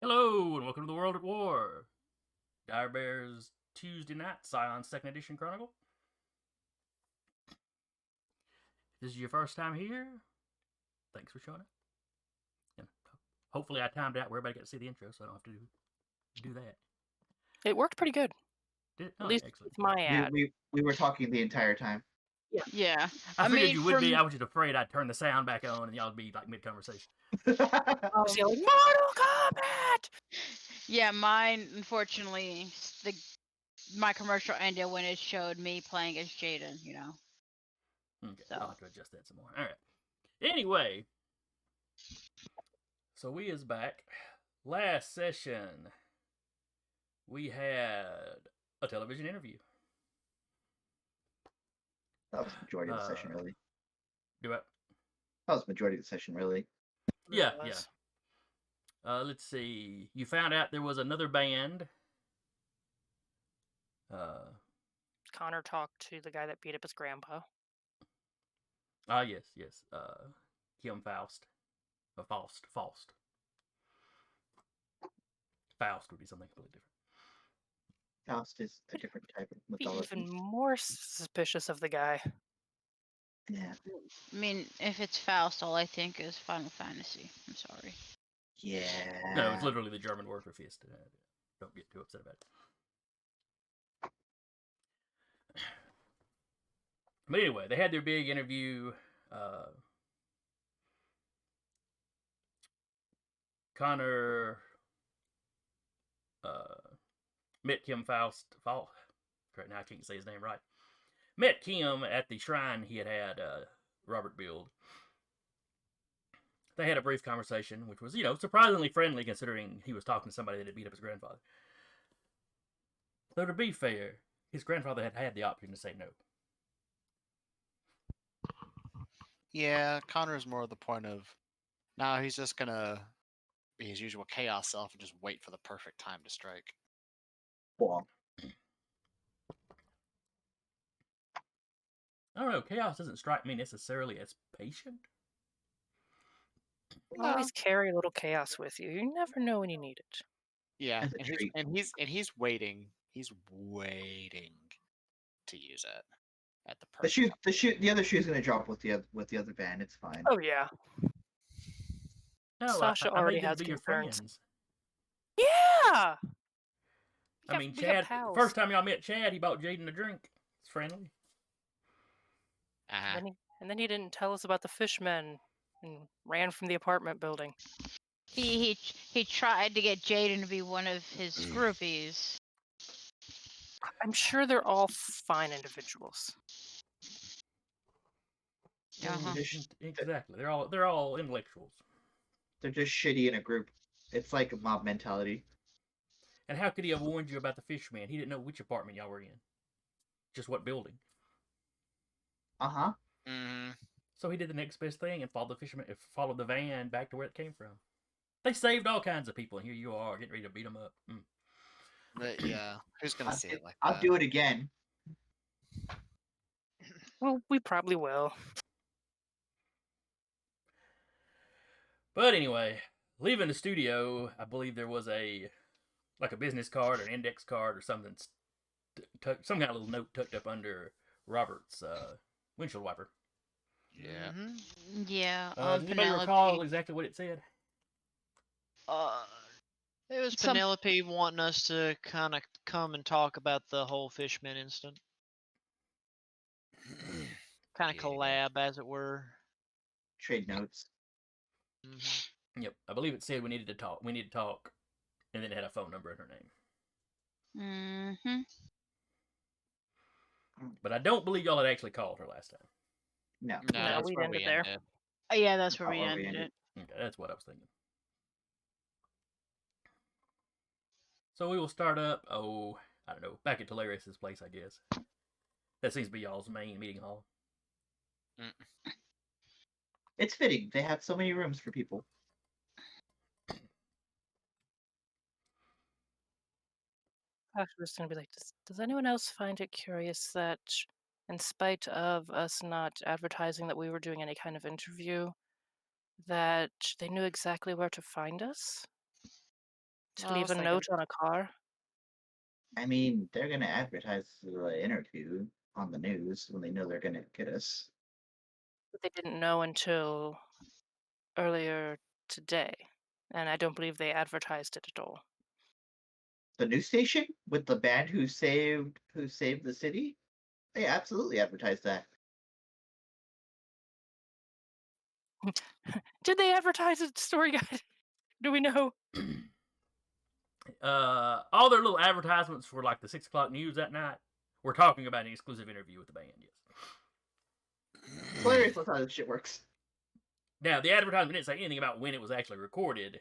Hello, and welcome to the World at War. Dire Bears Tuesday Night Scion 2nd Edition Chronicle. If this is your first time here, thanks for showing up. And hopefully I timed out where everybody got to see the intro, so I don't have to do that. It worked pretty good. Did it? At Oh, least excellent. with my ad. We were talking the entire time. Yeah. I figured you would be. I was just afraid I'd turn the sound back on and y'all would be like mid-conversation. I was yelling, Mortal Kombat! Yeah, mine, unfortunately, my commercial ended when it showed me playing as Jaden, Okay, So. I'll have to adjust that some more. All right. Anyway, so we is back. Last session, we had a television interview. That was the majority of the session, really. Do what? That was the majority of the session, really. Yeah. Let's see. You found out there was another band. Connor talked to the guy that beat up his grandpa. Yes. Kim Faust. Faust. Faust would be something completely different. Faust is a different type of mythology. Be even more suspicious of the guy. Yeah. I mean, if it's Faust, all I think is Final Fantasy. I'm sorry. Yeah. No, it's literally the German word for fist. Don't get too upset about it. But anyway, they had their big interview. Connor met Kim Faust. Right now I can't say his name right. Met Kim at the shrine he had Robert build. They had a brief conversation, which was, surprisingly friendly considering he was talking to somebody that had beat up his grandfather. Though to be fair, his grandfather had the option to say no. Yeah, Connor's more of the point of, now he's just gonna be his usual chaos self and just wait for the perfect time to strike. Well, I don't know, chaos doesn't strike me necessarily as patient. Always carry a little chaos with you. You never know when you need it. Yeah, As a treat. he's waiting. He's waiting to use it at the perfect The other shoe's gonna drop with the other band. It's fine. Oh yeah. No, Sasha I already made them has be your concerns. friends. Yeah. I mean, Chad. First time y'all met Chad, he bought Jaden a drink. It's friendly. Uh-huh. And then he didn't tell us about the fishmen and ran from the apartment building. He tried to get Jaden to be one of his groupies. I'm sure they're all fine individuals. Uh-huh. Exactly. They're all intellectuals. They're just shitty in a group. It's like a mob mentality. And how could he have warned you about the fishman? He didn't know which apartment y'all were in. Just what building. Uh-huh. Mm-hmm. So he did the next best thing and followed the van back to where it came from. They saved all kinds of people, and here you are getting ready to beat them up. But yeah, who's gonna see it like I'll that? do it again. Well, we probably will. But anyway, leaving the studio, I believe there was a business card or an index card or something, some kind of little note tucked up under Robert's windshield wiper. Yeah. Mm-hmm. Yeah. Does anybody recall exactly what it said? It was Penelope wanting us to kind of come and talk about the whole Fishman incident. Kind of collab, as it were. Trade notes. Mm-hmm. Yep, I believe it said we needed to talk, and then it had a phone number in her name. Mm-hmm. But I don't believe y'all had actually called her last time. No, that's we where ended we there. ended. Yeah, that's where we ended it. Okay, that's what I was thinking. So we will start up, I don't know, back at Hilarious' place, I guess. That seems to be y'all's main meeting hall. It's fitting. They have so many rooms for people. I was going to be like, does anyone else find it curious that in spite of us not advertising that we were doing any kind of interview, that they knew exactly where to find us? To I leave was a thinking, note on a car? I mean, they're gonna advertise the interview on the news when they know they're gonna get us. But they didn't know until earlier today, and I don't believe they advertised it at all. The news station with the band who saved the city. They absolutely advertised that. Did they advertise it, story guide? Do we know? All their little advertisements for like the 6 o'clock news that night were talking about an exclusive interview with the band. Yes. It's hilarious how this shit works. Now the advertisement didn't say anything about when it was actually recorded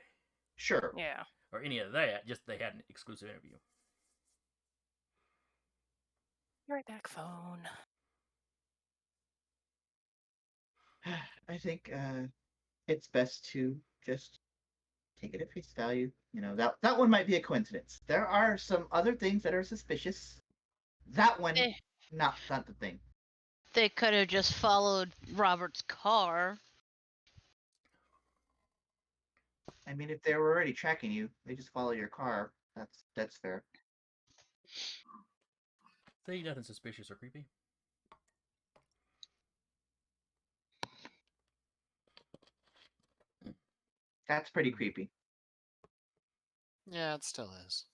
Sure. Yeah. or any of that. Just they had an exclusive interview. Be right back, phone. I think it's best to just take it at face value. You know, that one might be a coincidence. There are some other things that are suspicious. That one, Eh. not the thing. They could have just followed Robert's car. I mean, if they were already tracking you, they just follow your car. That's fair. See, nothing suspicious or creepy. That's pretty creepy. yeah, it still is.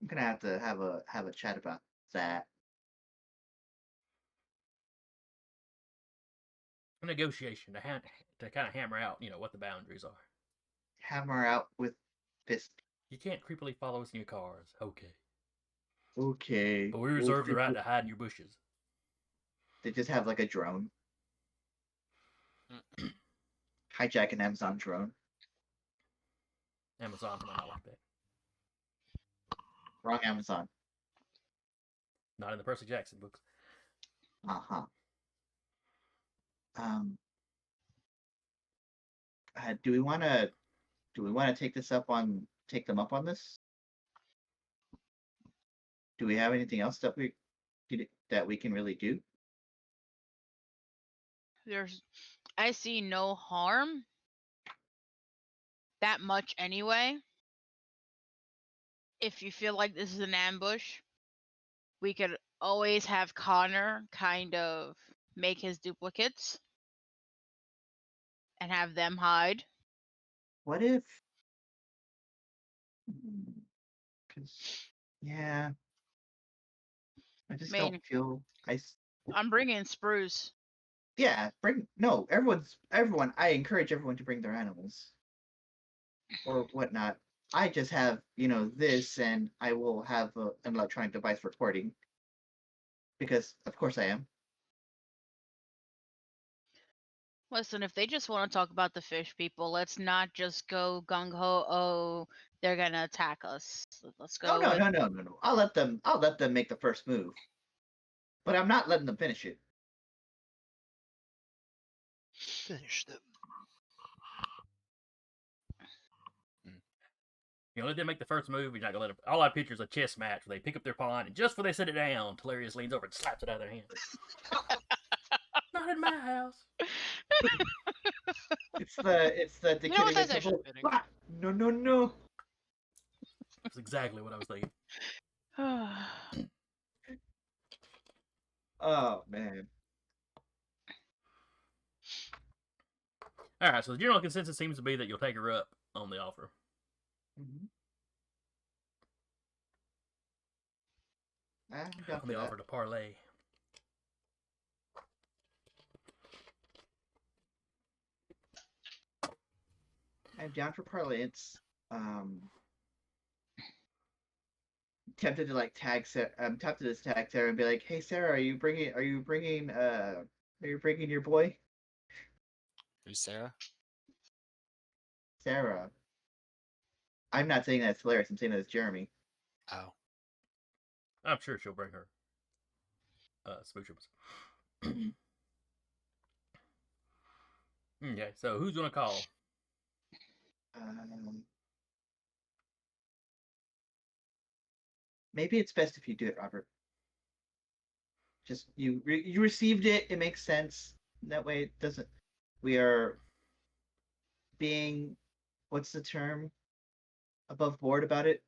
I'm gonna have to have a chat about that. A negotiation to kind of hammer out, what the boundaries are. Hammer out with fist. You can't creepily follow us in your cars, okay? Okay. But we reserve the right to hide in your bushes. They just have like a drone. Hijack an Amazon drone. Amazon might not like that. Wrong Amazon. Not in the Percy Jackson books. Uh-huh. Do we want to take them up on this? Do we have anything else that we can really do? I see no harm. That much anyway. If you feel like this is an ambush, we could always have Connor kind of make his duplicates and have them hide. What if? Yeah. I just Main- don't feel I'm bringing Spruce. Yeah, everyone. I encourage everyone to bring their animals or whatnot. I just have, this, and I will have an electronic device recording because, of course, I am. Listen, if they just want to talk about the fish people, let's not just go gung ho. Oh, they're gonna attack us. Let's go. Oh no. I'll let them make the first move, but I'm not letting them finish it. Finish them. Let them make the first move. You're not gonna let them. All I picture is a chess match where they pick up their pawn and just before they set it down, Telarius leans over and slaps it out of their hand. Not in my house. It's the You know what, decaying that's actually symbol. fitting. Ah, no. That's exactly what I was thinking. Oh man. All right, so the general consensus seems to be that you'll take her up on the offer. Mm-hmm. I'm down On for the that. offer to parlay. I'm down for parlance. Tempted to like tag Sarah. I'm tempted to tag Sarah and be like, "Hey Sarah, are you bringing your boy?" Who's Sarah? Sarah. I'm not saying that's hilarious. I'm saying that's Jeremy. Oh. I'm sure she'll bring her smoochums. Okay, so who's gonna call? Maybe it's best if you do it, Robert. Just you received it. It makes sense. That way, it doesn't. We are being, what's the term? above board about it?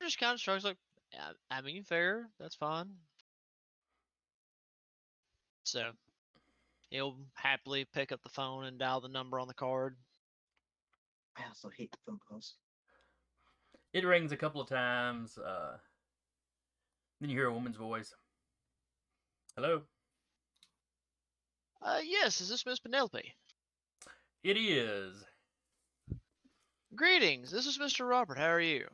Just kind of shrugs like, "Yeah, I mean, fair. That's fine." So he'll happily pick up the phone and dial the number on the card. I also hate the phone calls. It rings a couple of times. Then you hear a woman's voice. Hello? Yes, is this Miss Penelope? It is. Greetings, this is Mr. Robert. How are you?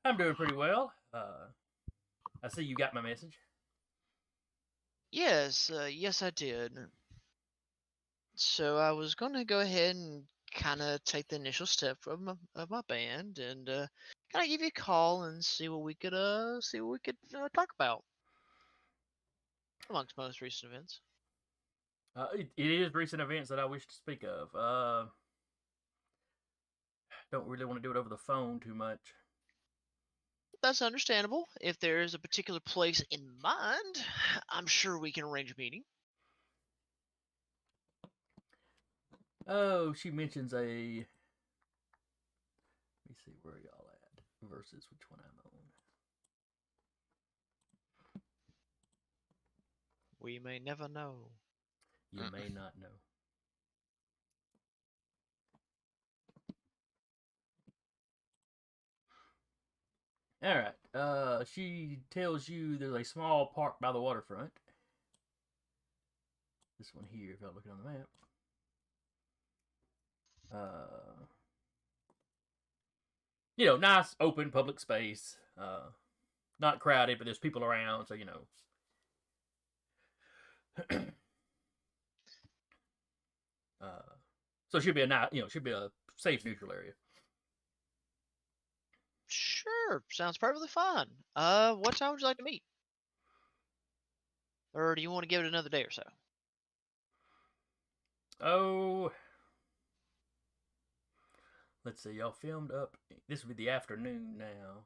I'm doing pretty well. I see you got my message. Yes, yes, I did. So I was going to go ahead and kind of take the initial step of my band and kind of give you a call and see what we could talk about amongst most recent events. It is recent events that I wish to speak of. Don't really want to do it over the phone too much. That's understandable. If there is a particular place in mind, I'm sure we can arrange a meeting. Oh, she mentions a. Let me see where y'all at versus which one I'm on. We may never know. You may not know. All right. She tells you there's a small park by the waterfront. This one here, if y'all look on the map. Nice open public space. Not crowded, but there's people around, so so it should be a nice, should be a safe, neutral area. Sure, sounds perfectly fine. What time would you like to meet? Or do you want to give it another day or so? Oh, let's see. Y'all filmed up. This would be the afternoon now.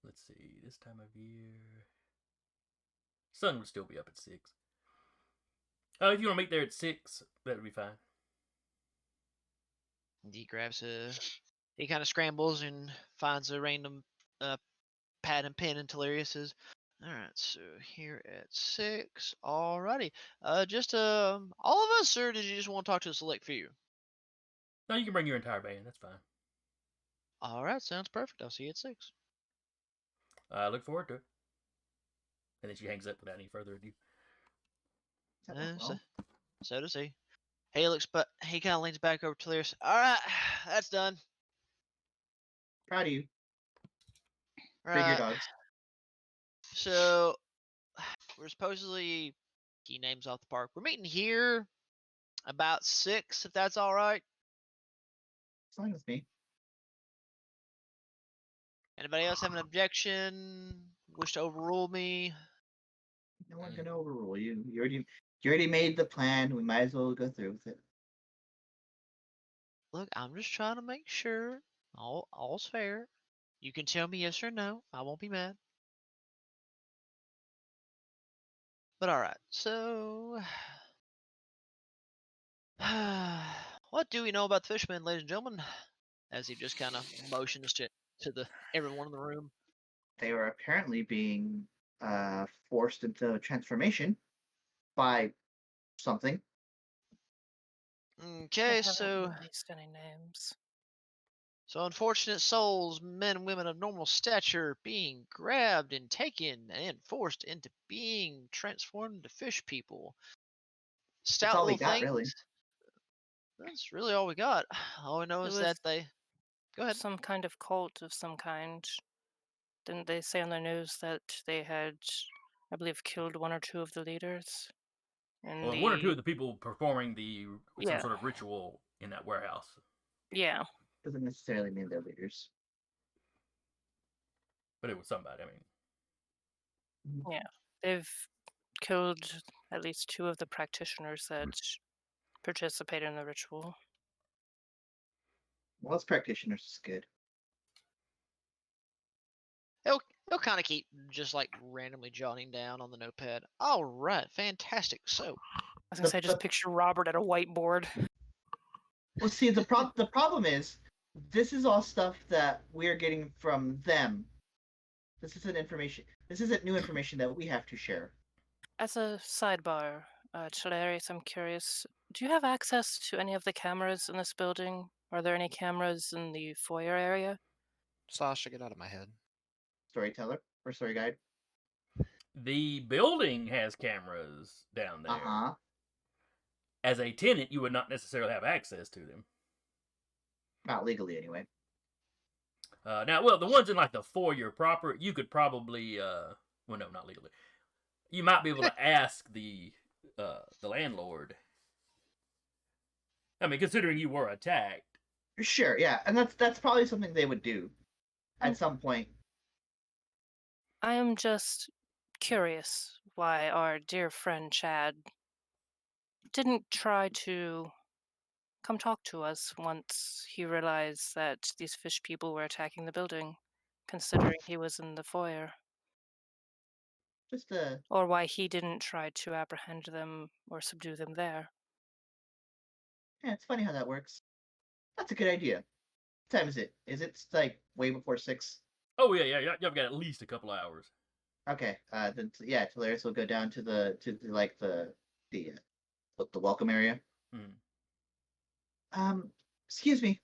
Let's see. This time of year, sun would still be up at 6. If you want to meet there at 6, that would be fine. He grabs he kind of scrambles and finds a random pad and pen, and Teleria says, "All right, so here at 6. Alrighty. Just all of us, or did you just want to talk to a select few?" No, you can bring your entire band. That's fine. All right, sounds perfect. I'll see you at 6. I look forward to it. And then she hangs up without any further ado. So does he. But he kind of leans back over to Teleria. All right, that's done. Proud of you. Right. Bring your dogs. So we're supposedly, he names off the park. We're meeting here about 6, if that's all right. It's fine with me. Anybody else have an objection? Wish to overrule me? No one's gonna overrule you. You already made the plan. We might as well go through with it. Look, I'm just trying to make sure all's fair. You can tell me yes or no. I won't be mad. But all right, so what do we know about the fishermen, ladies and gentlemen? As he just kind of motions to everyone in the room. They were apparently being forced into transformation by something. They Okay, haven't so released any names. unfortunate souls, men and women of normal stature, being grabbed and taken and forced into being transformed into fish people. That's Stout all we little got, things. really. That's really all we got. All we know It is was that they. Go ahead. some kind of cult of some kind. Didn't they say on the news that they had, I believe, killed one or two of the leaders? And Well, one or two of the people performing some sort of ritual in that warehouse. Yeah. Doesn't necessarily mean they're leaders. But it was somebody, I mean. Yeah. They've killed at least 2 of the practitioners that participated in the ritual. Well, as practitioners is good. kind of keep just like randomly jotting down on the notepad. All right, fantastic. So, I was gonna say, just The- picture Robert at a whiteboard. Well, see, the problem is, this is all stuff that we're getting from them. This isn't information. This isn't new information that we have to share. As a sidebar, Chalarius, I'm curious, do you have access to any of the cameras in this building? Are there any cameras in the foyer area? Sasha, get out of my head. Storyteller or story guide. The building has cameras down there. Uh-huh. As a tenant, you would not necessarily have access to them. Not legally, anyway. Now, well, the ones in like the foyer proper, you could probably, well, no, not legally. You might be able to ask the landlord. I mean, considering you were attacked. Sure, yeah, and that's probably something they would do at Oh. some point. I am just curious why our dear friend Chad didn't try to come talk to us once he realized that these fish people were attacking the building, considering he was in the foyer. Just Or why he didn't try to apprehend them or subdue them there. yeah, it's funny how that works. That's a good idea. What time is it? Is it like way before 6? Oh yeah, y'all got at least a couple of hours. Okay, then yeah, Hilarious will go down to the welcome area. Excuse me.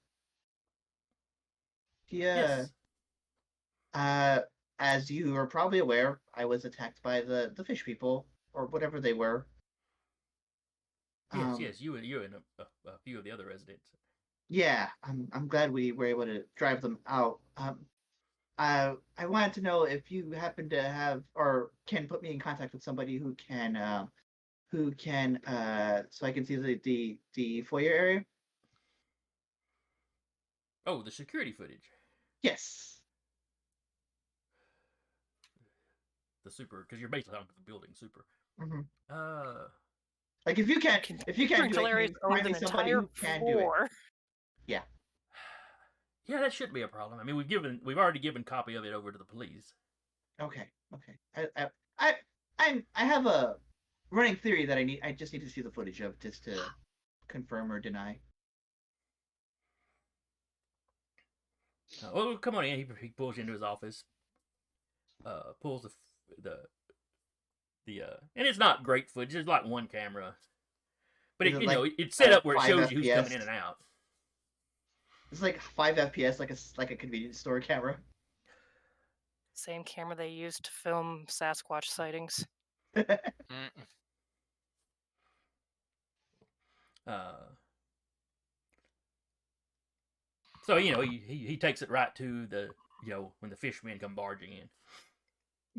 Yeah. Yes. As you are probably aware, I was attacked by the fish people or whatever they were. Yes. You and a few of the other residents. Yeah, I'm glad we were able to drive them out. I wanted to know if you happen to have or can put me in contact with somebody who can so I can see the foyer area. Oh, the security footage. Yes. The super, because you're basically on the building super. Mm-hmm. Like if you can't do it, can Hilarious you owns find me an somebody entire who can do it? floor. Yeah. Yeah, that shouldn't be a problem. I mean, we've already given copy of it over to the police. Okay. I have a running theory that I just need to see the footage of just to confirm or deny. Well, come on in. He pulls you into his office. Pulls the and it's not great footage. There's like one camera, but Is it it's set up where it 5 shows you who's FPS? coming in and out. It's like 5 FPS, like a convenience store camera. Same camera they used to film Sasquatch sightings. So he takes it right to the when the fishermen come barging in.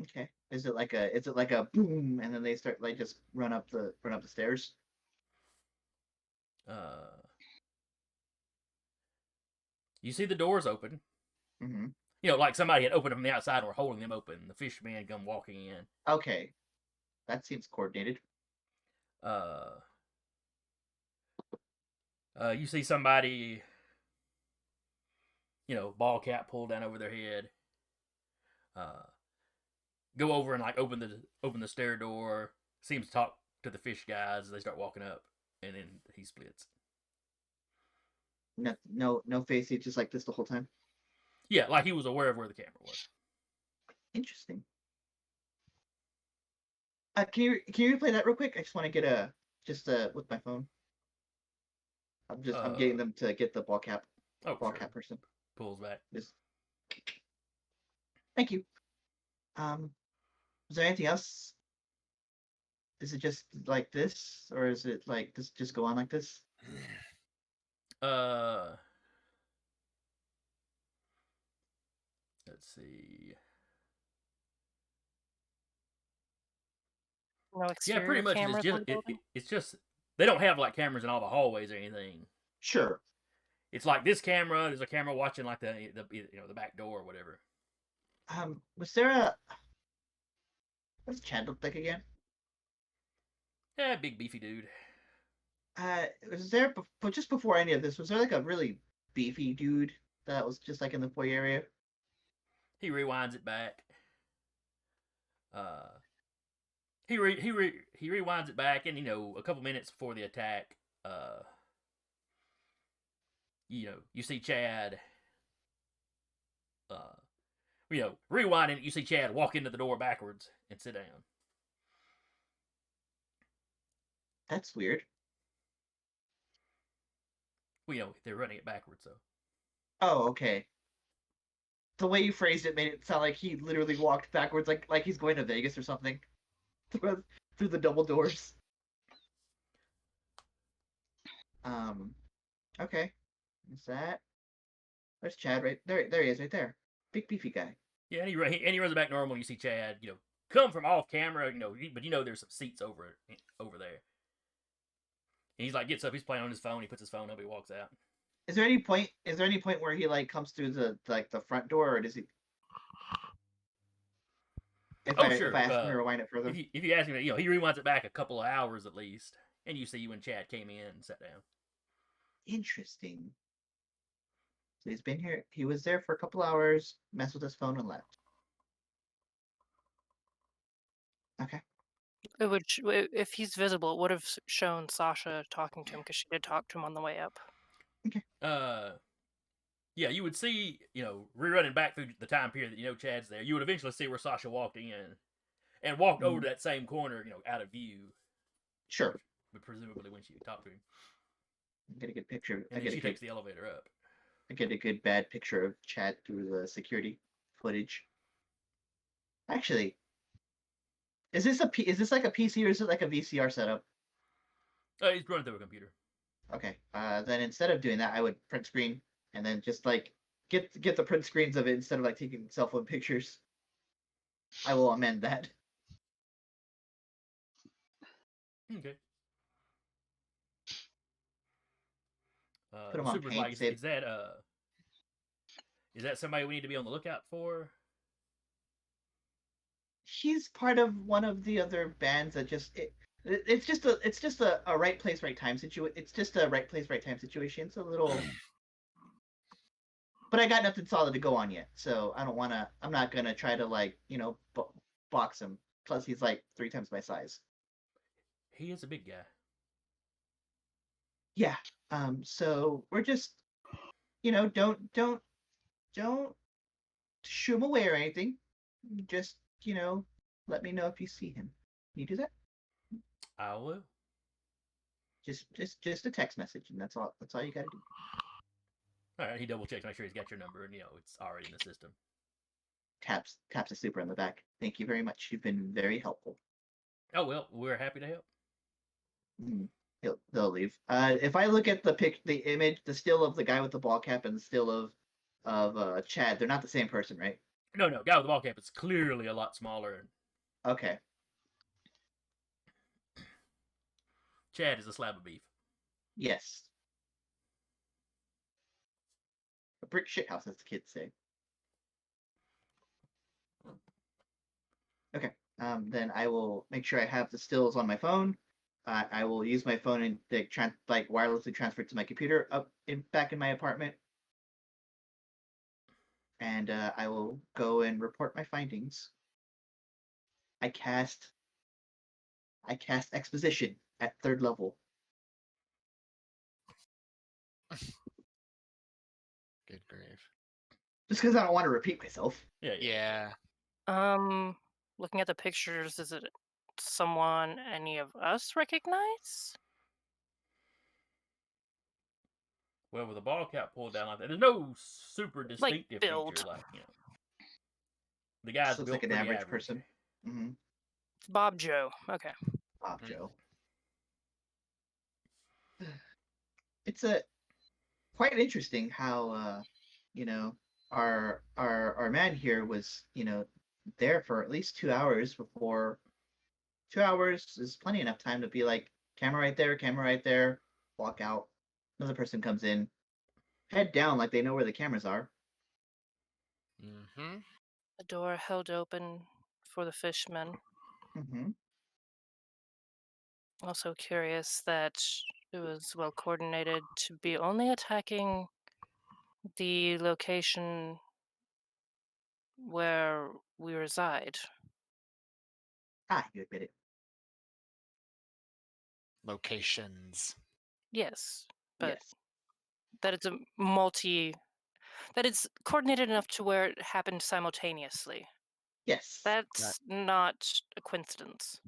Okay. Is it like a boom and then they start like just run up the stairs? You see the doors open. Mm-hmm. Like somebody had opened them from the outside and were holding them open. The fishermen come walking in. Okay. That seems coordinated. You see somebody, ball cap pulled down over their head. Go over and like open the stair door. Seems to talk to the fish guys as they start walking up, and then he splits. No face. He's just like this the whole time. Yeah, like he was aware of where the camera was. Interesting. Can you replay that real quick? I just want to get with my phone. I'm getting them to get the ball cap. Oh, ball sure. cap person. Pulls back. Thank you. Is there anything else? Is it just like this, or is it like this just go on like this? Let's see. No Yeah, exterior pretty much. cameras in the building? It's just they don't have like cameras in all the hallways or anything. Sure. It's like this camera. There's a camera watching like the back door or whatever. Was there a? What does Chad look like again? Yeah, big beefy dude. Was there but just before any of this? Was there like a really beefy dude that was just like in the foyer area? He rewinds it back. He rewinds it back, and a couple minutes before the attack, uh, you see Chad. Rewinding it, you see Chad walk into the door backwards and sit down. That's weird. Well, they're running it backwards, so. Oh, okay. The way you phrased it made it sound like he literally walked backwards, like he's going to Vegas or something, through the double doors. Okay. Is that? There's Chad right there. There he is, right there. Big beefy guy. Yeah, and he runs it back normal. And you see Chad, come from off camera, but there's some seats over there. And he's like, gets up, he's playing on his phone. He puts his phone up, he walks out. Is there any point where he like comes through the front door, or does he? If I ask him to rewind it further. If you ask him, he rewinds it back a couple of hours at least, and you see when Chad came in and sat down. Interesting. So he's been here. He was there for a couple hours, messed with his phone, and left. Okay. It would, if he's visible, it would have shown Sasha talking to him because she did talk to him on the way up. Okay. Yeah, you would see, rerunning back through the time period that Chad's there. You would eventually see where Sasha walked in, and walked over to that same corner, out of view. Sure. But presumably when she talked to him. I get a good picture. And then she takes the elevator up. I get a good bad picture of Chad through the security footage. Actually, is this like a PC or is it like a VCR setup? He's running through a computer. Okay. Then instead of doing that, I would print screen and then just like get the print screens of it instead of like taking cell phone pictures. I will amend that. Okay. Put him on Super's paint, like, is that somebody we need to be on the lookout for? He's part of one of the other bands that it's just a right place, right time situation. It's just a right place, right time situation. It's a little, but I got nothing solid to go on yet, so I'm not gonna try to box him. Plus, he's like 3 times my size. He is a big guy. Yeah. So we're just, don't shoo him away or anything. Just, let me know if you see him. Can you do that? I will. Just a text message, and that's all you gotta do. All right, he double checks, make sure he's got your number, and it's already in the system. Taps a super on the back. Thank you very much. You've been very helpful. Oh well, we're happy to help. They'll leave. If I look at the image, the still of the guy with the ball cap and the still of Chad, they're not the same person, right? No, guy with the ball cap is clearly a lot smaller. Okay. Chad is a slab of beef. Yes. A brick shithouse, as the kids say. Okay. Then I will make sure I have the stills on my phone. I will use my phone and wirelessly transfer it to my computer back in my apartment. And I will go and report my findings. I cast exposition at 3rd level. Good grave. Just because I don't want to repeat myself. Yeah. Looking at the pictures, is it someone any of us recognize? Well, with a ball cap pulled down like that, there's no super distinctive build. feature the guy's Looks built like an pretty average person. Mm-hmm. It's Bob Joe. Okay. Bob Joe. It's quite interesting how our man here was there for at least 2 hours before. 2 hours is plenty enough time to be like, camera right there, walk out. Another person comes in, head down like they know where the cameras are. Mm-hmm. The door held open for the fishmen. Mm-hmm. Also curious that it was well coordinated to be only attacking the location where we reside. You admit it. Locations. Yes, but Yes. that it's that it's coordinated enough to where it happened simultaneously. Yes. That's not a coincidence.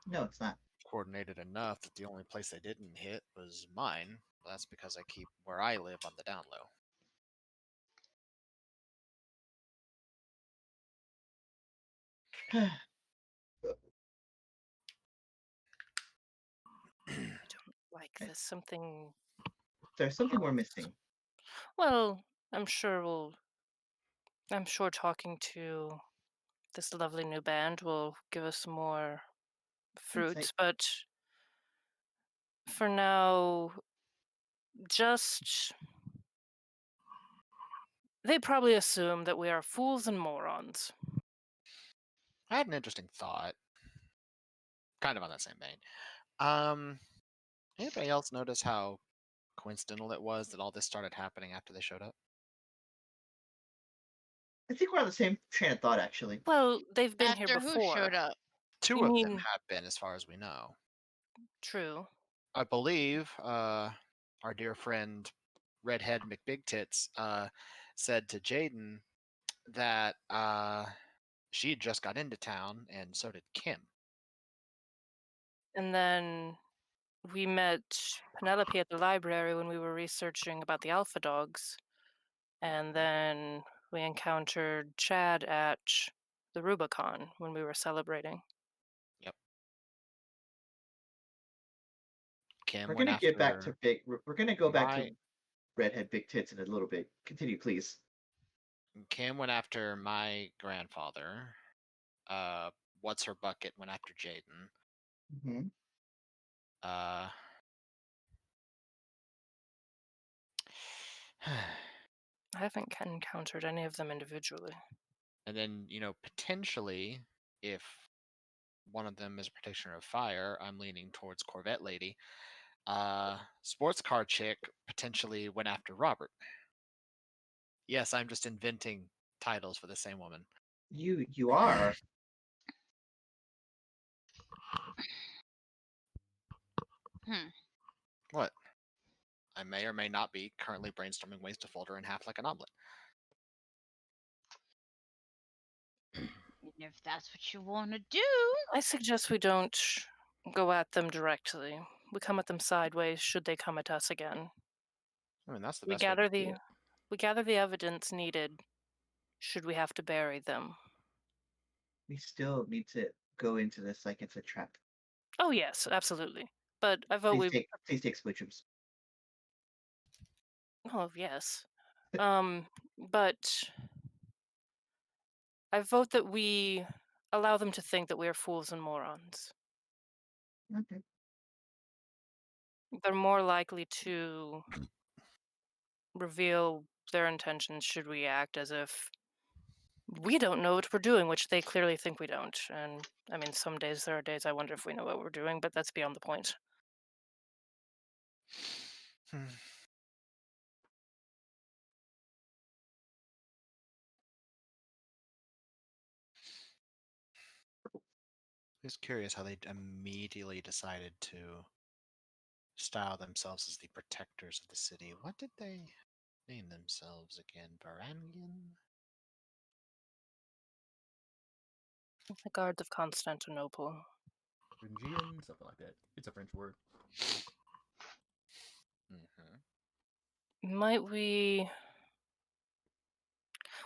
No, it's not. Coordinated enough that the only place they didn't hit was mine. Well, that's because I keep where I live on the down low. I don't like this. Something. There's something we're missing. Well, I'm sure talking to this lovely new band will give us some more fruits, Insight. but for now, just they probably assume that we are fools and morons. I had an interesting thought, kind of on that same vein. Anybody else notice how coincidental it was that all this started happening after they showed up? I think we're on the same train of thought, actually. Well, they've been here After who before. showed up? Two You of them mean- have been, as far as we know. True. I believe our dear friend Redhead McBigtits said to Jaden that she had just got into town, and so did Kim. And then we met Penelope at the library when we were researching about the alpha dogs. And then we encountered Chad at the Rubicon when we were celebrating. Yep. Kim We're went gonna get back after to big. We're gonna go back my to redhead big tits in a little bit. Continue, please. Kim went after my grandfather. What's her bucket went after Jaden. Hmm. Uh, I haven't encountered any of them individually. and then, potentially, if one of them is a practitioner of fire, I'm leaning towards Corvette Lady. Sports car chick potentially went after Robert. Yes, I'm just inventing titles for the same woman. You are. What? I may or may not be currently brainstorming ways to fold her in half like an omelet. And if that's what you want to do. I suggest we don't go at them directly. We come at them sideways should they come at us again. I mean, that's the We best way gather to do it. we gather the evidence needed should we have to bury them. We still need to go into this like it's a trap. Oh yes, absolutely. But I vote Please take switchems. Oh yes. But I vote that we allow them to think that we are fools and morons. Okay. They're more likely to reveal their intentions should we act as if we don't know what we're doing, which they clearly think we don't. And I mean, some days there are days I wonder if we know what we're doing, but that's beyond the point. Just curious how they immediately decided to style themselves as the protectors of the city. What did they name themselves again? Varangian? The guards of Constantinople. Phrygian, something like that. It's a French word. Mm-hmm. Might we...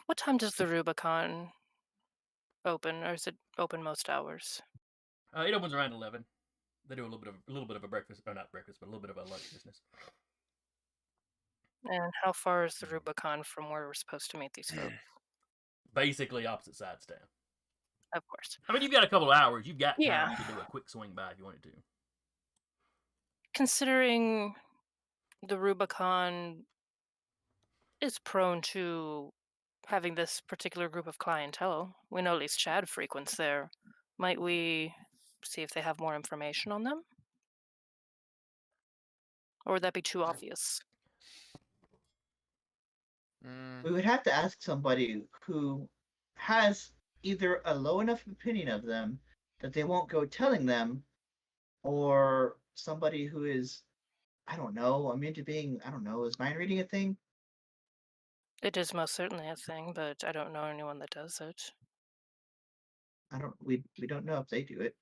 What time does the Rubicon open, or is it open most hours? It opens around 11. They do a little bit of a breakfast, or not breakfast, but a little bit of a lunch business. And how far is the Rubicon from where we're supposed to meet these folks? Basically opposite sides of town. Of course. I mean, you've got a couple of hours. You've got time. Yeah. You could do a quick swing by if you wanted to. Considering the Rubicon is prone to having this particular group of clientele, we know at least Chad frequents there. Might we see if they have more information on them? Or would that be too obvious? We would have to ask somebody who has either a low enough opinion of them that they won't go telling them, or somebody who is, I don't know, I'm into being, I don't know, is mind reading a thing? It is most certainly a thing, but I don't know anyone that does it. We don't know if they do it.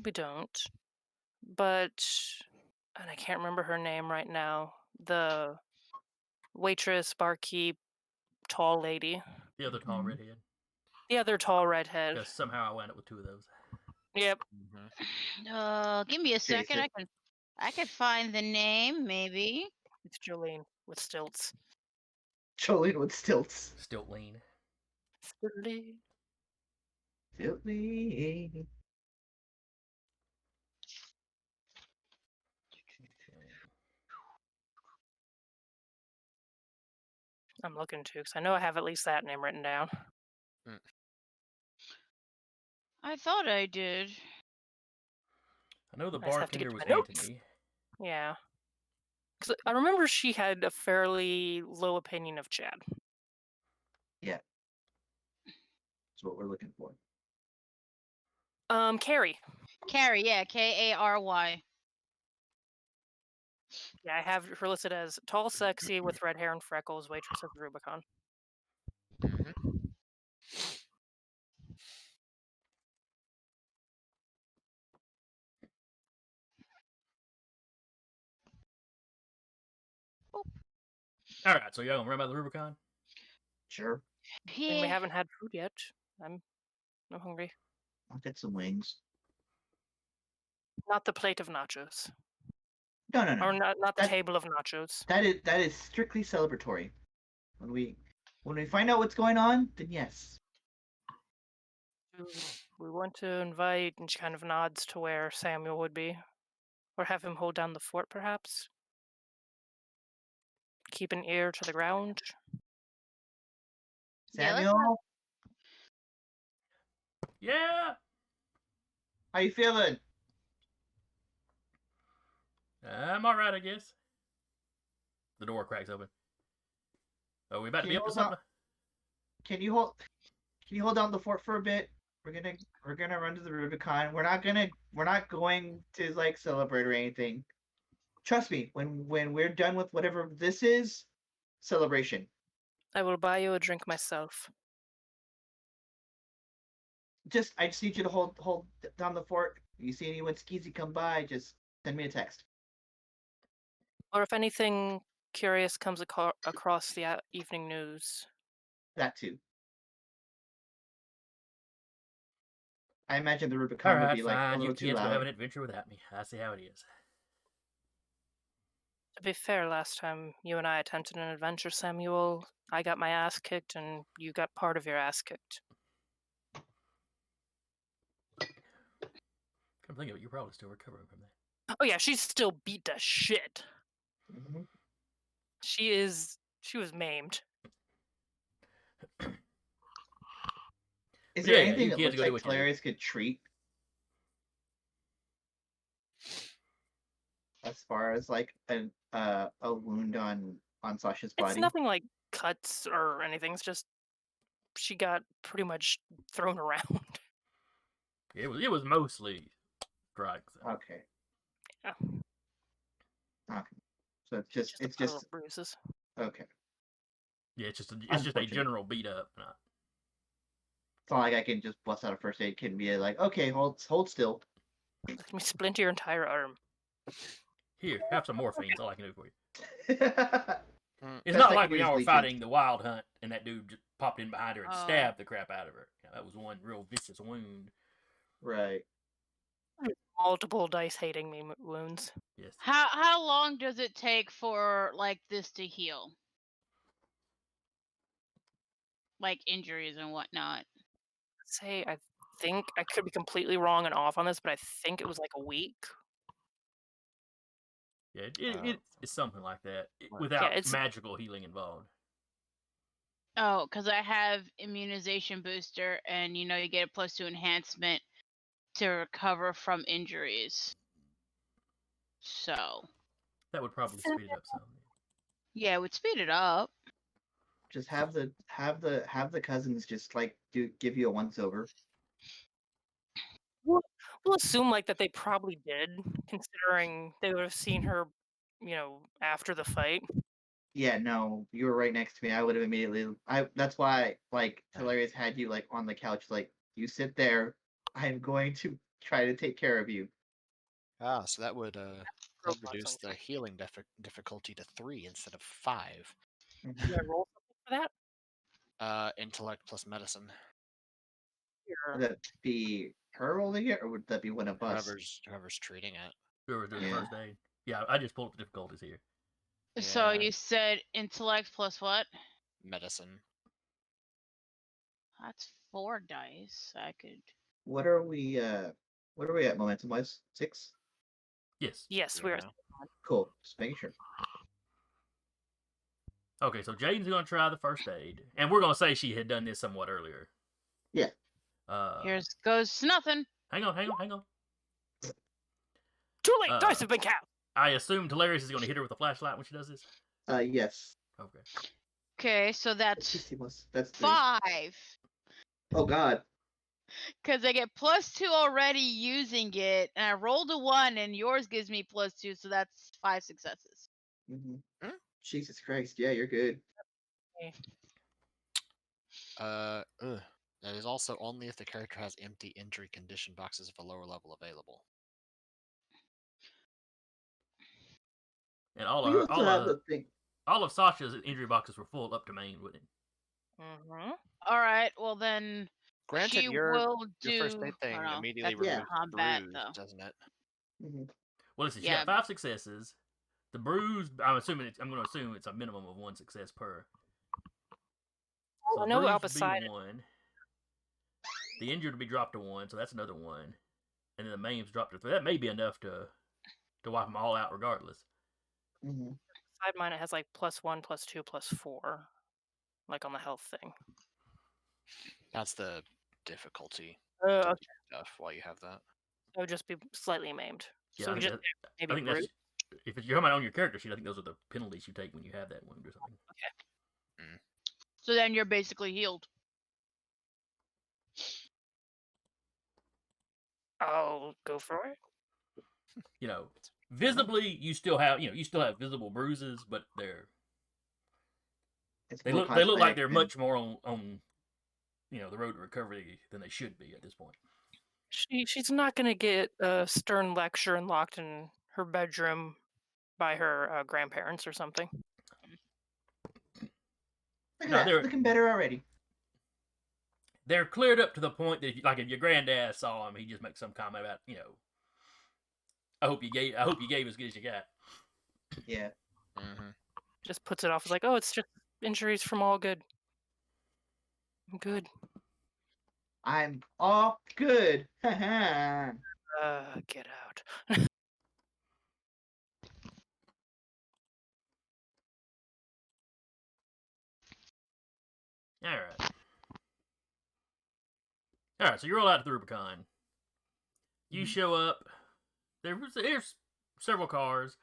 We don't. But, and I can't remember her name right now. The waitress, barkeep, tall lady. The other tall Mhm. redhead. The other tall redhead. Because somehow I wound up with two of those. Yep. Give me a Okay, second. so I can find the name, maybe. It's Jolene with stilts. Jolene with stilts. Stilt lean. Stilty. Jolene. I'm looking too, because I know I have at least that name written down. I thought I did. I know the I just have to get bartender to was my notes. Antony. Yeah. Because I remember she had a fairly low opinion of Chad. Yeah. That's what we're looking for. Carrie. Carrie, yeah, Kary. Yeah, I have her listed as tall, sexy, with red hair and freckles, waitress at the Rubicon. All right, so y'all gonna run by the Rubicon? Sure. I mean, we Yeah. haven't had food yet. I'm hungry. I'll get some wings. Not the plate of nachos. No, no, no. Or not the That- table of nachos. That is strictly celebratory. When we find out what's going on, then yes. We want to invite, and she kind of nods to where Samuel would be. Or have him hold down the fort, perhaps? Keep an ear to the ground. Yeah, let's Samuel, Yeah. how you feeling? I'm all right, I guess. The door cracks open. Are we about to Can be you up to hold on? something? Can you hold down the fort for a bit? We're gonna run to the Rubicon. We're not going to like celebrate or anything. Trust me, when we're done with whatever this is, celebration. I will buy you a drink myself. I just need you to hold down the fort. If you see anyone skeezy come by, just send me a text. Or if anything curious comes across the evening news. That too. I imagine the All Rubicon would right, be like a fine. You little too kids will have loud. an adventure without me. I see how it is. To be fair, last time you and I attempted an adventure, Samuel, I got my ass kicked and you got part of your ass kicked. Come think of it, you're probably still recovering from that. Oh yeah, she's still beat to shit. Mm-hmm. She was maimed. Is Yeah, there yeah, anything you that kids looks go do like what you do. Clarice could treat? As far as like a wound on Sasha's It's body. nothing like cuts or anything. It's just she got pretty much thrown around. It was mostly strikes. Okay. Yeah. Okay. So it's a puddle just of bruises. okay. Yeah, it's just a Unfortunate. general beat up. It's not like I can just bust out a first aid kit and be like, okay, hold still. Let me splinter your entire arm. Here, have some morphine. That's all I can do for you. It's Best not I like can do when is y'all were leech fighting the wild hunt and that dude just popped in behind her and Oh. stabbed the crap out of her. Yeah, that was one real vicious wound. Right. Multiple dice hating me wounds. Yes. How long does it take for like this to heal? Like injuries and whatnot. Say, I think I could be completely wrong and off on this, but I think it was like a week. Yeah, it's something like that Right. without it's- magical healing involved. Oh, because I have immunization booster, and you get a +2 enhancement to recover from injuries. So That would probably speed it up some. yeah, it would speed it up. Just have the cousins just like give you a once over. We'll assume like that they probably did, considering they would have seen her, after the fight. Yeah, no, you were right next to me. I would have immediately. That's why like Hilarious had you like on the couch. Like you sit there. I'm going to try to take care of you. Ah, so that would Rope reduce wrestling. the healing difficulty to 3 instead of 5. Mhm. Do I roll something for that? Intellect plus medicine. Or- Would that be her rolling it, or would that be one of us? Whoever's treating it. Whoever's doing the Yeah. first aid. Yeah, I just pulled up the difficulties here. So Yeah. you said intellect plus what? Medicine. That's 4 dice. I could. What are we? What are we at momentum wise? 6. Yes. Yes, we're. Yeah. Cool. Just making sure. Okay, so Jaden's going to try the first aid. And we're going to say she had done this somewhat earlier. Yeah. Here's goes to nothing. Hang on. Too late. Uh, Dice have been cast. I assume Hilarious is going to hit her with a flashlight when she does this? Yes. Okay. Okay, so that's PC plus. That's 3. 5. Oh God. Because I get +2 already using it, and I rolled a 1, and yours gives me +2, so that's 5 successes. Mm-hmm. Hmm? Jesus Christ. Yeah, you're good. That is also only if the character has empty injury condition boxes of a lower level available. And all We also have the of thing. all of Sasha's injury boxes were full up to main, wouldn't it? Mm-hmm. All right, well then Granted, she your will do. first aid thing oh, no, immediately that's removes combat bruise, though. doesn't it? Mm-hmm. Well, listen, she Yeah. got 5 successes. The bruise, I'm going to assume it's a minimum of 1 success per. So I the know bruise out would beside be 1. The injured would be dropped to 1, so that's another 1. And then the maims dropped to 3. That may be enough to wipe them all out regardless. Mm-hmm. beside mine, it has like +1, +2, +4, like on the health thing. That's the difficulty Okay. stuff while you have that. It would just be slightly maimed. Yeah, So I think, just I maybe think that's bruise. if you're talking about on your character sheet. I think those are the penalties you take when you have that wound or something. So then you're basically healed. I'll go for it. Visibly you still have visible bruises, but It's they more look like they're cosmetic than- much more on the road to recovery than they should be at this point. She's not gonna get a stern lecture and locked in her bedroom by her grandparents or something. Look at No, that. they're- Looking better already. They're cleared up to the point that like if your granddad saw him, he just makes some comment about I hope you gave as good as you got. Yeah. Mm-hmm. Just puts it off as like, oh, it's just injuries from all good. I'm good. I'm all good. Haha. Get out. All right. So you roll out to the Rubicon. You Mhm. show up. There's several cars.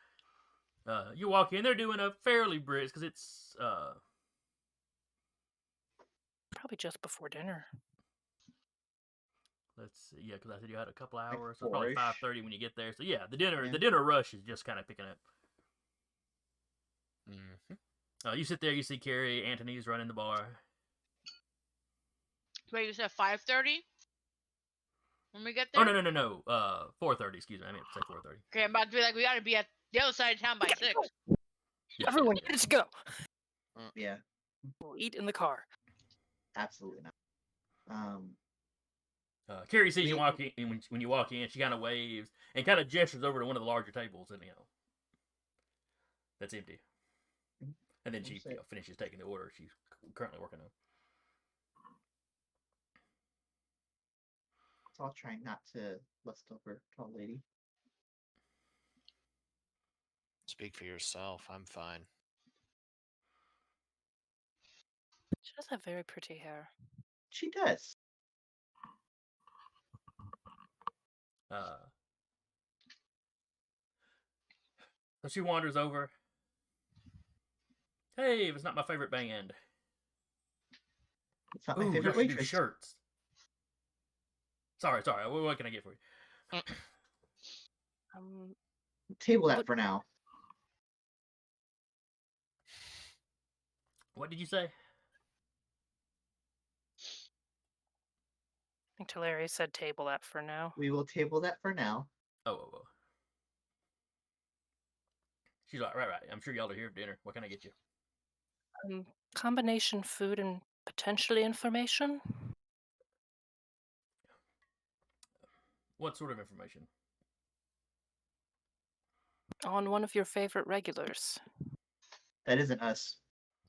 You walk in. They're doing a fairly brisk because it's Probably just before dinner. let's see, yeah, because I said you had a couple Like hours, so it's probably 4-ish. 5:30 when you get there. So yeah, the dinner Yeah. rush is just kind of picking up. Mm-hmm. You sit there. You see Carrie, Anthony's running the bar. Wait, you said 5:30 when we get Oh there? no. 4:30. Excuse me. I meant to say 4:30. Okay, I'm about to be like, we gotta be at the other side of town by 6. Yeah, Everyone, yeah. let's go. Yeah. We'll eat in the car. Absolutely not. Carrie sees you walk in. When you walk in, she kind of waves and kind of gestures over to one of the larger tables, and that's empty. And then she finishes taking the order she's currently working on. So I'll try not to lust over tall lady. Speak for yourself. I'm fine. She does have very pretty hair. She does. So she wanders over. Hey, it's not my favorite band. It's not my Ooh, favorite y'all should do waitress. shirts. Sorry. What can I get for you? Um, Table that But- for now. What did you say? I think Tulare said table that for now. We will table that for now. Oh. She's like, right. I'm sure y'all are here for dinner. What can I get you? Combination food and potentially information What sort of information? on one of your favorite regulars. That isn't us.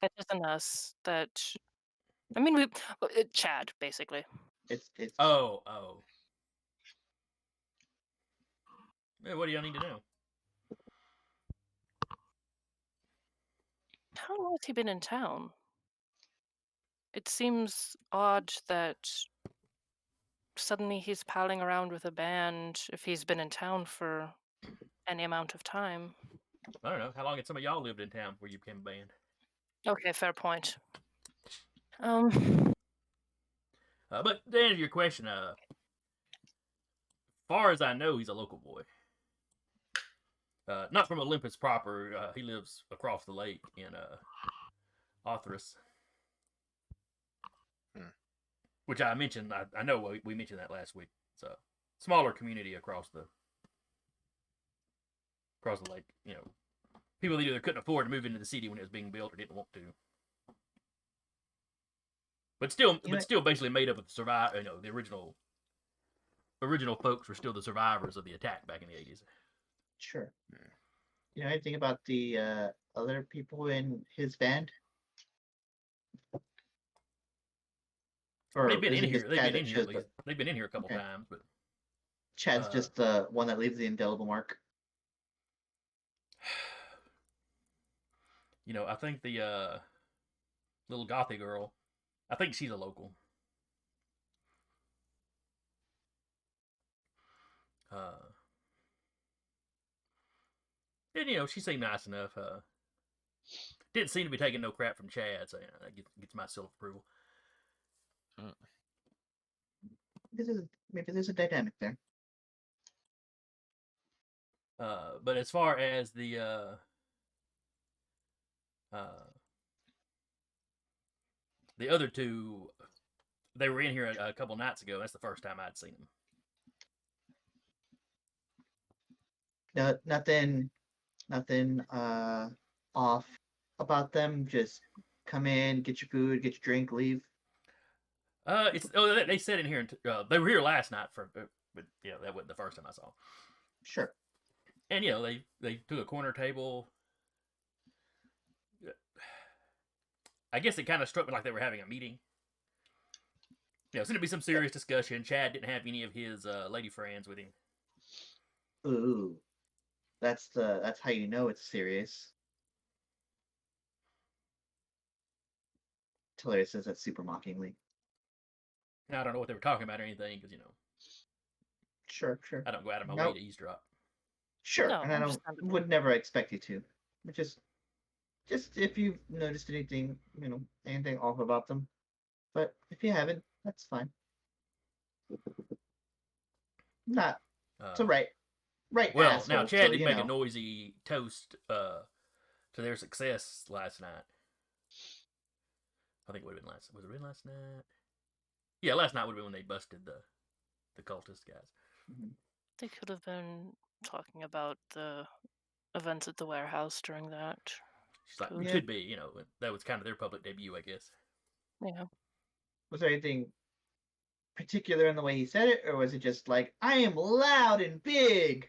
That isn't us. I mean, Chad, basically. It's Oh. What do y'all need to know? How long has he been in town? It seems odd that suddenly he's palling around with a band if he's been in town for any amount of time. I don't know. How long had some of y'all lived in town before you became a band? Okay, fair point. But to answer your question, far as I know, he's a local boy. Not from Olympus proper. He lives across the lake in Arthurus. Which I mentioned. I know we mentioned that last week. It's a smaller community across the lake. You know, people that either couldn't afford to move into the city when it was being built or didn't want to. But still basically made up of the original folks were still the survivors of the attack back in the 80s. sure. You know anything about the other people in his band? Or They've been is in it here. just They've Chad been in that here at shows least. They've been in here a couple Okay. times, but Chad's just the one that leaves the indelible mark? you know, I think the little gothy girl, I think she's a local. And you know, she seemed nice enough. Didn't seem to be taking no crap from Chad, so you know, that gets my self approval. Maybe there's a dynamic there. But as far as the other two, they were in here a couple nights ago. That's the first time I'd seen them. No, nothing off about them. Just come in, get your food, get your drink, leave. They sat in here and they were here last night but yeah, that wasn't the first time I saw them. Sure. And you know, they took a corner table. I guess it kind of struck me like they were having a meeting. You know, it's going to be some serious discussion. Chad didn't have any of his lady friends with him. Ooh. That's how you know it's serious. Tillery says that super mockingly. Now, I don't know what they were talking about or anything because, you know, Sure. I don't go out of my Nope. way to eavesdrop. Sure, No, and I don't understandable. would never expect you to. But just if you've noticed anything, anything off about them. But if you haven't, that's fine. Not it's a right Well, asshole. now Chad so, did make a noisy toast to their success last night. I think it would have been last. Was it really last night? Yeah, last night would have been when they busted the cultist guys. They could have been talking about the events at the warehouse during that. She's like, Cool. Yeah. could be, you know, that was kind of their public debut, I guess. Yeah. Was there anything particular in the way he said it, or was it just like, I am loud and big?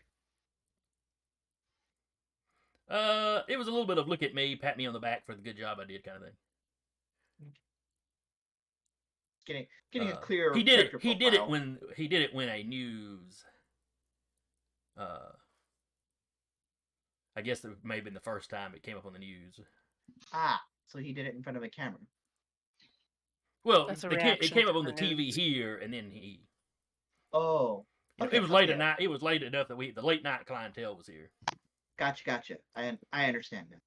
It was a little bit of look at me, pat me on the back for the good job I did kind of thing. Getting a clear he did character it. He did it profile. when a news. I guess it may have been the first time it came up on the news. So he did it in front of a camera. Well, That's a it reaction came up to on the the TV news. here, and then he. Oh, You know, okay. it was late okay. at night. It was late enough that the late night clientele was here. Gotcha. I understand now.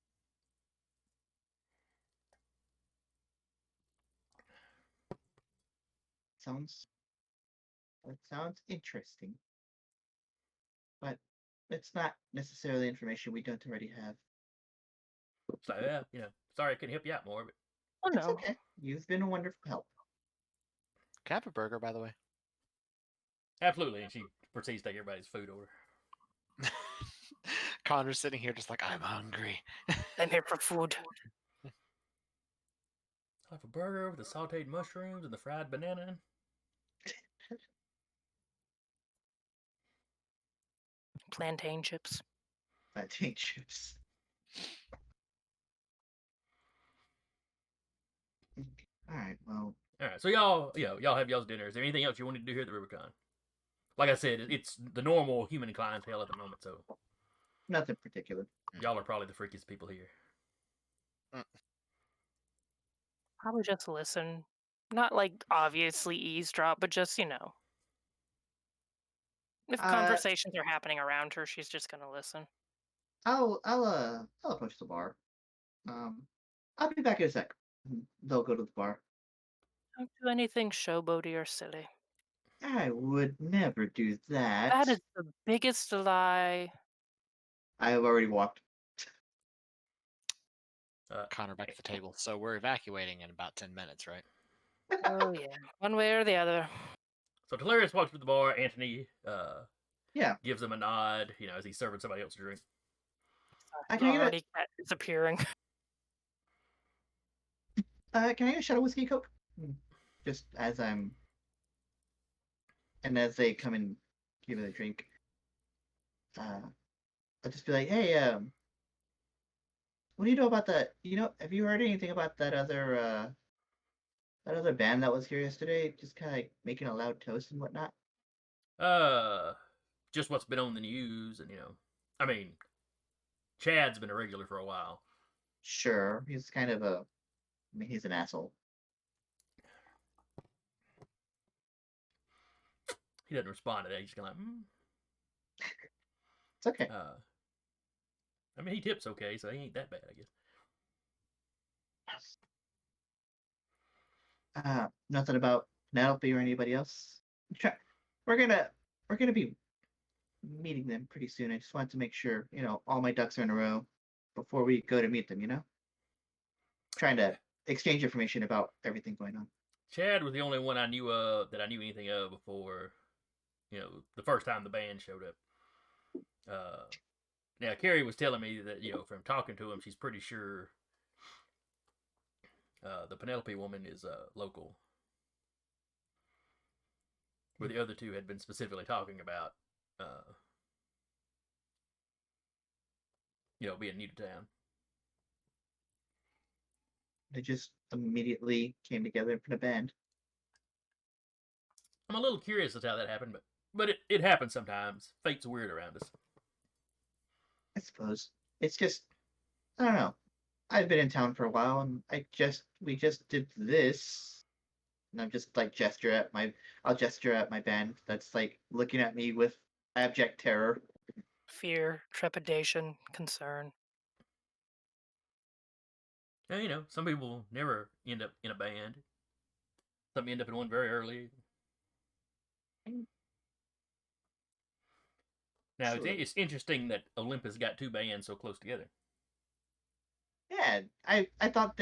Sounds That sounds interesting. But it's not necessarily information we don't already have. So yeah, sorry I couldn't help you out more, but Oh It's no. okay. You've been a wonderful help. Can I have a burger, by the way? absolutely. And she proceeds to take everybody's food order. Connor's sitting here just like, I'm hungry. I'm here for food. I'll have a burger with the sauteed mushrooms and the fried banana. Plantain chips. Plantain chips. All right. Well, All right, so y'all have y'all's dinner. Is there anything else you wanted to do here at the Rubicon? Like I said, it's the normal human clientele at the moment, so nothing particular. y'all are probably the freakiest people here. Probably just listen. Not like obviously eavesdrop, but just, if conversations are happening around her, she's just gonna listen. I'll approach the bar. I'll be back in a sec. They'll go to the bar. Don't do anything showboaty or silly. I would never do that. That is the biggest lie. I have already walked. Connor back at the table. So we're evacuating in about 10 minutes, right? Oh yeah, one way or the other. So Delirious walks through the bar. Anthony Yeah. gives him a nod, as he's serving somebody else a drink. Can I get Already disappearing. can I get a shot of whiskey coke? Just as I'm, and as they come and give me the drink, I'll just be like, "Hey, what do you know about that? Have you heard anything about that other band that was here yesterday? Just kind of like making a loud toast and whatnot." Just what's been on the news, and I mean, Chad's been a regular for a while. Sure, he's kind of he's an asshole. He doesn't respond to that. He's kind of like, It's okay. I mean, he tips okay, so he ain't that bad, I guess. Nothing about Penelope or anybody else. We're gonna be meeting them pretty soon. I just wanted to make sure, all my ducks are in a row before we go to meet them, Trying to exchange information about everything going on. Chad was the only one I knew of that I knew anything of before, the first time the band showed up. Now, Carrie was telling me that, from talking to him, she's pretty sure the Penelope woman is local. Where the other two had been specifically talking about, being new to town. They just immediately came together and put a band. I'm a little curious as to how that happened, but it happens sometimes. Fate's weird around us. I suppose. It's just, I don't know. I've been in town for a while, and we just did this, and I'm just like I'll gesture at my band that's like looking at me with abject terror. Fear, trepidation, concern. Yeah, some people never end up in a band. Some end up in one very early. Now, Sure. it's interesting that Olympus got two bands so close together. Yeah, I thought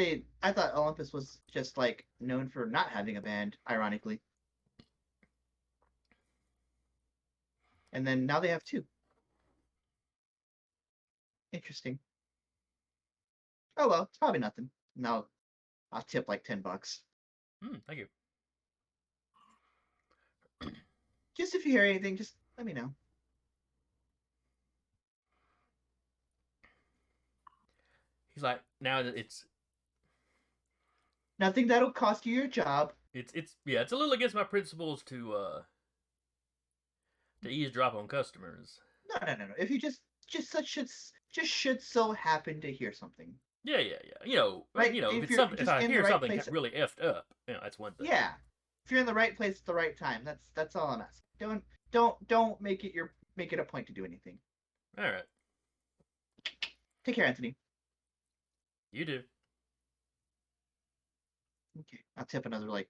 Olympus was just like known for not having a band, ironically. And then now they have two. Interesting. Oh well, it's probably nothing. No, I'll tip like $10. Thank you. Just if you hear anything, just let me know. He's like, now that it's Nothing that'll cost you your job. it's a little against my principles to eavesdrop on customers. No. If you just should so happen to hear something. Yeah. Right, If if it's you're something, if just I in the hear right something place- really effed up, that's one thing. Yeah, if you're in the right place at the right time, that's all I'm asking. Don't make it a point to do anything. All right. Take care, Anthony. You do. Okay, I'll tip another like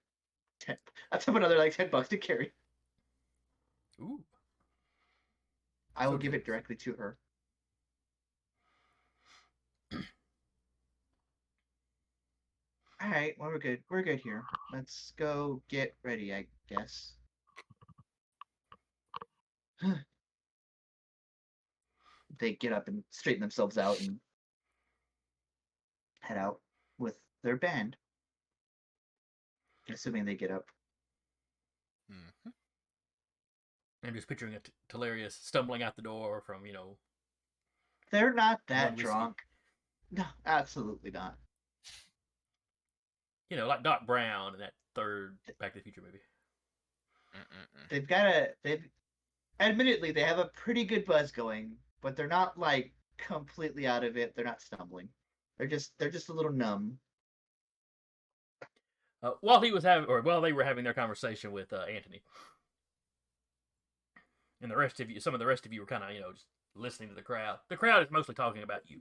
$10 to Carrie. Ooh. I will So give it generous. directly to her. All right, well, we're good. We're good here. Let's go get ready, I guess. They get up and straighten themselves out and head out with their band. Assuming they get up. Hmm. I'm just picturing a Telarius stumbling out the door from, They're not that one whiskey. drunk. No, absolutely not. Like Doc Brown in that third Back to the Future movie. They've admittedly they have a pretty good buzz going, but they're not like completely out of it. They're not stumbling. They're just a little numb. While they were having their conversation with Anthony, and some of the rest of you were kind of, just listening to the crowd. The crowd is mostly talking about you.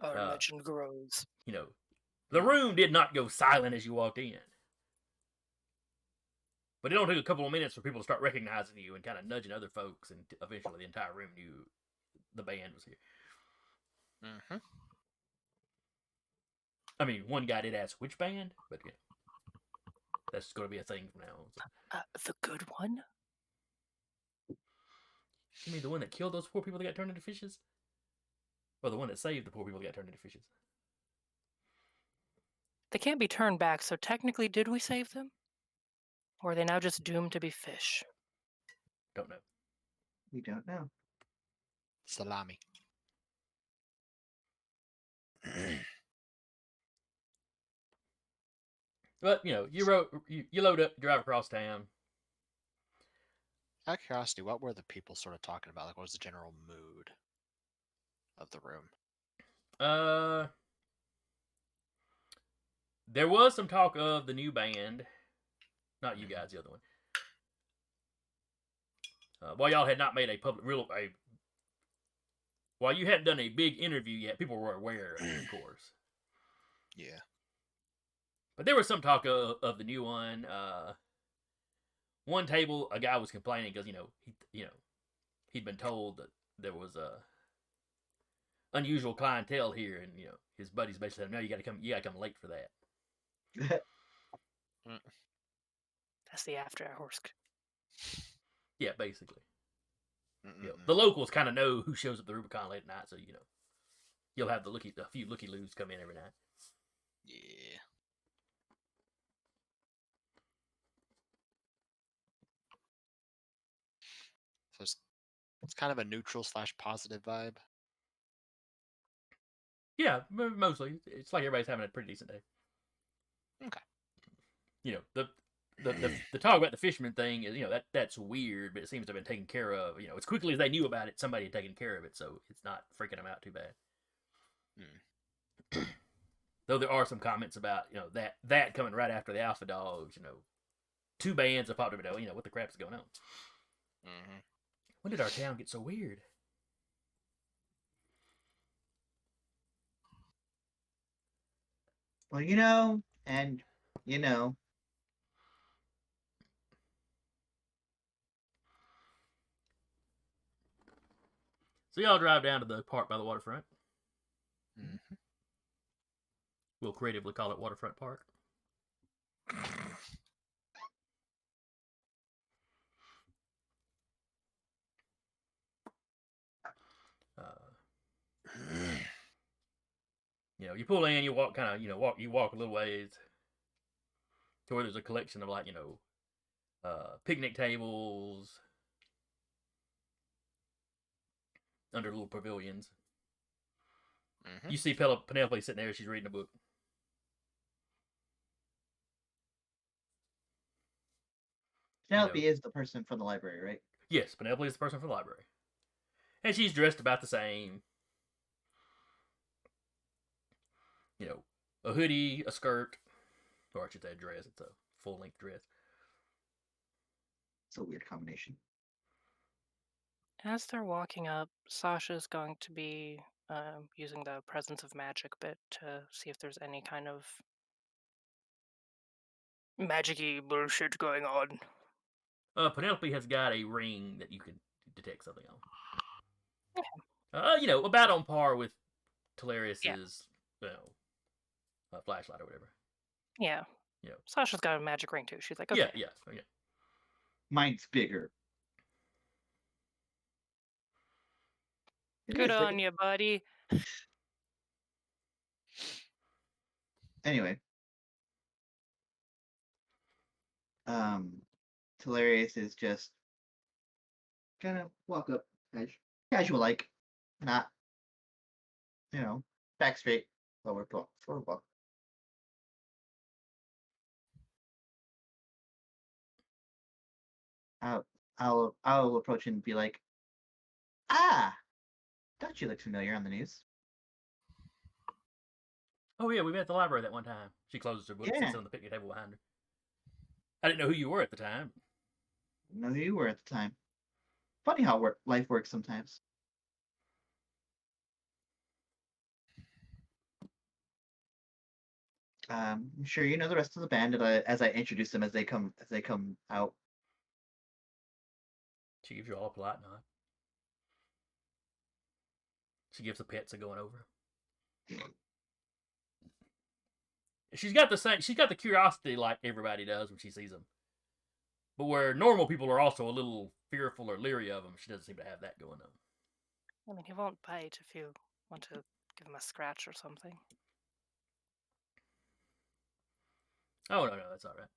Our legend grows. The room did not go silent as you walked in. But it only took a couple of minutes for people to start recognizing you and kind of nudging other folks, and eventually the entire room knew the band was here. Mm-hmm. I mean, one guy did ask which band, but that's going to be a thing from now on. So. The good one? You mean the one that killed those poor people that got turned into fishes? Or the one that saved the poor people that got turned into fishes? They can't be turned back, so technically did we save them? Or are they now just doomed to be fish? Don't know. We don't know. Salami. But, you load up, drive across town. Out of curiosity, what were the people sort of talking about? Like, what was the general mood of the room? There was some talk of the new band. Not you guys, the other one. While y'all had not made while you hadn't done a big interview yet, people were aware of it, of course. Yeah. But there was some talk of the new one. One table, a guy was complaining because he'd been told that there was a unusual clientele here, and his buddies basically said, "No, you got to come late for that." That's the after hours. Yeah, basically. The locals kind of know who shows up at the Rubicon late at night, so you'll have a few looky loos come in every night. Yeah. So it's kind of a neutral / positive vibe. Yeah, mostly. It's like everybody's having a pretty decent day. Okay. The talk about the fisherman thing is, that's weird, but it seems to have been taken care of. As quickly as they knew about it, somebody had taken care of it, so it's not freaking them out too bad. Though there are some comments about, that coming right after the Alpha Dogs, two bands have popped up, what the crap's going on? Mm-hmm. When did our town get so weird? Well, and So y'all drive down to the park by the waterfront. Mm-hmm. We'll creatively call it Waterfront Park. You pull in, you walk a little ways to where there's a collection of picnic tables under little pavilions. Mm-hmm. You see Penelope sitting there, she's reading a book. Penelope is the person from the library, right? Yes, Penelope is the person from the library. And she's dressed about the same. A hoodie, a skirt, or I should say a dress. It's a full-length dress. It's a weird combination. As they're walking up, Sasha's going to be using the presence of magic bit to see if there's any kind of magic-y bullshit going on. Penelope has got a ring that you can detect something on. About on par with Talarius's, flashlight or whatever. Yeah. Yeah. Sasha's got a magic ring too. She's like, Yeah, okay. yeah. Mine's bigger. It Good is, on you, buddy. Anyway. Talarius is just gonna walk up casual like, not, back straight, forward walk. I'll approach and be like, don't you look familiar on the news? Oh yeah, we met at the library that one time. She closes her book, Yeah. sits on the picnic table behind her. I didn't know who you were at the time. Know who you were at the time. Funny how life works sometimes. I'm sure you know the rest of the band as I introduce them as they come out. She gives you all a polite nod. She gives the pets a going over. She's got the curiosity like everybody does when she sees them. But where normal people are also a little fearful or leery of them, she doesn't seem to have that going on. I mean, he won't bite if you want to give him a scratch or something. Oh, no, that's all right.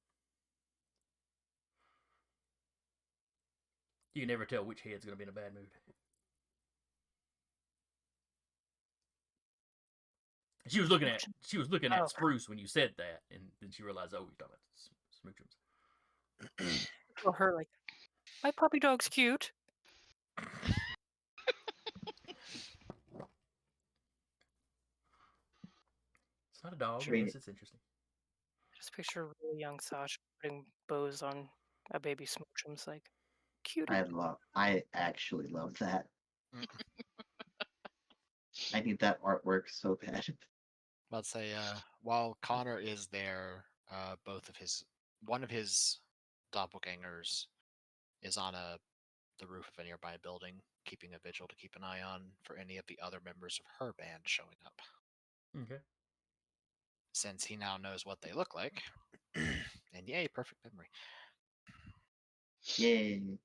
You can never tell which head's going to be in a bad mood. She was looking at Spruce when you said that, and then she realized, oh, you're talking about Smoochums. Or her, like, my puppy dog's cute. It's not a dog, Train yes, it. it's interesting. Just picture a really young Sasha putting bows on a baby Smoochums, like, cute. I actually love that. I need that artwork so bad. Let's say, while Connor is there, one of his doppelgangers is on the roof of a nearby building, keeping a vigil to keep an eye on for any of the other members of her band showing up. Okay. Since he now knows what they look like, and yay, perfect memory. Yay.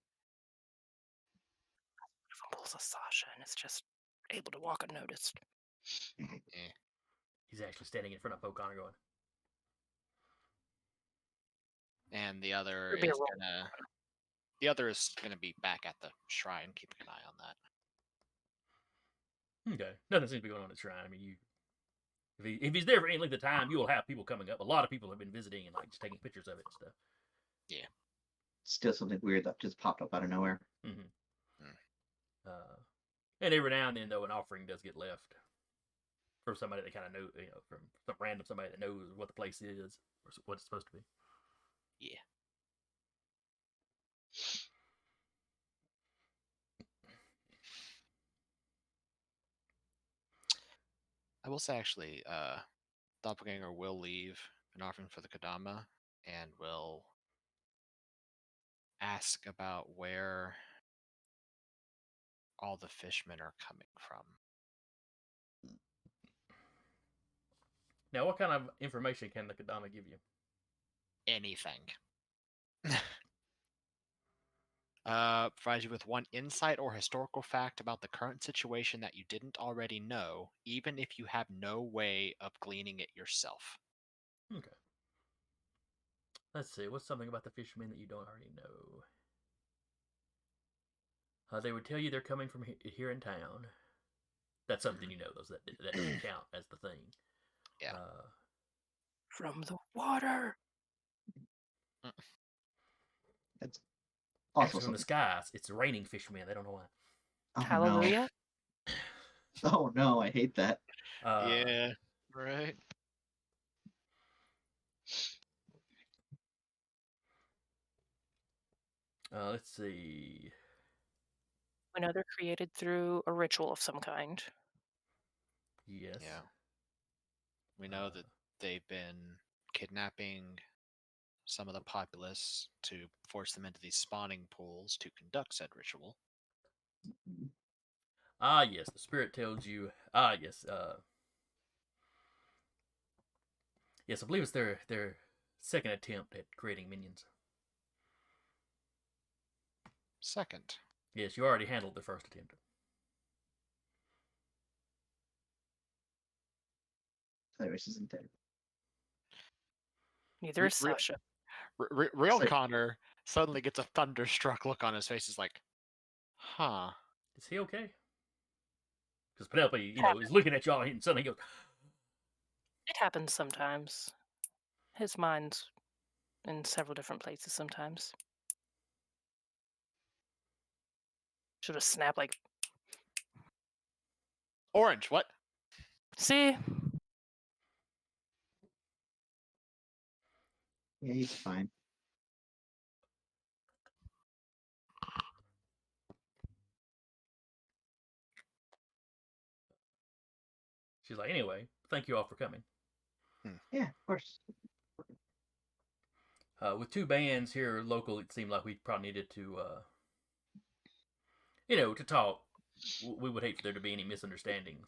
Pulls a Sasha and is just able to walk unnoticed. He's actually standing in front of O'Connor going. And the other It'd be a is roll. gonna be back at the shrine, keeping an eye on that. Okay. Nothing seems to be going on at the shrine. I mean, if he's there for any length of time, you will have people coming up. A lot of people have been visiting and like just taking pictures of it and stuff. Yeah. Still something weird that just popped up out of nowhere. Mm-hmm. And every now and then, though, an offering does get left from somebody that kind of knows, from some random somebody that knows what the place is or what it's supposed to be. Yeah. I will say, actually, Doppelganger will leave an offering for the Kadama and will ask about where all the fishmen are coming from. Now, what kind of information can the Kadama give you? Anything. Provide you with one insight or historical fact about the current situation that you didn't already know, even if you have no way of gleaning it yourself. Okay. Let's see. What's something about the fishermen that you don't already know? They would tell you they're coming from here in town. That's something you know, those that doesn't count as the thing. Yeah. From the water. That's also Actually, from the something. skies. It's raining fishermen. They don't know why. Oh, Hallelujah. No. Oh no, I hate that. Yeah. Right. Let's see. We know they're created through a ritual of some kind. Yes. Yeah. We know that they've been kidnapping some of the populace to force them into these spawning pools to conduct said ritual. Ah, yes, the spirit tells you. Ah, yes. Yes, I believe it's their second attempt at creating minions. Second. Yes, you already handled the first attempt. Cyrus isn't dead. Neither is Real, Sasha. real Like- Connor suddenly gets a thunderstruck look on his face. He's like, huh. Is he okay? Because Penelope, is looking at y'all and suddenly goes, It happens sometimes. His mind's in several different places sometimes. Should have snapped like, Orange, what? see? Yeah, he's fine. she's like, anyway, thank you all for coming. Yeah, of course. With two bands here local, it seemed like we probably needed to, to talk. We would hate for there to be any misunderstandings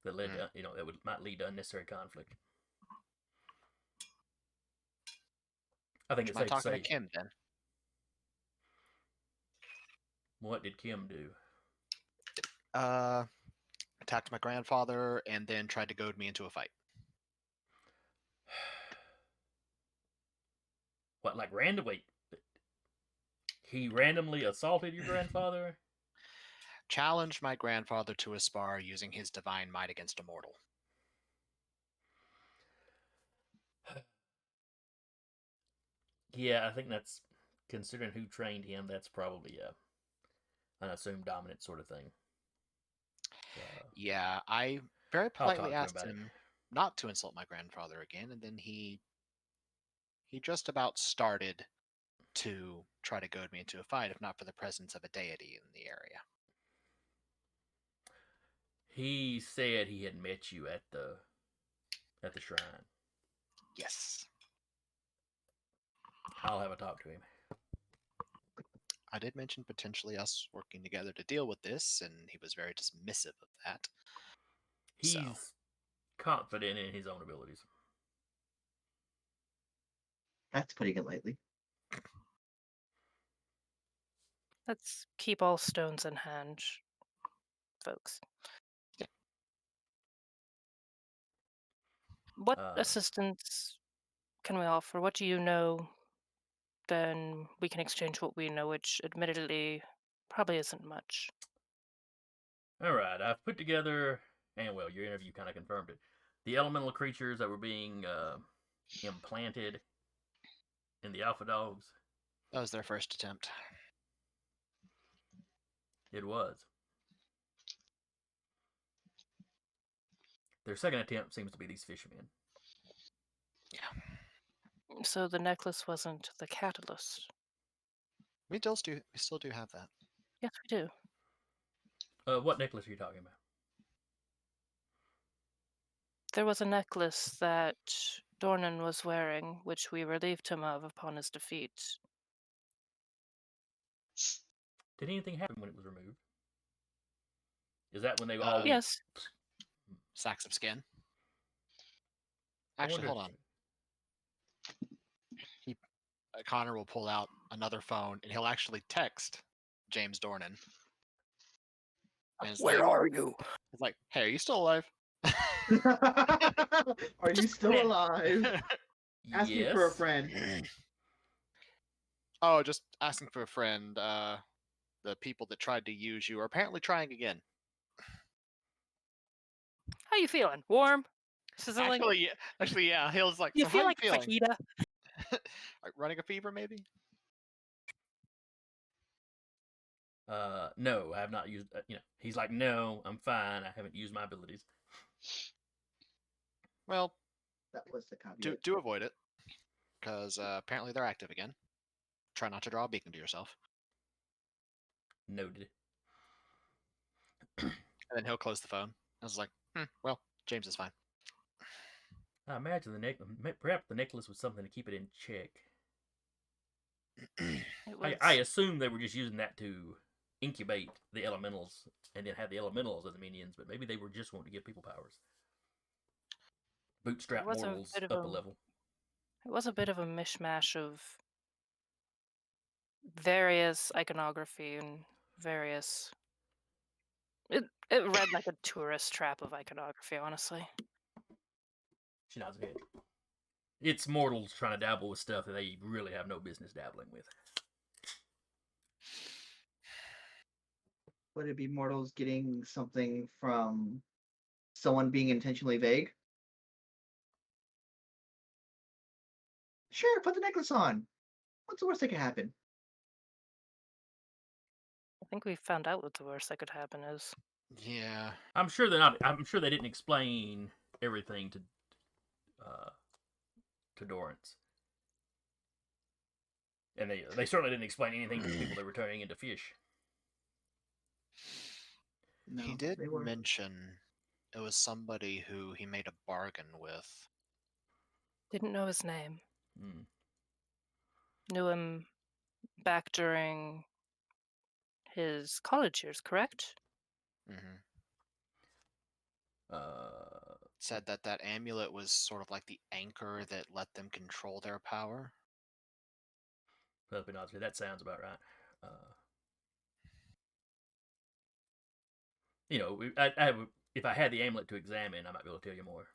that led to, might lead to unnecessary conflict. I think Would you it's mind safe to talking say. to Kim then? What did Kim do? Attacked my grandfather and then tried to goad me into a fight. What, like random? Wait, he randomly assaulted your grandfather? Challenged my grandfather to a spar using his divine might against a mortal. Yeah, I think that's, considering who trained him, that's probably an assumed dominant sort of thing. Yeah, I very I'll talk politely to him asked about him not to insult my grandfather again, and then he just about started to try to goad me into a fight, if not for the presence of a deity in the area. He said he had met you at the shrine. Yes. I'll have a talk to him. I did mention potentially us working together to deal with this, and he was very dismissive of that. He's So, confident in his own abilities. That's putting it lightly. Let's keep all stones in hand, folks. Yeah. What assistance can we offer? What do you know? Then we can exchange what we know, which admittedly probably isn't much. All right, I've put together, and well, your interview kind of confirmed it. The elemental creatures that were being implanted in the alpha dogs. that was their first attempt. It was. Their second attempt seems to be these fishermen. Yeah. So the necklace wasn't the catalyst. We still do have that. Yes, we do. What necklace are you talking about? There was a necklace that Dornan was wearing, which we relieved him of upon his defeat. Did anything happen when it was removed? Is that when they all? Yes. Sacks of skin. I Actually, wonder hold if- on. Connor will pull out another phone and he'll actually text James Dornan. Where are you? He's like, "Hey, are you still alive?" Are you still alive? Asking yes. for a friend. Oh, just asking for a friend. The people that tried to use you are apparently trying again. How you feeling? Warm? Sizzling? Actually, yeah. He was like, You "So how feel you like feeling? fajita? Like running a fever, maybe?" No, I have not used. He's like, no, I'm fine. I haven't used my abilities. Well, That was the caveat. do avoid it, because apparently they're active again. Try not to draw a beacon to yourself, Noted. and then he'll close the phone. I was like, well, James is fine. I imagine the necklace. Perhaps the necklace was something to keep it in check. It was. I assume they were just using that to incubate the elementals and then have the elementals as the minions, but maybe they were just wanting to give people powers. Bootstrap It was a mortals bit of up a a. level. It was a bit of a mishmash of various iconography and various. It read like a tourist trap of iconography, honestly. She nods her head. It's mortals trying to dabble with stuff that they really have no business dabbling with. Would it be mortals getting something from someone being intentionally vague? Sure, put the necklace on. What's the worst that could happen? I think we found out what the worst that could happen is. Yeah. I'm sure they're not. I'm sure they didn't explain everything to Dorrance, and they certainly didn't explain anything to the people they were turning into fish. No, He did they were. mention it was somebody who he made a bargain with. Didn't know his name. Hmm. Knew him back during his college years, correct? Hmm. Uh, Said that that amulet was sort of like the anchor that let them control their power. Penelope nods. That sounds about right. If I had the amulet to examine, I might be able to tell you more.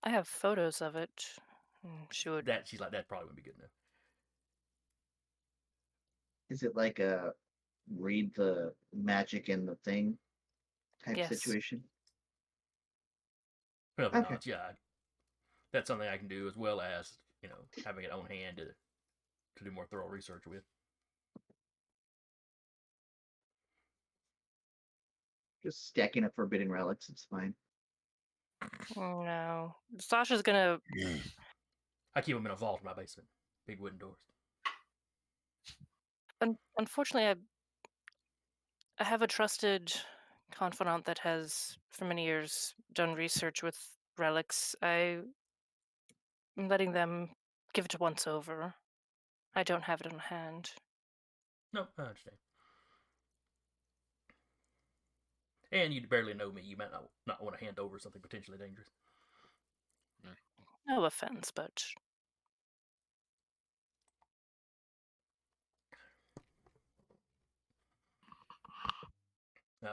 I have photos of it. She would. She's like that probably wouldn't be good enough. Is it like a read the magic in the thing type Yes. situation? Penelope Okay. nods. Yeah, that's something I can do as well as having it on hand to do more thorough research with. Just stacking up forbidden relics, it's fine. No. Sasha's gonna. I keep them in a vault in my basement. Big wooden doors. Unfortunately, I have a trusted confidant that has, for many years, done research with relics. I'm letting them give it once over. I don't have it on hand. No, I understand. And you barely know me. You might not want to hand over something potentially dangerous. No offense, but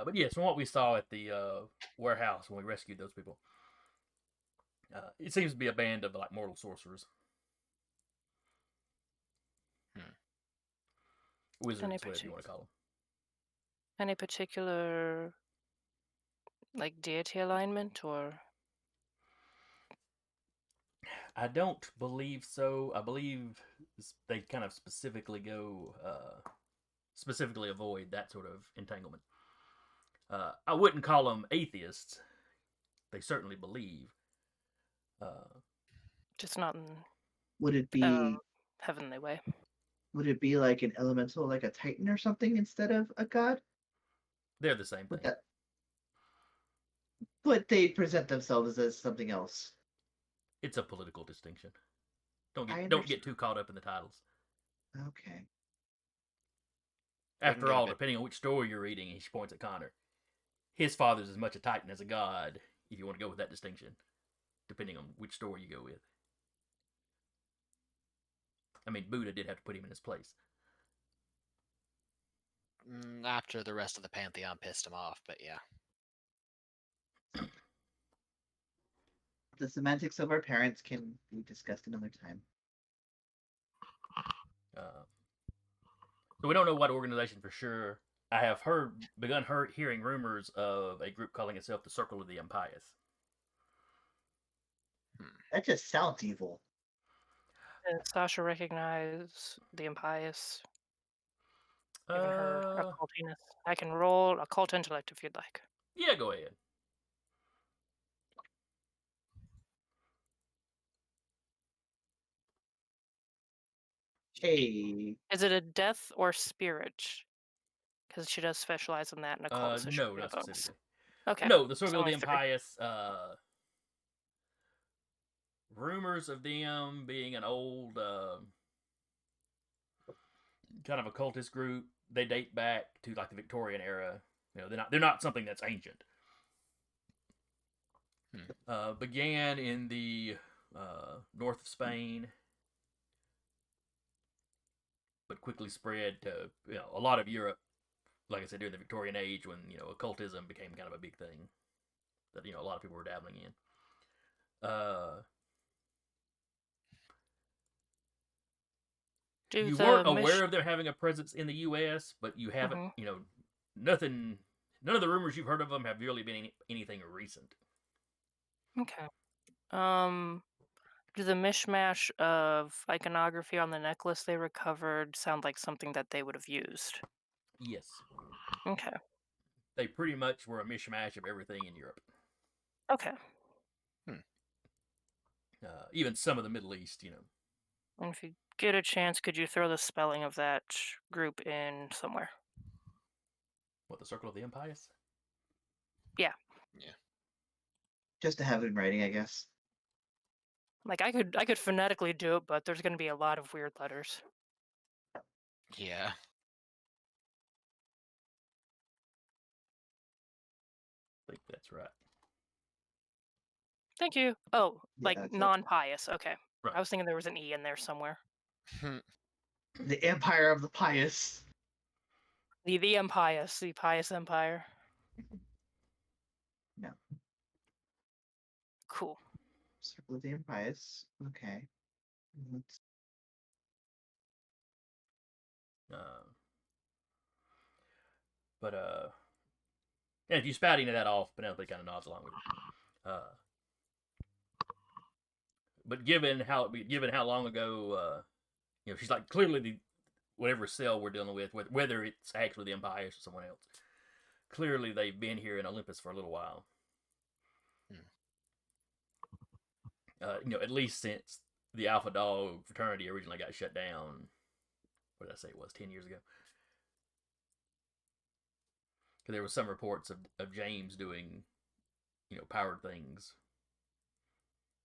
But yes, from what we saw at the warehouse when we rescued those people, it seems to be a band of like mortal sorcerers, wizards, whatever you want to call them. any particular like deity alignment or I don't believe so. I believe they kind of specifically specifically avoid that sort of entanglement. I wouldn't call them atheists. They certainly believe. just not in Would it be heavenly way. would it be like an elemental, like a titan or something, instead of a god? They're the same thing. But they present themselves as something else. It's a political distinction. Don't I get too caught up in the titles. Okay. After all, depending on which story you're reading, he points at Connor. His father's as much a titan as a god, if you want to go with that distinction, depending on which story you go with. I mean, Buddha did have to put him in his place. After the rest of the pantheon pissed him off, but yeah. The semantics of our parents can be discussed another time. So we don't know what organization for sure. I have begun hearing rumors of a group calling itself the Circle of the Impious. That just sounds evil. Does Sasha recognize the impious? Given her occultiness. I can roll occult intellect if you'd like. Yeah, go ahead. Hey. Is it a death or spirit? Because she does specialize in that in occult. So No, not specifically. Okay. No, the Circle of the Impious rumors of them being an old kind of occultist group. They date back to like the Victorian era. You know, they're not something that's ancient. Began in the north of Spain, but quickly spread to a lot of Europe. Like I said, during the Victorian age, when occultism became kind of a big thing that a lot of people were dabbling in. Do You the weren't aware of them having a presence in the U.S., but you haven't, nothing. None of the rumors you've heard of them have really been anything recent. Okay. Do the mishmash of iconography on the necklace they recovered sound like something that they would have used? Yes, Okay. they pretty much were a mishmash of everything in Europe. Okay. Even some of the Middle East, And if you get a chance, could you throw the spelling of that group in somewhere? What, the Circle of the Empires? Yeah. Just to have it in writing, I guess. Like I could phonetically do it, but there's going to be a lot of weird letters. Yeah. I think that's right. Thank you. Oh, Yeah, like that's it. non-pious. Okay. Right. I was thinking there was an E in there somewhere. The Empire of the Pious. The impious, the pious empire. No. Cool. Circle of the Impious. Okay. Let's... But yeah, if you spout any of that off, Penelope kind of nods along with it. But given how long ago, she's like clearly whatever cell we're dealing with, whether it's actually the Empire or someone else, clearly they've been here in Olympus for a little while. At least since the Alpha Dog fraternity originally got shut down. What did I say it was 10 years ago? Because there was some reports of James doing, powered things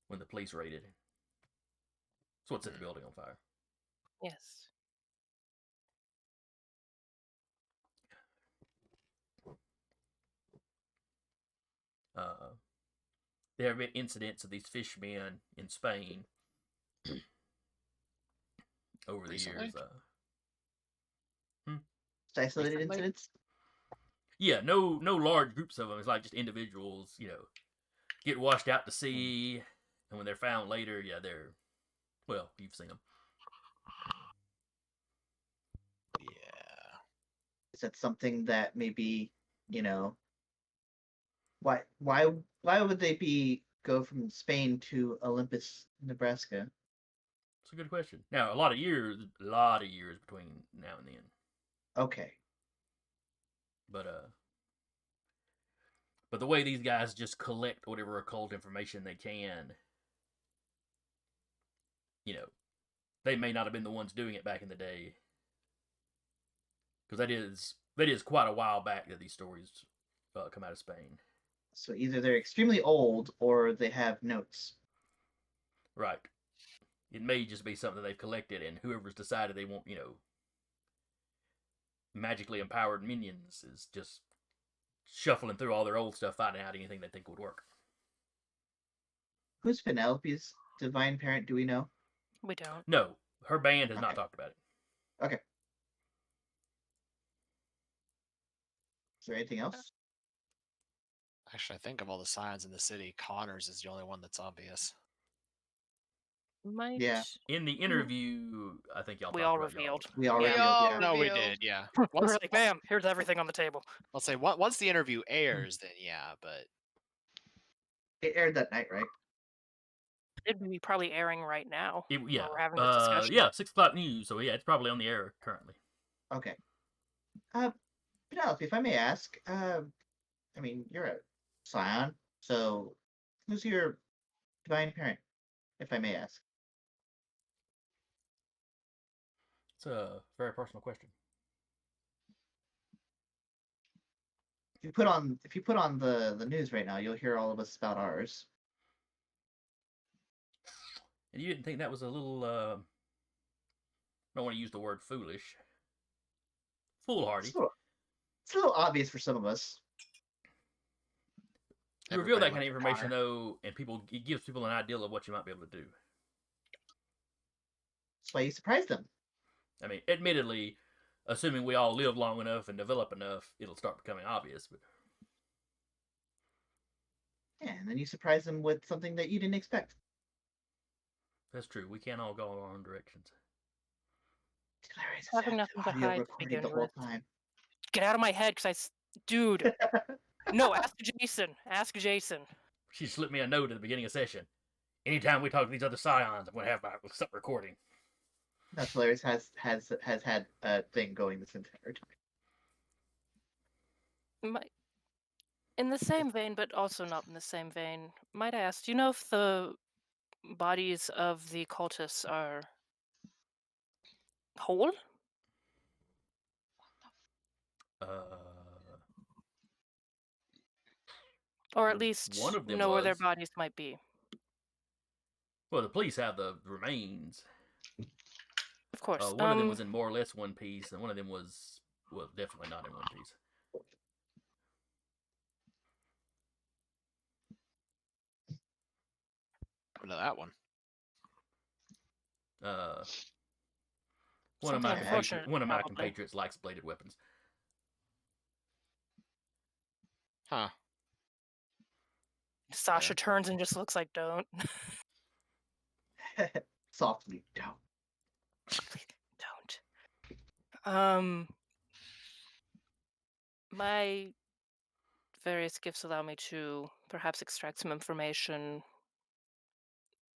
when the police raided. That's what set the building on fire. Yes. There have been incidents of these fishmen in Spain over Recently? the years. Isolated Recently? incidents? Yeah, no large groups of them. It's like just individuals, get washed out to sea, and when they're found later, you've seen them. Yeah. Is that something that maybe, why would they go from Spain to Olympus, Nebraska? It's a good question. Now, a lot of years between now and then. Okay. But the way these guys just collect whatever occult information they can, they may not have been the ones doing it back in the day, because that is quite a while back that these stories come out of Spain. So either they're extremely old or they have notes. Right. It may just be something they've collected, and whoever's decided they want, magically empowered minions is just shuffling through all their old stuff, finding out anything they think would work. Who's Penelope's divine parent? Do we know? We don't. No, her band has not Okay. talked about it. Okay. Is there anything else? Actually, I think of all the signs in the city, Connor's is the only one that's obvious. Might. Yeah. In the interview, I think y'all We talked all about revealed. We all Yeah. revealed, all yeah. No, we revealed. did, yeah. We're like, bam, here's everything on the table. I'll say once the interview airs, then yeah, but It aired that night, right? It'd be probably airing right now. Yeah, while we're having this discussion. yeah, 6 o'clock news. So yeah, it's probably on the air currently. Okay. Penelope, if I may ask, you're a Scion, so who's your divine parent, if I may ask? It's a very personal question. If you put on the news right now, you'll hear all of us about ours. And you didn't think that was a little, I don't want to use the word foolish, foolhardy. It's a little obvious for some of us. You reveal that Everybody kind of wants the information, car. though, and it gives people an idea of what you might be able to do. That's why you surprise them. I mean, admittedly, assuming we all live long enough and develop enough, it'll start becoming obvious. But Yeah, and then you surprise them with something that you didn't expect. that's true. We can't all go our own directions. Hilarious. Having Had nothing the to audio hide to recording begin the whole with. time. Get out of my head, dude. No, ask Jason. Ask Jason. She slipped me a note at the beginning of session. Anytime we talk to these other Scions, I'm going to have my stuff recording. That's hilarious. Has had a thing going this entire time. In the same vein, but also not in the same vein, might I ask, do you know if the bodies of the cultists are whole? Or at least one of them know where their was. bodies might be? Well, the police have the remains. Of course. One of them was in more or less one piece, and one of them was, well, definitely not in one piece. I know that one. One of Something my unfortunate, probably. compatriots likes bladed weapons. Huh. Sasha turns and just looks like, don't. Softly, don't. Don't. My various gifts allow me to perhaps extract some information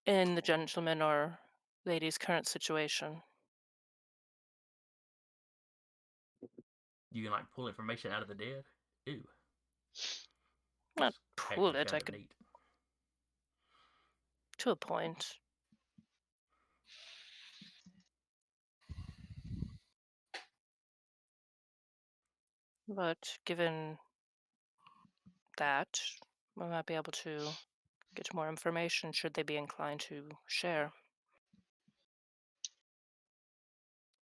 in the gentleman or lady's current situation. You can like pull information out of the dead. Ew. Not pull Actually it, kind I of could, neat. to a point. But given that, we might be able to get more information should they be inclined to share.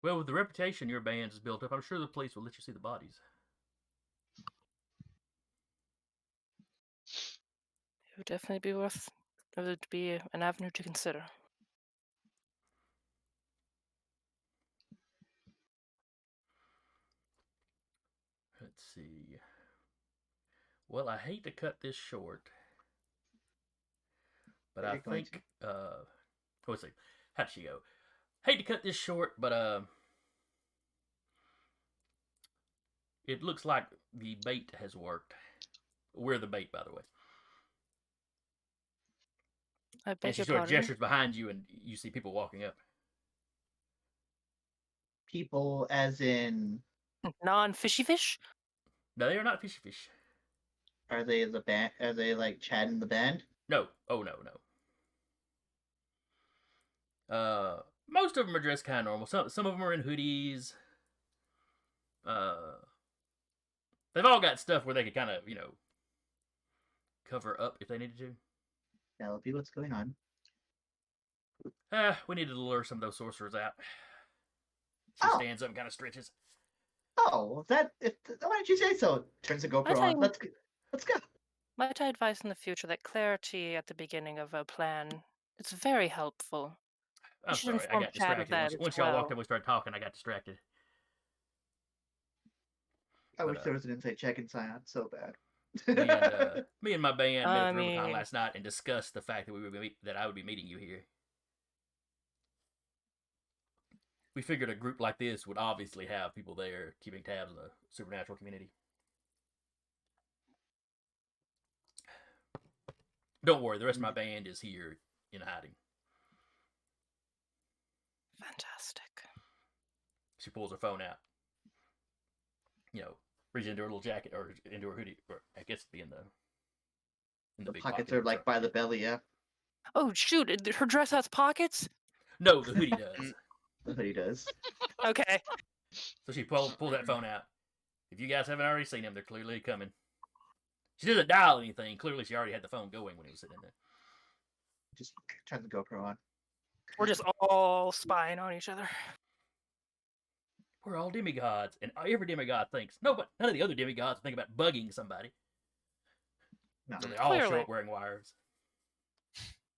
Well, with the reputation your band has built up, I'm sure the police will let you see the bodies. It would definitely be it would be an avenue to consider. Let's see. Well, I hate to cut this short, but I think let's see. How'd she go? Hate to cut this short, but it looks like the bait has worked. We're the bait, by the way. I And beg she your sort of pardon? gestures behind you, and you see people walking up. People, as in, Non-fishy fish? No, they are not fishy fish. are they the band? Are they like Chad in the band? No. Oh, no, no. Most of them are dressed kind of normal. Some of them are in hoodies. They've all got stuff where they could kind of, cover up if they needed to. That'll be what's going on. We needed to lure some of those sorcerers out. She stands up and kind of stretches. Oh, why didn't you say so? Turns the GoPro on. Let's go. Might I advise in the future that clarity at the beginning of a plan is very helpful. I'm should sorry, I inform got Chad of distracted. that Once as y'all walked well. in, we started talking. I got distracted. I wish there was an insight check in Scion so bad. Me and my band met at the Rubicon mean- last night and discussed the fact that I would be meeting you here. We figured a group like this would obviously have people there keeping tabs on the supernatural community. Don't worry, the rest of my band is here in hiding. Fantastic. She pulls her phone out. Reaches into her little jacket or into her hoodie, or I guess it'd be in the big pockets pocket. are like by the belly, yeah. Oh shoot! Her dress has pockets. No, the hoodie does. The hoodie does. Okay. So she pulled that phone out. If you guys haven't already seen him, they're clearly coming. She doesn't dial anything. Clearly, she already had the phone going when he was sitting in there. Just turn the GoPro on. We're just all spying on each other. We're all demigods, and every demigod thinks. No, but none of the other demigods think about bugging somebody. No. So they all show Clearly. up wearing wires.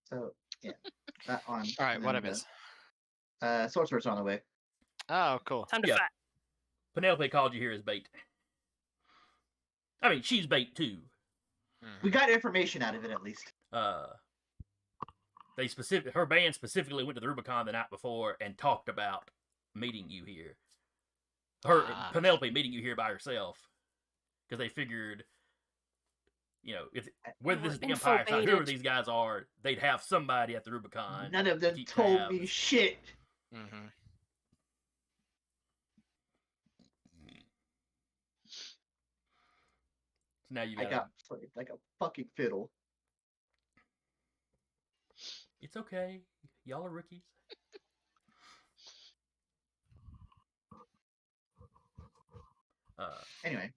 So yeah, that on. All right, and what then I miss? Sorcerer's on the way. Oh, cool. Time to Yeah. fight. Penelope called you here as bait. I mean, she's bait too. We got information out of it at least. Her band specifically went to the Rubicon the night before and talked about meeting you here. Penelope meeting you here by herself because they figured, if whether this is the Empire side, whoever Infobated. these guys are, they'd have somebody at the Rubicon. None of to them keep told me tabs. shit. Mm-hmm. So now you I got played like a fucking fiddle. It's okay. Y'all are rookies. Anyway,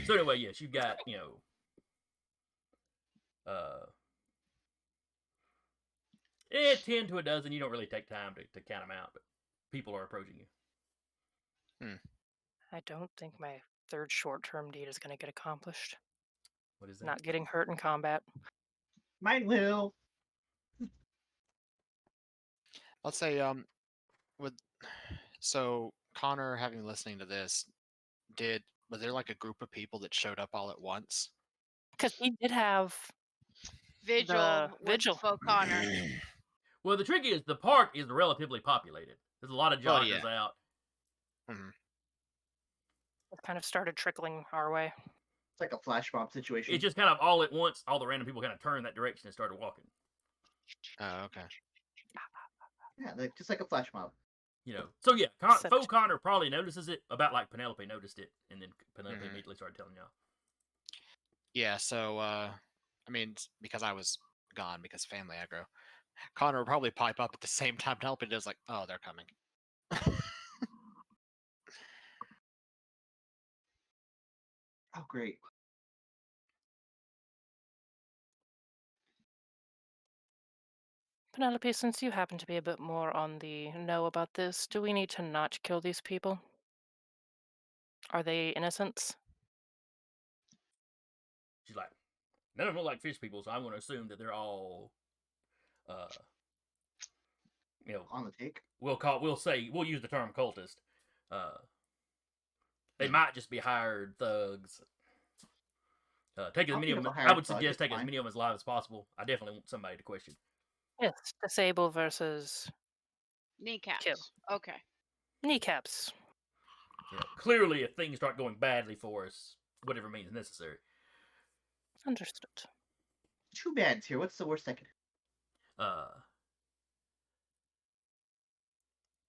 So anyway, yes, you've got 10 to a dozen. You don't really take time to count them out, but people are approaching you. I don't think my third short-term deed is going to get accomplished. What is that? Not getting hurt in combat. mine will. Let's say so Connor, having listening to this, was there like a group of people that showed up all at once? Because he did have Vigil with Vigil. Folk Connor. Well, the trick is the park is relatively populated. There's a lot of Oh, joggers yeah. out. it kind of started trickling our way. It's like a flash mob situation. It just kind of all at once, all the random people kind of turned that direction and started walking. Oh, okay. Yeah, just like a flash mob. So yeah, Except- Faux Connor probably notices it about like Penelope noticed it, and then Penelope Mhm. immediately started telling y'all. Yeah, so I mean, because I was gone because family aggro, Connor would probably pipe up at the same time Penelope does, like, oh, they're coming. Oh, great. Penelope, since you happen to be a bit more on the know about this, do we need to not kill these people? Are they innocents? She's like, none of them look like fish people, so I'm going to assume that they're all, On the take. we'll use the term cultist. They might just be hired thugs. Take as I'll many of give them. them a I hired would thug, suggest it's take as fine. many of them as live as possible. I definitely want somebody to question. Yes, disable versus Kneecaps. Okay. kneecaps. Clearly, if things start going badly for us, whatever means necessary. Understood. Two bands here. What's the worst I could?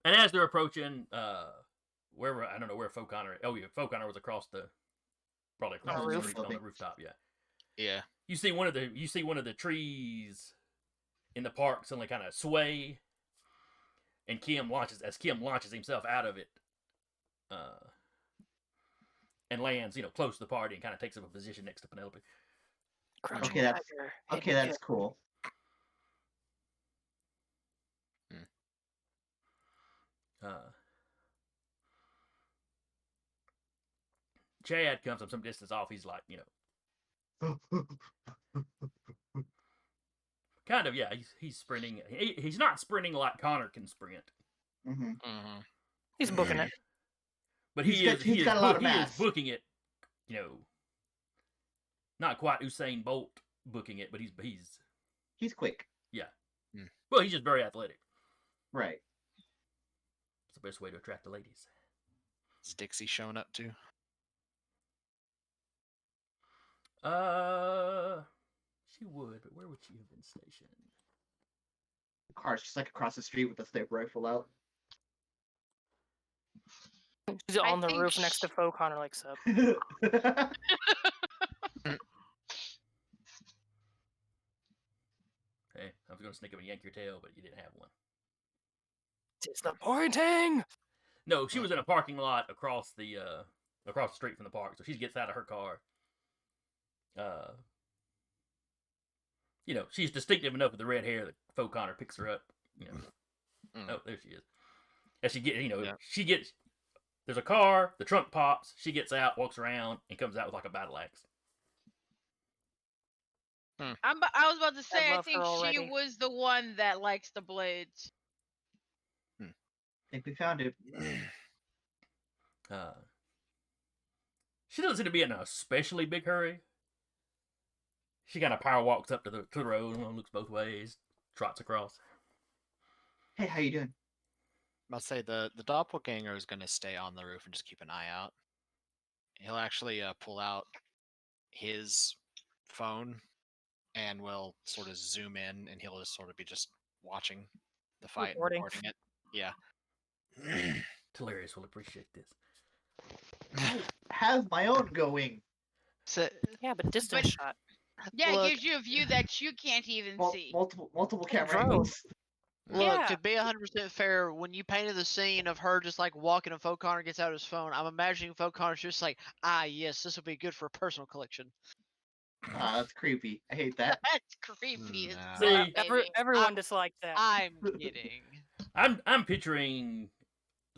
And as they're approaching, wherever, I don't know where Faux Connor. Oh yeah, Faux Connor was probably across The the roof. street on the rooftop. Yeah. Yeah. You see one of the trees in the park suddenly kind of sway, and Kim launches himself out of it, and lands close to the party and kind of takes up a position next to Penelope. Crouching Okay, that's- tiger, Okay, hidden that's kill. cool. Chad comes from some distance off. He's like, kind of, yeah. He's sprinting. He's not sprinting like Connor can sprint, Mm-hmm. Mm-hmm. He's booking it. but He's got a lot of he is mass. booking it. Not quite Usain Bolt booking it, but he's He's quick. well, he's just very athletic. Right. It's the best way to attract the ladies. Is Dixie showing up too? She would, but where would she have been stationed? The car's just like across the street with the sniper rifle out. He's I on the think roof next to Faux Connor, like sup. Hey, I was going to sneak up and yank your tail, but you didn't have one. Disappointing. No, she was in a parking lot across the street from the park, so she gets out of her car. She's distinctive enough with the red hair that Faux Connor picks her up. Oh, there she is. As she get, Yeah. she gets. There's a car. The trunk pops. She gets out, walks around, and comes out with like a battle axe. I was about to say, I love her think she already. was the one that likes the blades. I think we found it. She doesn't seem to be in a especially big hurry. She kind of power walks up to the road, looks both ways, trots across. Hey, how you doing? I'll say the doppelganger is going to stay on the roof and just keep an eye out. He'll actually pull out his phone and will sort of zoom in, and he'll just sort of be just watching the fight Recording. and recording it. Yeah. Hilarious will appreciate this. I have my own going. So, Yeah, but distance shot. Yeah, Look- it gives you a view that you can't even see. Multiple Hey, camera drone. angles. look, Yeah. to be 100% fair, when you painted the scene of her just like walking and Folk Connor gets out his phone, I'm imagining Folk Connor's just like, yes, this will be good for a personal collection. That's creepy. I hate that. That's creepy as Nah. fuck, See, baby. Everyone disliked that. I'm kidding. I'm picturing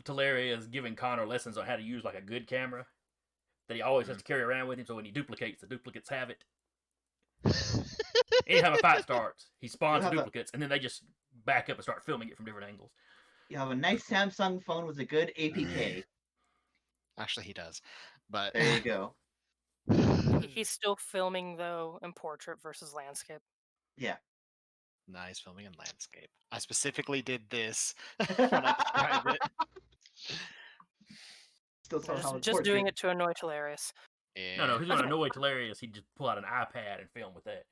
Talaria as giving Connor lessons on how to use like a good camera that he always has to carry around with him, so when he duplicates, the duplicates have it. Anytime a fight starts, he spawns have a- duplicates, and then they just back up and start filming it from different angles. You have a nice Samsung phone with a good APK. Actually, he does. But There you go. He's still filming though in portrait versus landscape. Yeah. nice filming in landscape. I specifically did this when I described it. Still somehow Just doing it to annoy Hilarious. No, Yeah. he's gonna annoy Talarius. He'd just pull out an iPad and film with that.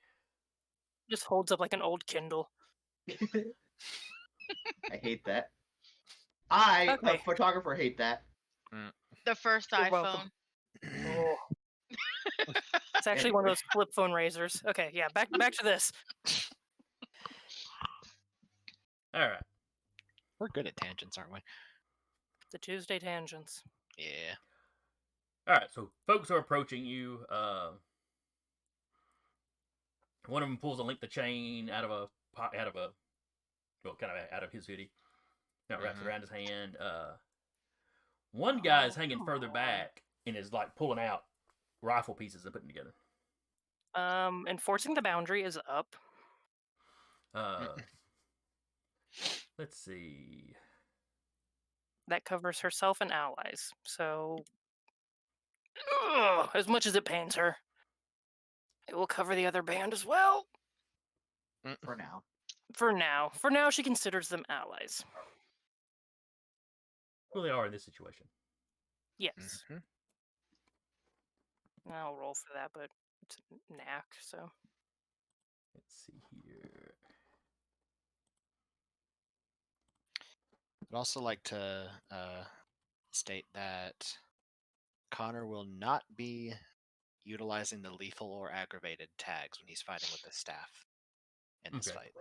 Just holds up like an old Kindle. I hate that. I, a Okay. photographer, hate that. The first You're iPhone. welcome. Oh. It's actually one of those flip phone razors. Okay, yeah, back to this. All right. We're good at tangents, aren't we? The Tuesday tangents. Yeah. All right. So folks are approaching you. One of them pulls a link the chain out of his hoodie. Now wraps it around his hand. One guy's hanging come further on. back and is like pulling out rifle pieces and putting together. Enforcing the boundary is up. Let's see. That covers herself and allies. So, as much as it pains her, it will cover the other band as well. For now. For now, she considers them allies. Well, they are in this situation. Yes, Mhm. I'll roll for that, but it's a knack. So, Let's see here. I'd also like to state that Connor will not be utilizing the lethal or aggravated tags when he's fighting with the staff in this Okay. fight.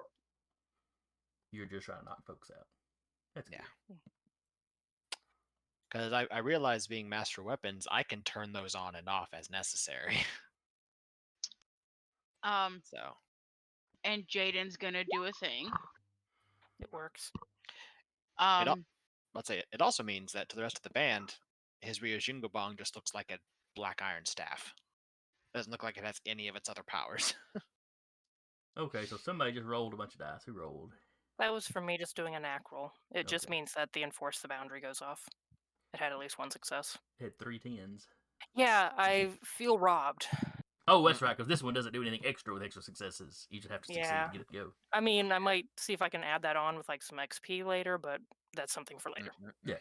You're just trying to knock folks out. That's Yeah. good. Because I realize being master weapons, I can turn those on and off as necessary. So And Jaden's gonna do a thing. it works. let's say it also means that to the rest of the band, his Ryojingo Bong just looks like a black iron staff. Doesn't look like it has any of its other powers. Okay, so somebody just rolled a bunch of dice. Who rolled? That was from me just doing a knack roll. It just Okay. means that the enforce the boundary goes off. It had at least one success. Hit 3 10s. Yeah, I feel robbed. Oh, that's right, because this one doesn't do anything extra with extra successes. You just have to succeed Yeah. to get it to go. I mean, I might see if I can add that on with like some XP later, but that's something for later. Yeah.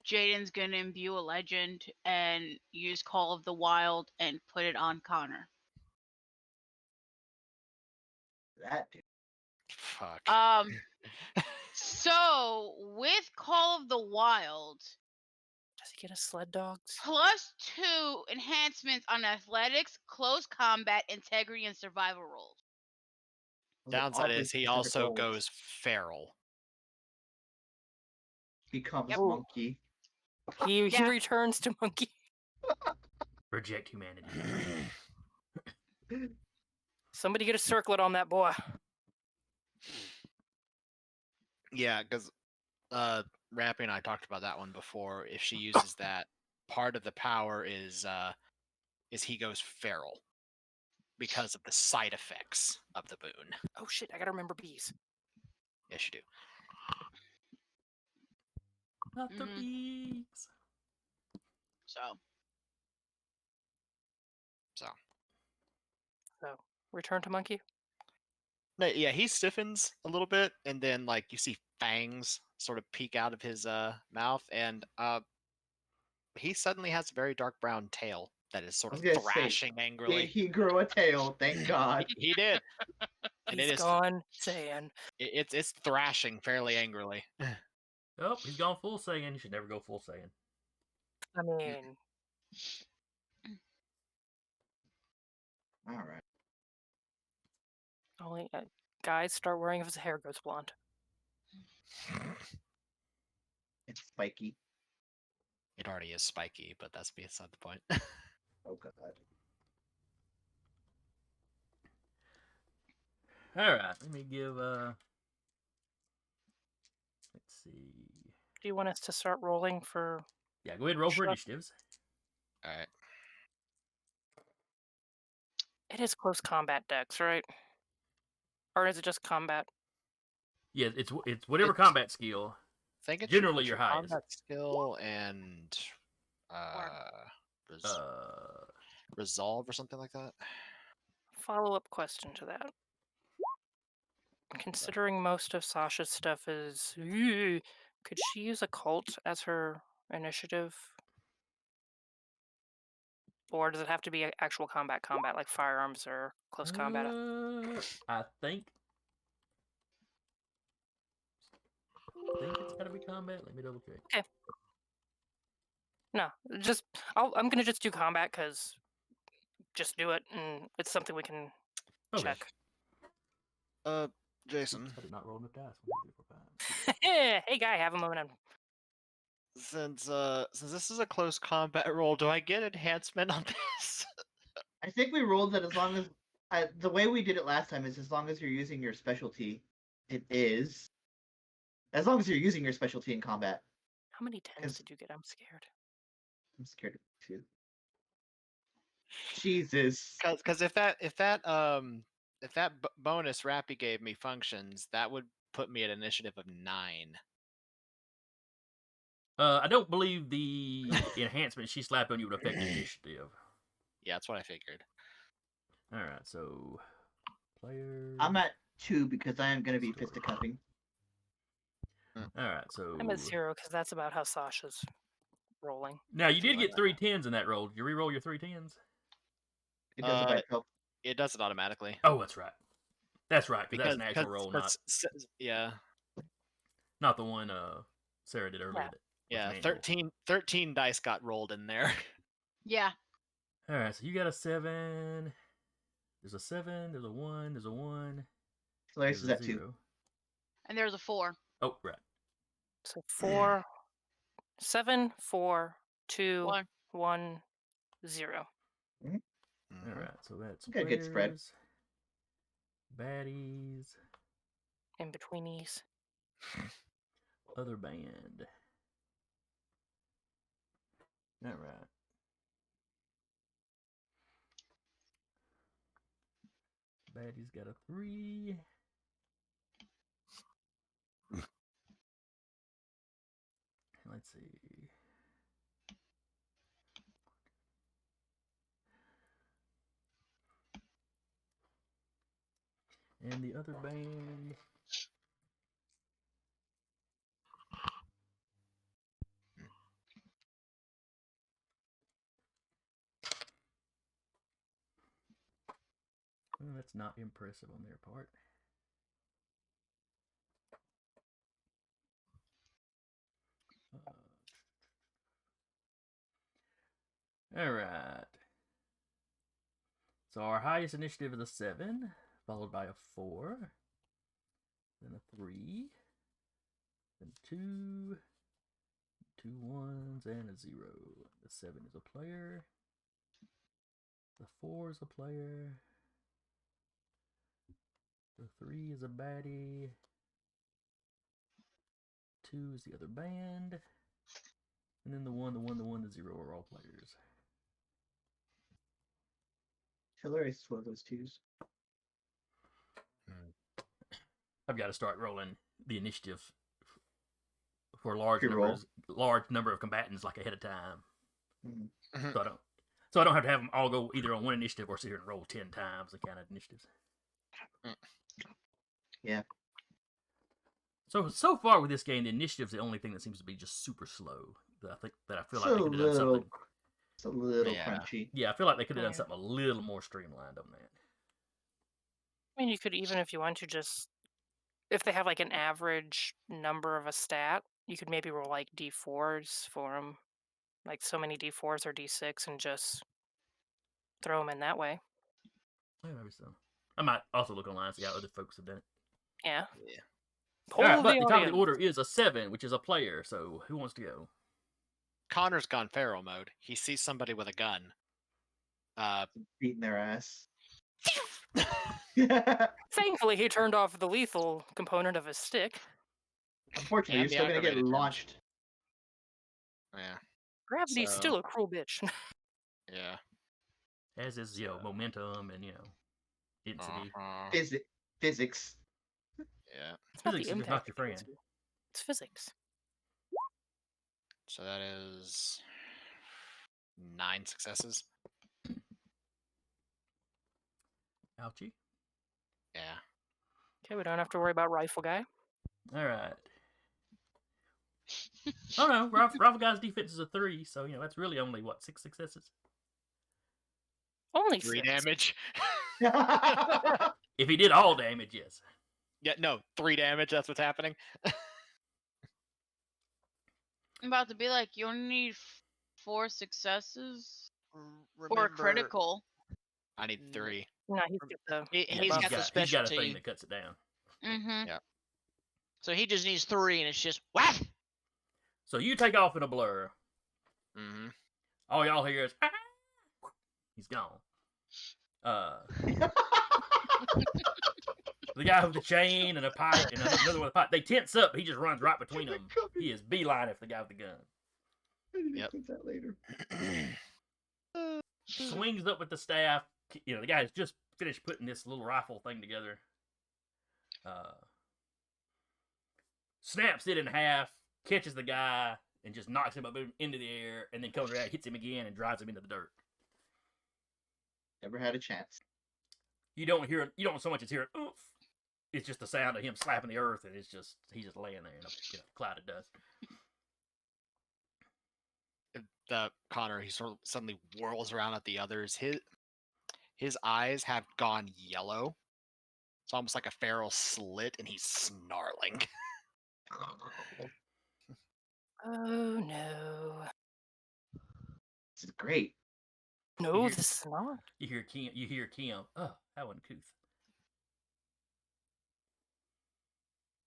Jaden's gonna imbue a legend and use Call of the Wild and put it on Connor. That dude. Fuck. So with Call of the Wild, Does he get a sled dogs? +2 enhancements on athletics, close combat, integrity, and survival rolls. Those are Downside oddly is he specific also roles. goes feral. Becomes Yep. monkey. He Yeah. returns to monkey. Reject humanity. Somebody get a circlet on that boy. Yeah, because Rappy and I talked about that one before. If she uses that, part of the power is he goes feral because of the side effects of the boon. Oh shit! I gotta remember bees. Yes, you do. Not the Mhm. beaks. So So So return to monkey. no, yeah, he stiffens a little bit, and then like you see fangs sort of peek out of his mouth, and he suddenly has a very dark brown tail that is sort I of was gonna say, thrashing did angrily. he grow a tail? Thank God. He did, and He's it is gone, Saiyan. it's thrashing fairly angrily. Oh, he's gone full Saiyan. You should never go full Saiyan. I mean, All right. only guys start worrying if his hair goes blonde. It's spiky. It already is spiky, but that's beside the point. Oh God. All right, let me give. Let's see. Do you want us to start rolling for? Yeah, go ahead and roll for Sure. initiatives. All right. It is close combat dex, right? Or is it just combat? Yeah, it's whatever It's- combat skill. I think it's Generally it's your highest. combat skill and res- Uh, resolve or something like that. Follow-up question to that. Considering most of Sasha's stuff is, could she use a cult as her initiative? Or does it have to be actual combat, like firearms or close combat? I think it's gotta be combat. Let me double check. Okay. No, I'm gonna just do combat because just do it, and it's something we can Okay. check. Jason, Oops, I did not roll enough dice. 1, 2, 3, 4, 5. Hey, guy, have a moment. since this is a close combat roll, do I get enhancement on this? I think we rolled that as long as the way we did it last time is as long as you're using your specialty. It is as long as you're using your specialty in combat. How many tens 'Cause- did you get? I'm scared. I'm scared of you too. Jesus. Because if that bonus Rappy gave me functions, that would put me at initiative of 9. I don't believe the enhancement she slapped on you would affect the initiative. Yeah, that's what I figured. All right, so players. I'm at 2 because I am going to be fisticuffing. All right, so I'm at 0 because that's about how Sasha's rolling. now you did Feeling get 3 10s in that roll. Did you re-roll your 3 10s? It does it by itself. It does it automatically. Oh, that's right. That's right, because that's an actual 'cause- roll, 'cause yeah, not the one Sarah did earlier. Yeah. that was yeah. manual. 13 dice got rolled in there. yeah. All right, so you got a 7. There's a 7. There's a 1. There's a 1. Solaris There's is a at 2. 0. And there's a 4. Oh, right. So 4, 7, 4, 2, 1. 1, 0. All Mhm. right, so that's Got a good spread. players, baddies, In betweenies. other band. All right. Baddies got a 3. Let's see. And the other band. Well, that's not impressive on their part. All right. So our highest initiative is a 7, followed by a 4, then a 3, then 2, 2 1s, and a 0. The 7 is a player. The 4 is a player. The 3 is a baddie. 2 is the other band. And then the 1, the 0 are all players. Hilarious is one of those twos. I've got to start rolling the initiative for large Pre-roll. number of combatants like ahead of time. Mhm. So I don't have to have them all go either on one initiative or sit here and roll 10 times the kind of initiatives. Yeah. So far with this game, the initiative's the only thing that seems to be just super slow. That I feel like they So could have done something. It's a little Yeah. crunchy. Yeah, I feel like they could have done Yeah. something a little more streamlined on that. I mean, you could even, if you want to, just if they have like an average number of a stat, you could maybe roll like d4s for them, like so many d4s or d6, and just throw them in that way. Yeah, maybe so. I might also look online and see how other folks have done it. Yeah. Yeah. Poll All right, but the the top of the audience. order is a 7, which is a player. So who wants to go? Connor's gone feral mode. He sees somebody with a gun. Beating their ass. Thankfully, he turned off the lethal component of his stick. Unfortunately, And you're the still gonna get aggravated him. launched. Yeah. Gravity's So- still a cruel bitch. Yeah. As is, momentum and, density. Uh-huh. Physics. Yeah. It's not Physics the is impact not your that kills friend. you. It's physics. So that is 9 successes. Ouchie. Yeah. Okay, we don't have to worry about rifle guy. All right. Oh no, Rifle Guy's defense is a 3, so that's really only 6 successes. Only 3 6. damage. If he did all damage, yes. Yeah, no, 3 damage. That's what's happening. I'm about to be like, you only need 4 successes for a Remember, critical. I need 3. No, he's got the. Yeah, he's got the he's got a specialty, thing that cuts it down. Mm-hmm. so he just needs 3, and it's just whack. So you take off in a blur. Mm-hmm. All y'all hear is, "Ah!" He's gone. The guy with the chain and a pipe and another with a pipe, they tense up. He just runs right between them. He is beeline if the guy with the gun. I need to Yep. put that later. Swings up with the staff. The guy has just finished putting this little rifle thing together. Snaps it in half, catches the guy, and just knocks him up into the air, and then comes around, hits him again, and drives him into the dirt. Never had a chance. You don't so much as hear an oof. It's just the sound of him slapping the earth, and he's just laying there in a cloud of dust. Connor, he sort of suddenly whirls around at the others. His eyes have gone yellow. It's almost like a feral slit, and he's snarling. Oh no. This is great. No, hear- this is not. You hear Kim. Oh, how uncouth.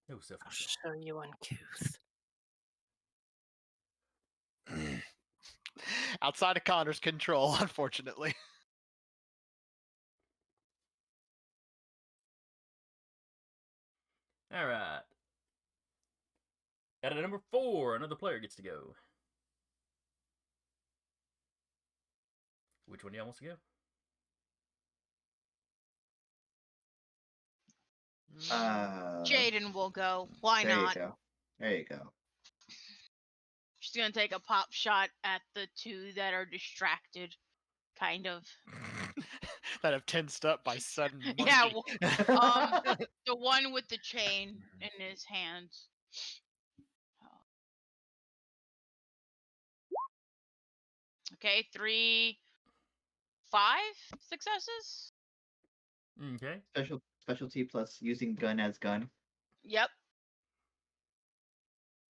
No I'll self-control. show you uncouth. Outside of Connor's control, unfortunately. All right. At a number 4, another player gets to go. Which one do y'all wants to go? Jaden will go. Why there not? you go. There you go. She's gonna take a pop shot at the 2 that are distracted, kind of. That have tensed up by sudden. Yeah, monkey. the one with the chain in his hands. Okay, 3, 5 successes. Okay. Specialty plus using gun as gun. Yep.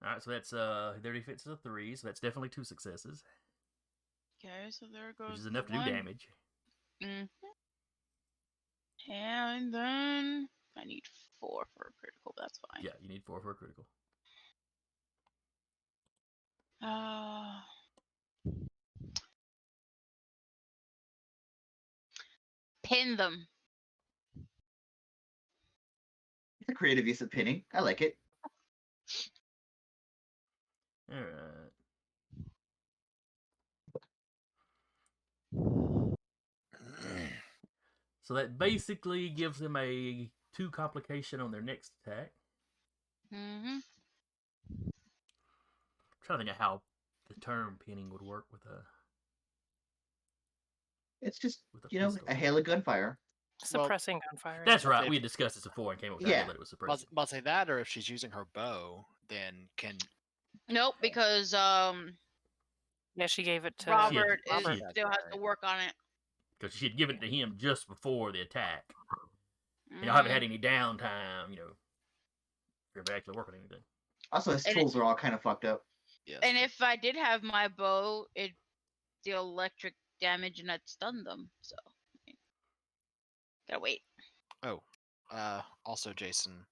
All right, so that's their defense is a 3, so that's definitely 2 successes, Okay, so there goes which is enough to the do one. damage. And then I need 4 for a critical, but that's fine. Yeah, you need 4 for a critical. Pin them. It's a creative use of pinning. I like it. All right. So that basically gives them a 2 complication on their next attack. Mm-hmm. I'm trying to think of how the term pinning would work with a It's just, pistol. a hail of gunfire. Suppressing gunfire. That's yeah. right. If- We had discussed this before and came up with the idea that it was suppressing. I'll say that, or if she's using her bow, then can Nope, because Yeah, she gave it to Robert Robert. still has to work on it. Because she had given it to him just before the attack. And I haven't had any downtime, if you're actually working on anything. Also, his And tools are all kind of fucked up. yes. And if I did have my bow, it'd deal electric damage and I'd stun them. So, gotta wait. Also, Jason,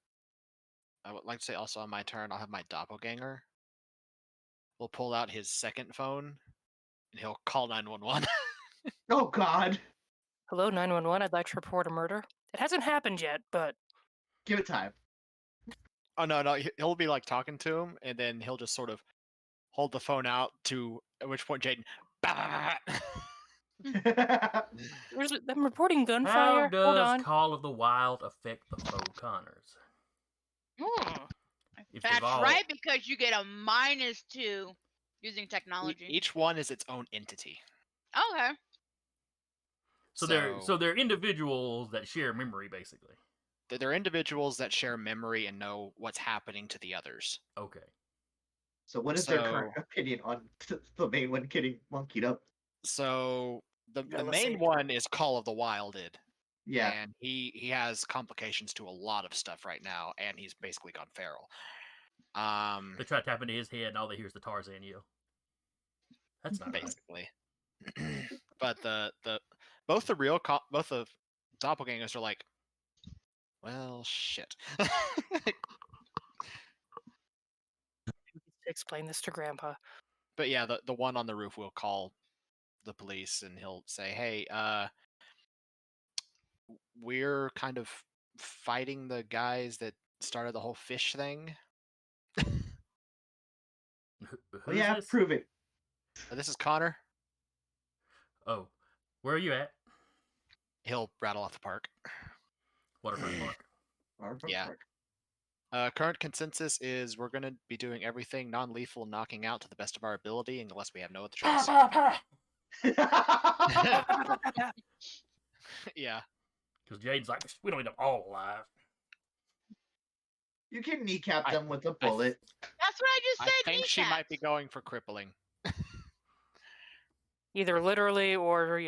I would like to say also on my turn, I'll have my doppelganger. We'll pull out his second phone, and he'll call 911. Oh God! Hello, 911. I'd like to report a murder. It hasn't happened yet, but Give it time. Oh no, he'll be like talking to him, and then he'll just sort of hold the phone out. At which point Jaden, I'm reporting How gunfire. Hold does on. Call of the Wild affect the foe Connors? If That's they've all- right, because you get a -2 using technology. Each one is its own entity. Okay. So they're individuals that share memory, basically. They're individuals that share memory and know what's happening to the others. Okay. So what is their current opinion on the main one getting monkeyed up? So the let's main see. one is Call of the Wilded. Yeah. And he has complications to a lot of stuff right now, and he's basically gone feral. They try to tap into his head, and all they hear is the Tarzan yell. That's not right. basically. But both the doppelgangers are like, well, shit. Explain this to Grandpa. But yeah, the one on the roof will call the police, and he'll say, "Hey, we're kind of fighting the guys that started the whole fish thing." Oh yeah, this? prove it. This is Connor. Oh, where are you at? He'll rattle off the park. Waterfront Park. Yeah. Current consensus is we're going to be doing everything non-lethal, knocking out to the best of our ability, unless we have no other choice. Yeah. Because Jade's like, we don't need them all alive. You can kneecap them with a bullet. That's what I just said. I think she might be going for crippling. Either literally or,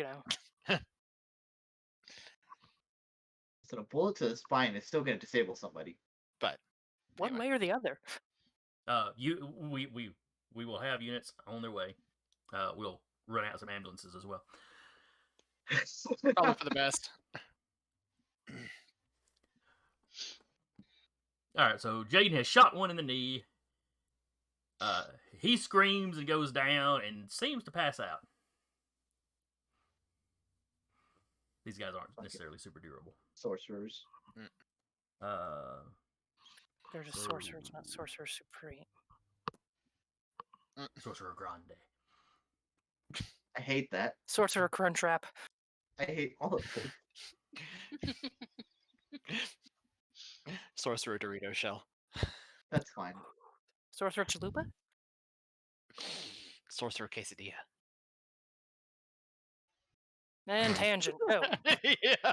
So a bullet to the spine is still going to disable somebody. But one anyway. way or the other. We will have units on their way. We'll run out some ambulances as well. Probably for the best. All right, so Jaden has shot one in the knee. He screams and goes down and seems to pass out. These guys aren't necessarily super durable. Sorcerers. They're just sorcerers, not sorcerer supreme. Sorcerer Grande. I hate that. Sorcerer Crunchwrap. I hate all of them. Sorcerer Dorito shell. That's fine. Sorcerer Chalupa? Sorcerer quesadilla. And tangent. Oh. Yeah.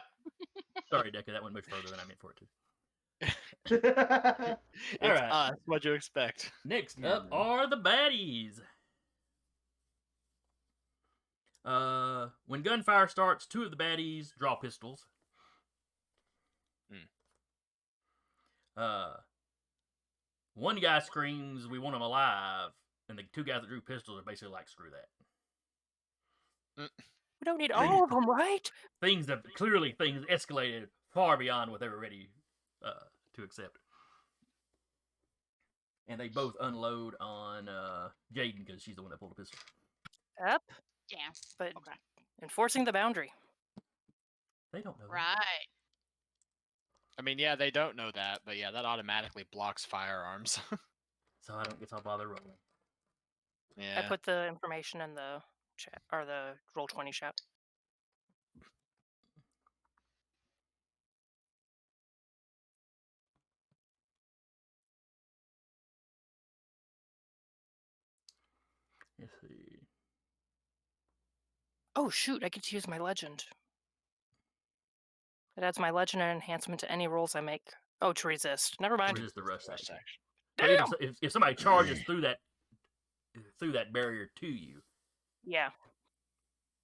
Sorry, Deca, that went much further than I meant for it to. It's Alright. us. What'd you expect? Next up are the baddies. When gunfire starts, 2 of the baddies draw pistols. One guy screams, "We want him alive," and the 2 guys that drew pistols are basically like, "Screw that." We don't need all of them, right? Things escalated far beyond what they were ready to accept. And they both unload on Jaden because she's the one that pulled the pistol. Yep. Yeah. But Okay. enforcing the boundary. They don't know that. Right. I mean, yeah, they don't know that, but yeah, that automatically blocks firearms. So I don't get to bother rolling. Yeah. I put the information in the chat or the Roll20 chat. Let's see. Oh shoot! I get to use my legend. It adds my legend and enhancement to any rolls I make. Oh, to resist. Never mind. Resist the rush Rush action. action. But Damn. if somebody charges through that barrier to you, Yeah.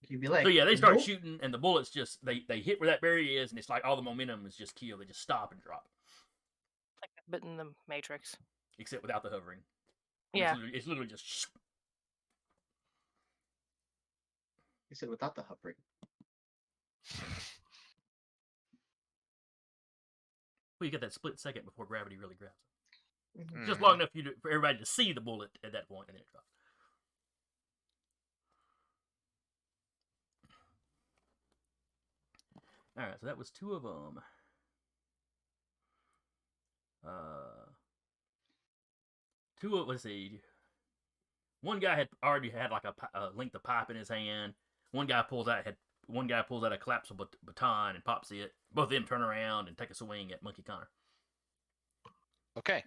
You'd be like, so yeah, they start nope. shooting, and the bullets just they hit where that barrier is, and it's like all the momentum is just killed. They just stop and drop, Like a bit in the Matrix. except without the hovering. Yeah. It's literally just. He said without the hovering. Well, you get that split second before gravity really grabs them. Mhm. Just long enough for everybody to see the bullet at that point, and then it drops. All right, so that was two of them. Let's see. One guy had already had like a length of pipe in his hand. One guy pulls out a collapsible baton and pops it. Both of them turn around and take a swing at Monkey Connor. Okay.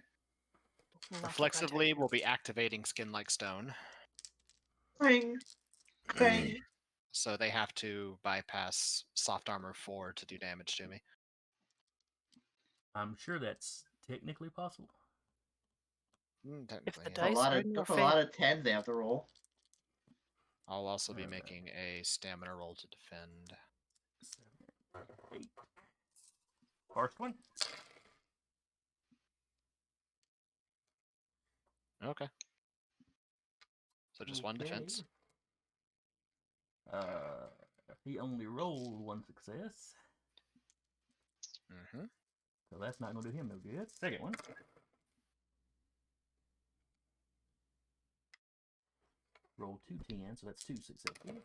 Not Reflexively, we'll be activating Skin Like Stone. Bang. Bang. So they have to bypass soft armor 4 to do damage to me. I'm sure that's technically possible. Technically, the yeah. dice are in your That's a lot of 10s they have to roll. I'll also be Alright. making a stamina roll to defend. 7, 8. First one. Okay. So just one defense. He only rolled one success, Mm-hmm. so that's not going to do him no good. Second one. Roll 2 10s, so that's 2 successes.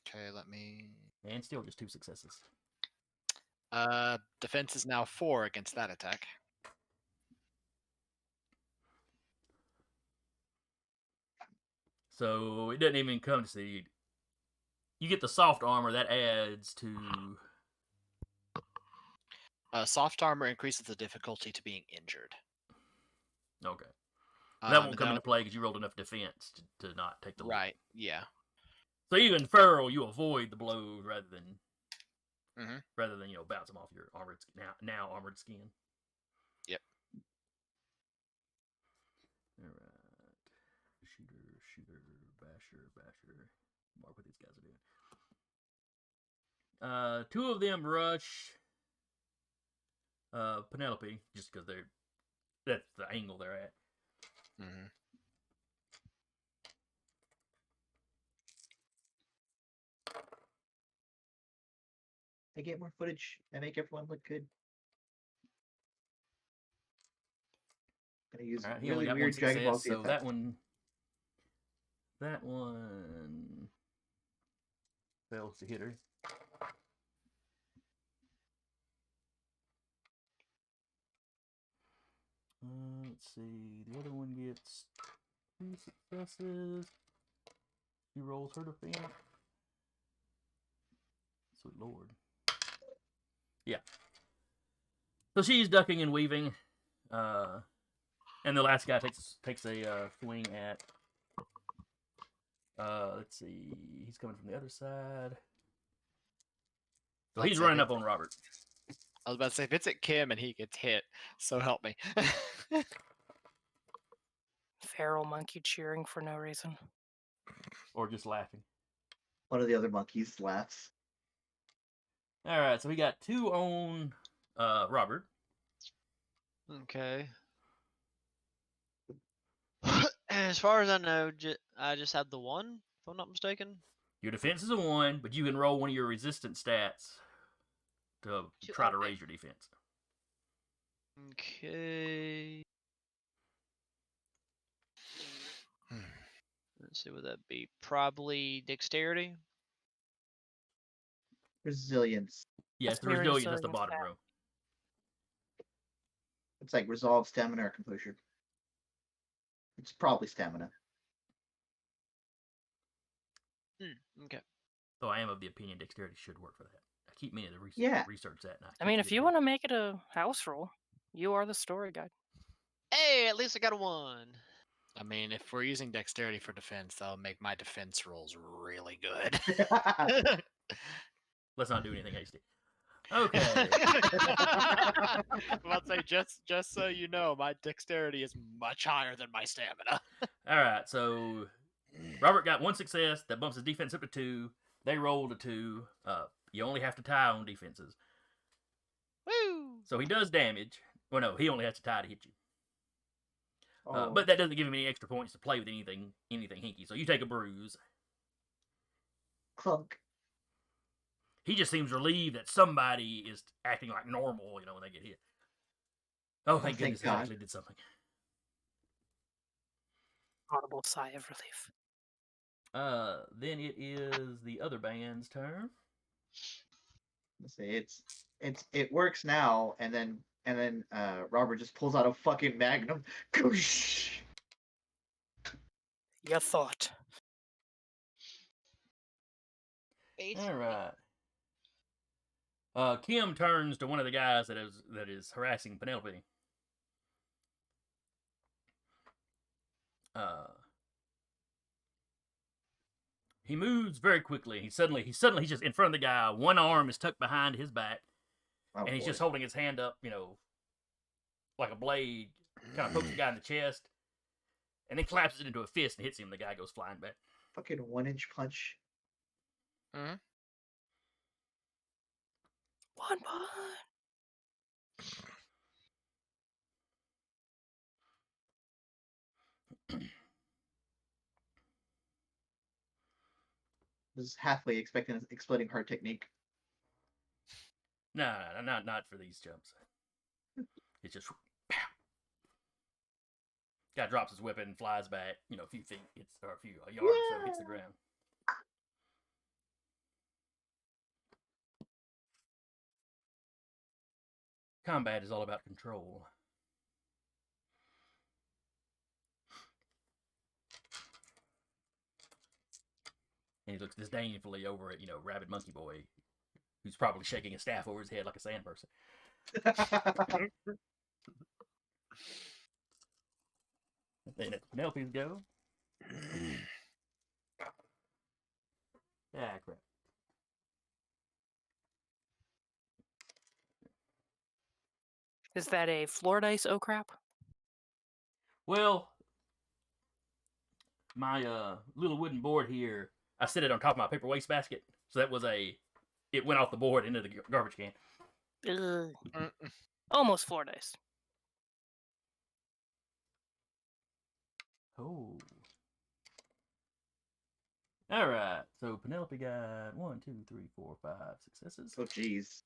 Okay, let me. And still just 2 successes. Defense is now 4 against that attack. So it doesn't even come to see. You get the soft armor, that adds to. Soft armor increases the difficulty to being injured. Okay. That won't come now- into play because you rolled enough defense to not take the Right, yeah. So even feral, you avoid the blows rather than Mhm. bounce them off your armored now armored skin. Yep. All right. Shooter, basher. Mark what these guys are doing. 2 of them rush Penelope just because that's the angle they're at. Mm-hmm. I get more footage. I make everyone look good. Gonna use All right, he really only got weird one Dragon Ball success, Z so effects. that one fails to hit her. Let's see. The other one gets 2 successes. She rolls her defense. Sweet Lord. Yeah. So she's ducking and weaving. And the last guy takes a swing at. Let's see. He's coming from the other side. So he's running up on Robert. I was about to say, if it's at Kim and he gets hit, so help me. Feral monkey cheering for no reason. Or just laughing. One of the other monkeys laughs. Alright, so we got 2 on Robert. Okay. As far as I know, I just had the one, if I'm not mistaken. Your defense is a 1, but you can roll one of your resistance stats to try to up it. raise your defense. Okay. Let's see what that be. Probably dexterity. Resilience. Yes, That's the your resilience, that's the resilience bottom stat. row. It's like resolve, stamina, or composure. It's probably stamina. Okay. Though I am of the opinion dexterity should work for that. I keep meaning to Yeah. research that. And I mean, if you want to make it a house rule, you are the story guide. Hey, at least I got a 1. I mean, if we're using dexterity for defense, that'll make my defense rolls really good. Let's not do anything hasty. Okay. I'll say just so you know, my dexterity is much higher than my stamina. All right. So Robert got 1 success. That bumps his defense up to 2. They rolled a 2. You only have to tie on defenses. Woo! So he does damage. Well, no, he only has to tie to hit you. Oh, But that doesn't give him any extra points to play with anything hinky. So you take a bruise. clunk. He just seems relieved that somebody is acting like normal, when they get hit. Oh, thank thank goodness he God. actually did something. Audible sigh of relief. Then it is the other band's turn. Let's see, it works now, and then Robert just pulls out a fucking magnum. Goosh! You thought. All right. Kim turns to one of the guys that is harassing Penelope. He moves very quickly. He's just in front of the guy. One arm is tucked behind his back, Oh, and he's boy. just holding his hand up, like a blade. Kind of pokes the guy in the chest, and then collapses it into a fist and hits him. The guy goes flying back. Fucking 1-inch punch. One punch. Was halfway expecting an exploding heart technique. No, not for these jumps. It's just guy drops his weapon and flies back, a few feet, or a few yards or so, hits the ground. Combat is all about control. And he looks disdainfully over at, Rabid Monkey Boy, who's probably shaking a staff over his head like a sand person. Then it's Penelope's go. Ah, crap. Is that a floor dice? Oh crap! Well, my little wooden board here, I set it on top of my paper waste basket, so it went off the board into the garbage can. Ugh. Almost floor dice. Oh. All right. So Penelope got 1, 2, 3, 4, 5 successes. Oh, jeez.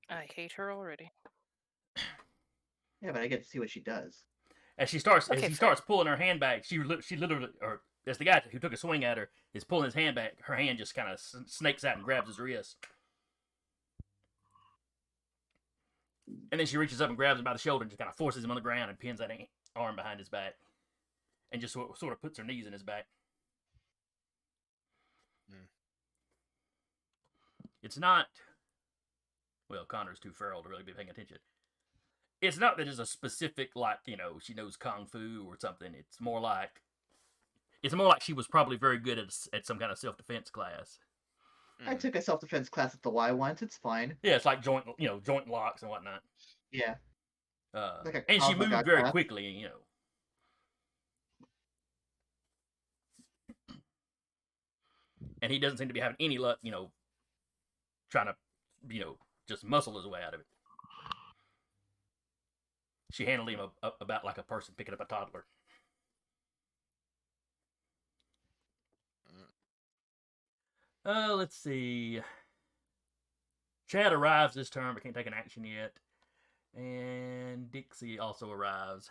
I hate her already. Yeah, but I get to see what she does. As he starts fair. pulling her hand back, she literally, or as the guy who took a swing at her is pulling his hand back, her hand just kind of snakes out and grabs his wrist. And then she reaches up and grabs him by the shoulder and just kind of forces him on the ground and pins that arm behind his back. And just sort of puts her knees in his back. It's not... Well, Connor's too feral to really be paying attention. It's not that it's a specific, she knows Kung Fu or something. It's more like she was probably very good at some kind of self-defense class. I took a self-defense class at the Y once. It's fine. Yeah, it's like joint locks and whatnot. Yeah. Like a And she Krav Maga moved very class. quickly, And he doesn't seem to be having any luck, trying to, just muscle his way out of it. She handled him about like a person picking up a toddler. Let's see. Chad arrives this turn, but can't take an action yet. And Dixie also arrives.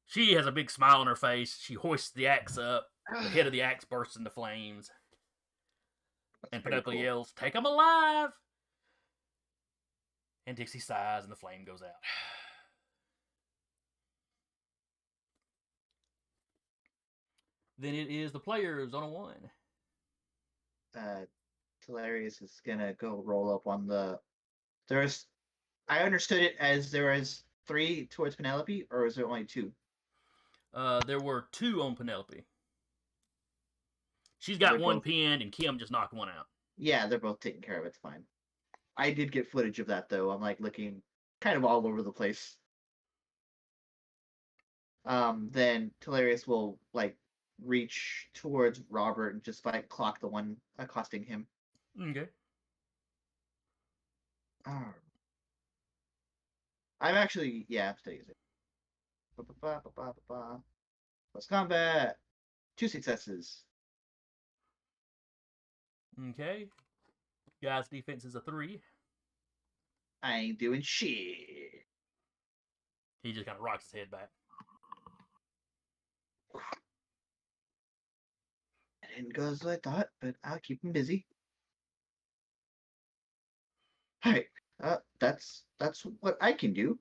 She has a big smile on her face. She hoists the axe up. The head of the axe bursts into flames. And Penelope yells, "Take him alive!" And Dixie sighs and the flame goes out. Then it is the players on a 1. Hilarious is gonna go roll up on the. There's. I understood it as there was 3 towards Penelope, or is there only 2? There were 2 on Penelope. She's They're got 1 both- pinned, and Kim just knocked 1 out. Yeah, they're both taken care of. It's fine. I did get footage of that though. I'm like looking kind of all over the place. Then Hilarious will like reach towards Robert and just like clock the one accosting him. Okay. I'm actually, I'm still using it. Let's combat. 2 successes. Okay. Guy's defense is a 3. I ain't doing shit. He just kind of rocks his head back. It didn't go as I thought, but I'll keep him busy. Alright, that's what I can do.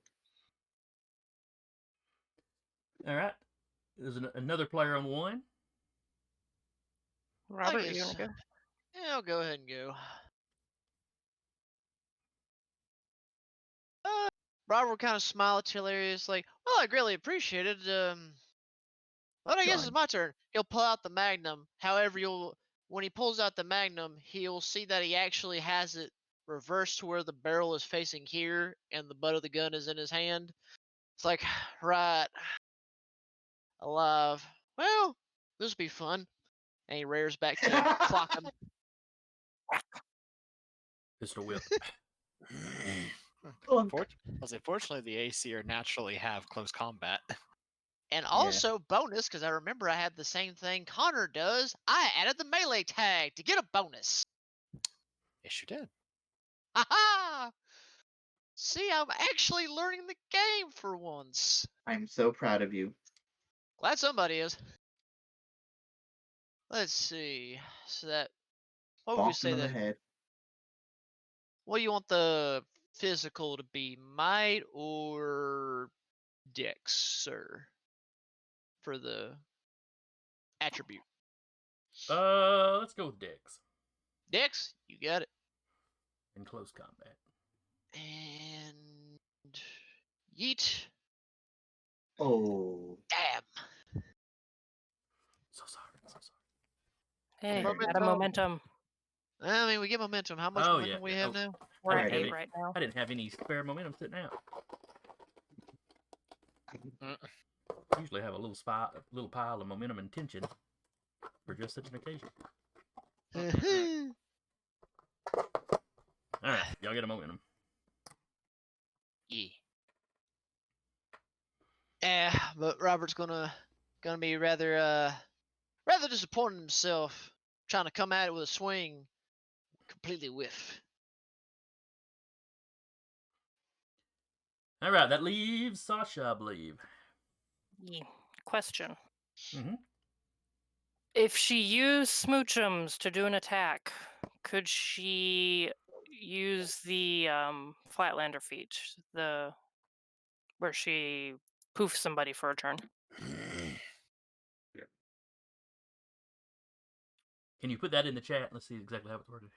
All right. There's another player on 1. Robert, you guess- want to go? Yeah, I'll go ahead and go. Robert will kind of smile at Hilarious, like, "Well, I greatly appreciate it. But I guess it's John. my turn." He'll pull out the Magnum. However, when he pulls out the Magnum, he'll see that he actually has it reversed to where the barrel is facing here and the butt of the gun is in his hand. It's like, right, alive. Well, this will be fun. And he rears back to clock him. Pistol whip. Fortunately, the AC are naturally have close combat. And also, bonus, because I remember I had the same thing Connor does, I added the melee tag to get a bonus. Yes, you did. Haha! See, I'm actually learning the game for once. I'm so proud of you. Glad somebody is. Let's see. So that, what would we Bonk say him in the that? head. What do you want the physical to be? Might or dex, sir? For the attribute. Let's go with Dex Dex, you got it. in close combat. And yeet. Oh. Damn. So sorry. Hey, Momentum. got a momentum. I mean, we get momentum. How much Oh, momentum yeah, we yeah. have Oh. now? We're at Alright. 8 right now. I didn't have any spare momentum sitting out. Usually have a little pile of momentum and tension for just such an occasion. All right, y'all get a momentum. Yeah. Yeah, but Robert's gonna be rather disappointed in himself, trying to come at it with a swing, completely whiff. All right, that leaves Sasha, I believe. Yeah. Question. Mm-hmm. If she used smoochums to do an attack, could she use the Flatlander feat, where she poofs somebody for a turn? Can you put that in the chat? Let's see exactly how it's worded.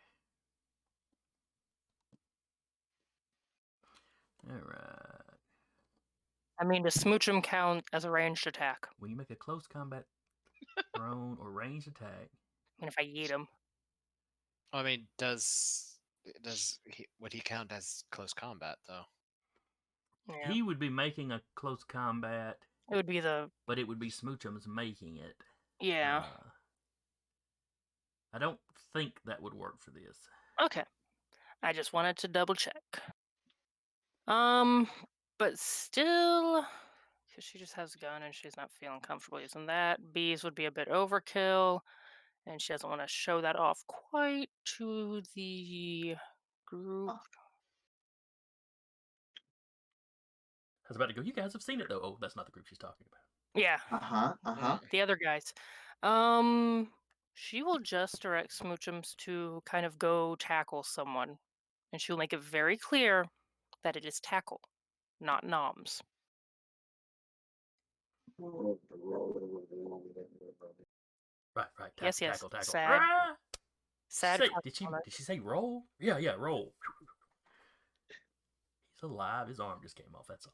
All right. I mean, does smoochum count as a ranged attack? When you make a close combat thrown or ranged attack, I mean, if I yeet him. I mean, would he count as close combat though? Yeah. he would be making a close combat, It would be but it would be Smoochums making it. yeah. I don't think that would work for this. Okay. I just wanted to double check. But still, because she just has a gun and she's not feeling comfortable using that. Bees would be a bit overkill, and she doesn't want to show that off quite to the group. Oh. I was about to go, you guys have seen it though. Oh, that's not the group she's talking about. Yeah, the other guys. She will just direct Smoochums to kind of go tackle someone, and she'll make it very clear that it is tackle, not noms. Right. Tackle, Yes, yes. tackle, tackle. Sad. Ah! Sad. Did she say roll? Yeah, roll. He's alive. His arm just came off. That's all.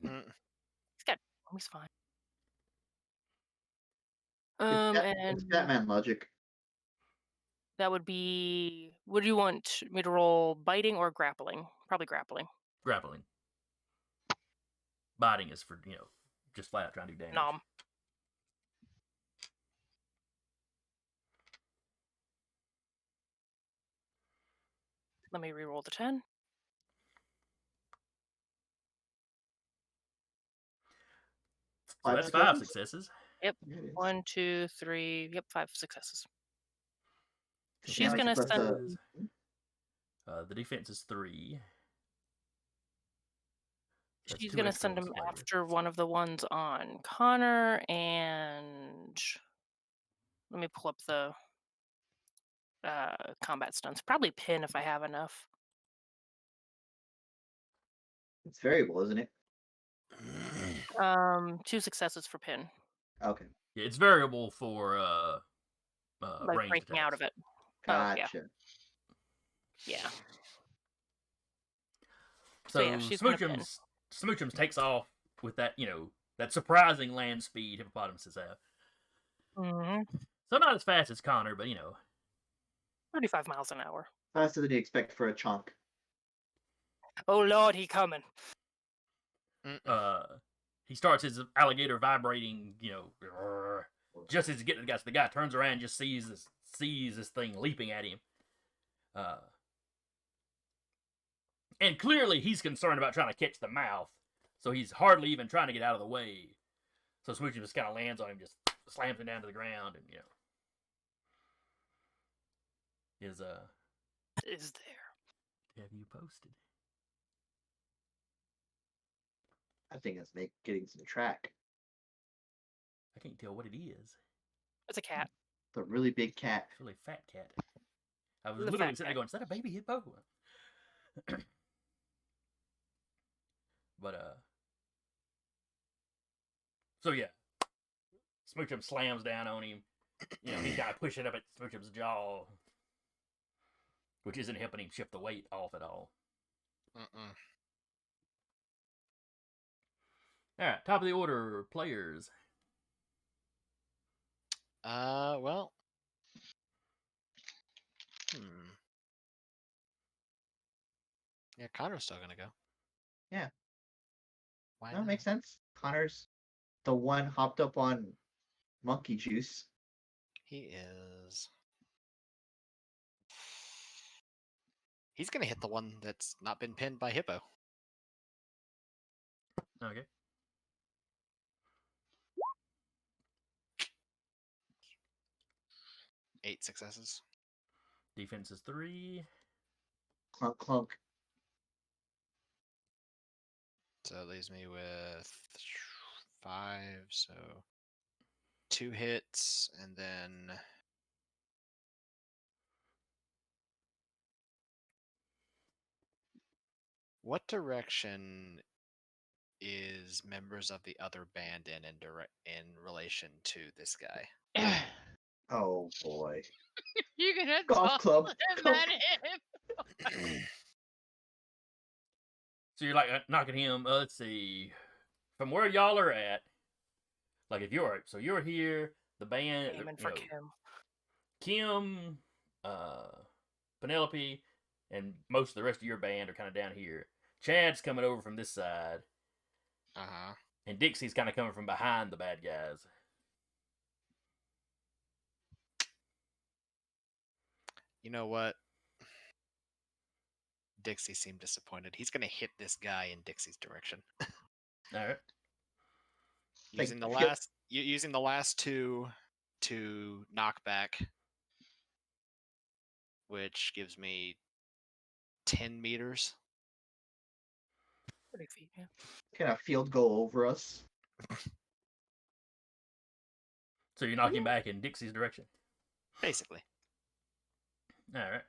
Mm. He's fine. It's And Batman logic. that would be. Would you want me to roll biting or grappling? Probably grappling. Grappling. Biting is for just flat out trying to do damage. Nom. Let me re-roll the 10. So that's 5 successes. Yep. Yeah, it is. 1, 2, 3. Yep, 5 successes. So She's damage gonna Plus send. the defense is 3. That's She's 2 gonna extra send on him Slayer. after one of the ones on Connor, and let me pull up the combat stunts. Probably pin if I have enough. It's variable, isn't it? 2 successes for pin. Okay. Yeah, it's variable for Like ranged breaking out of attacks. it. Oh, yeah. Gotcha. Yeah. So yeah, she's gonna pin. Smoochums takes off with that, that surprising land speed hippopotamuses have. Mm-hmm. So not as fast as Connor, but 35 miles an hour. Faster than you expect for a chunk. Oh Lord, he coming. he starts his alligator vibrating, just as he gets to the guy. So the guy turns around and just sees this thing leaping at him. And clearly he's concerned about trying to catch the mouth, so he's hardly even trying to get out of the way. So Smoochum just kind of lands on him, just slams him down to the ground, and is there. Have you posted? I think it's getting some track. I can't tell what it is. It's a cat. The really big cat. It's a really fat cat. I was The literally fat sitting there cat. going, "Is that a baby hippo?" But so yeah, Smoochum slams down on him. He's kind of pushing up at Smoochum's jaw, which isn't helping him shift the weight off at all. All right, top of the order players. Well. Yeah, Connor's still gonna go. Yeah. Why That not? makes sense. Connor's the one hopped up on monkey juice. He is. He's gonna hit the one that's not been pinned by Hippo. Okay. Eight successes. Defense is 3. Clunk clunk. So it leaves me with 5, so 2 hits, and then what direction is members of the other band in relation to this guy? Oh boy. You're gonna Golf talk club. him at him. So you're like knocking him. Let's see, from where y'all are at. Like if you're here, the band, Aiming for Kim. Kim, Penelope, and most of the rest of your band are kind of down here. Chad's coming over from this side. And Dixie's kind of coming from behind the bad guys. You know what? Dixie seemed disappointed. He's gonna hit this guy in Dixie's direction. All right. Using the last 2 to knock back, which gives me 10 meters. 30 feet, yeah. Can a field goal over us? So you're knocking back in Dixie's direction. Basically. All right.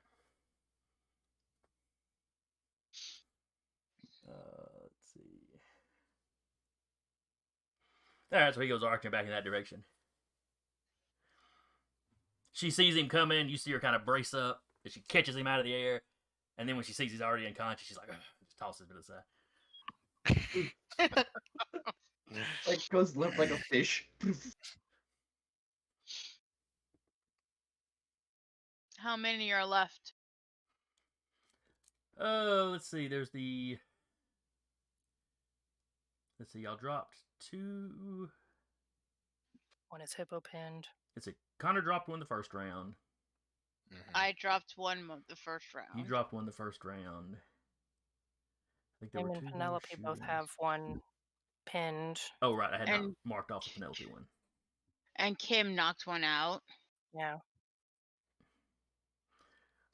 Let's see. All right, so he goes arching back in that direction. she sees him coming. You see her kind of brace up, and she catches him out of the air. And then when she sees he's already unconscious, she's like, just tosses him to the side. Like goes limp like a fish. How many are left? Let's see. There's the. Let's see. Y'all dropped 2. One is hippo pinned. Let's see. Connor dropped 1 the first round. Mhm. I dropped 1 the first round. You dropped 1 the first round. I think there Him were and 2 Penelope both shooters. have one pinned. Oh right, I had not And- marked off the Penelope one. And Kim knocked 1 out. Yeah.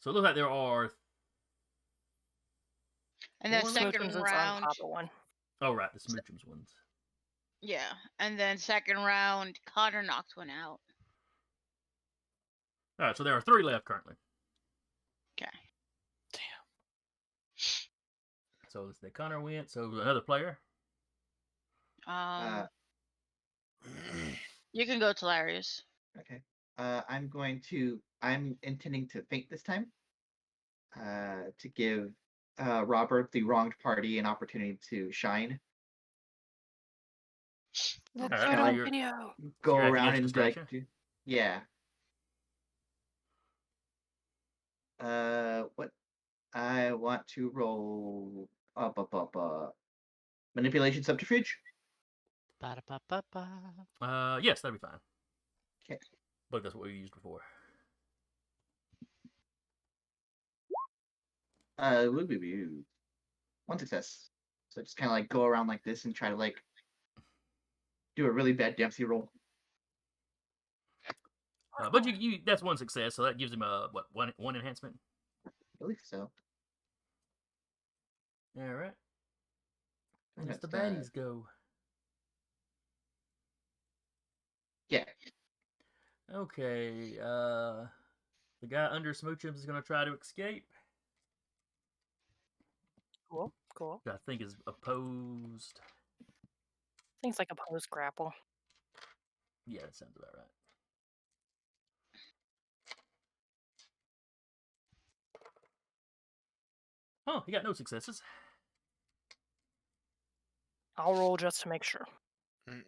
So it looks like there are. And then One Smoochums second is on round. top of one. Oh right, the Smoochums ones. Yeah. And then second round, Connor knocked 1 out. All right, so there are 3 left currently. Okay. So the Connor went. So another player. You can go to Larius. Okay. I'm intending to feint this time. To give Robert, the wronged party, an opportunity to shine. Look Alright, good so on you're- video. Go acting around as a and like, distraction? yeah. What? I want to roll manipulation subterfuge. Ba-da-ba-ba-ba. Yes, that'd be fine. Okay. But that's what we used before. One success. So just kind of like go around like this and try to like do a really bad Dempsey roll. But you that's 1 success, so that gives him a one enhancement. I believe so. All right. And Let's the that's, baddies go. Yeah. Okay. The guy under Smoochums is gonna try to escape. Cool. Cool. I think is opposed. Things like a post grapple. Yeah, that sounds about right. Oh, he got no successes. I'll roll just to make sure. Mm.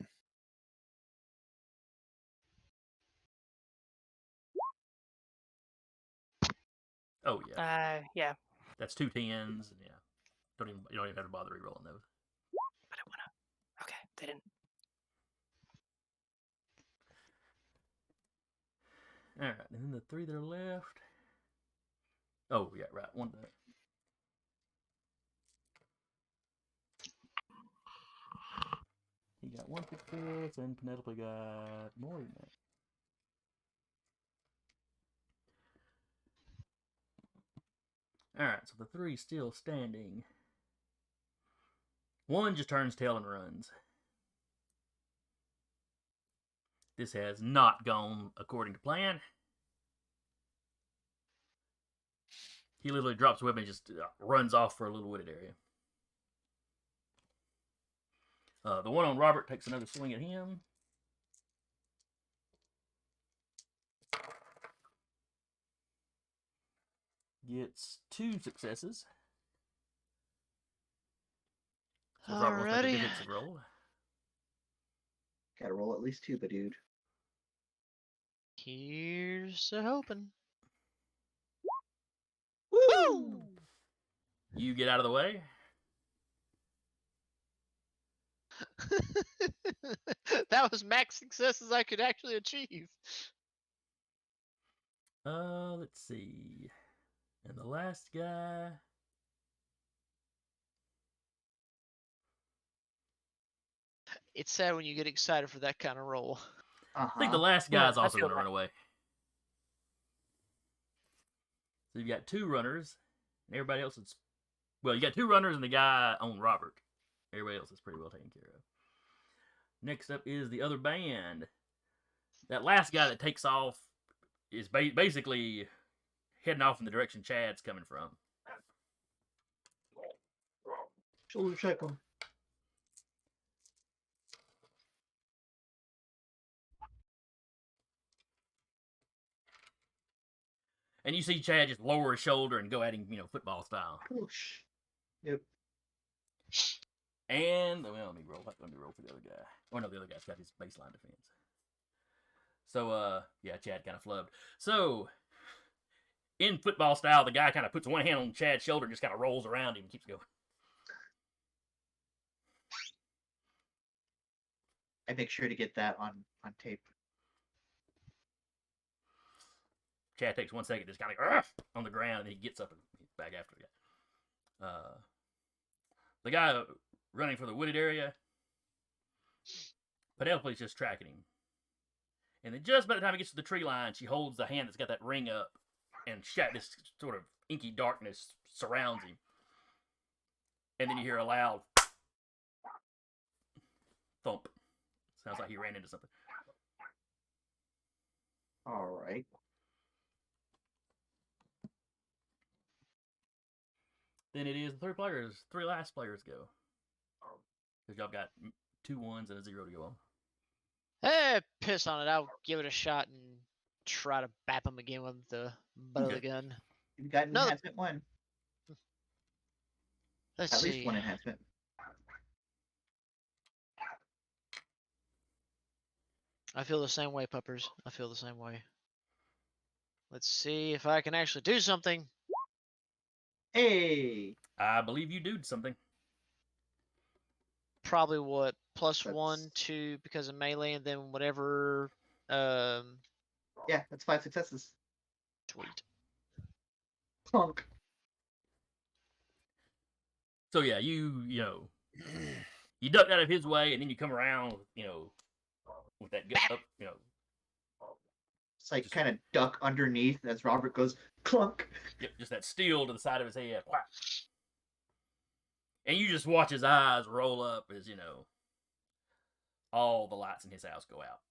Oh yeah, Yeah. that's 2 10s, and yeah, you don't even have to bother re-rolling those. But I wanna. Okay, they didn't. All right, and then the 3 that are left. Oh yeah, right. One. He got 1 success, and Penelope got more than that. Alright, so the 3 still standing. 1 just turns tail and runs. This has not gone according to plan. He literally drops the weapon and just runs off for a little wooded area. The one on Robert takes another swing at him. Gets 2 successes. So Robert must make a Alrighty. defensive roll. Gotta roll at least 2, but dude. Here's a hoping. Woo! You get out of the way. That was max successes I could actually achieve. Let's see. And the last guy. It's sad when you get excited for that kind of roll. I think the last Yeah, guy's I also feel going to that. run away. So you've got 2 runners, and everybody else is. Well, you got 2 runners and the guy on Robert. Everybody else is pretty well taken care of. Next up is the other band. That last guy that takes off is basically heading off in the direction Chad's coming from. Shoulder check him. And you see Chad just lower his shoulder and go at him, football style. Whoosh. Yep. And well, let me roll for the other guy. Oh no, the other guy's got his baseline defense. So yeah, Chad kind of flubbed. So in football style, the guy kind of puts one hand on Chad's shoulder and just kind of rolls around him and keeps going. I make sure to get that on tape. Chad takes 1 second, just kind of on the ground, and then he gets up and he's back after the guy. The guy running for the wooded area, Penelope's just tracking him. And then just by the time he gets to the tree line, she holds the hand that's got that ring up, and this sort of inky darkness surrounds him. And then you hear a loud thump. Sounds like he ran into something. All right. Then it is the three last players go. Because y'all got 2 1s and a 0 to go on. Hey, piss on it. I'll give it a shot and try to bap him again with the butt of the gun. You've got No. enhancement 1. Let's At see. least 1 enhancement. I feel the same way, puppers. I feel the same way. Let's see if I can actually do something. Hey. I believe you do something. Probably what? Plus That's- 1, 2 because of melee, and then whatever. Yeah, that's 5 successes. Sweet. Plunk. So yeah, you ducked out of his way, and then you come around, with that gut up, It's like Just- kind of duck underneath as Robert goes clunk. just that steel to the side of his head. Whack. And you just watch his eyes roll up as, all the lights in his house go out.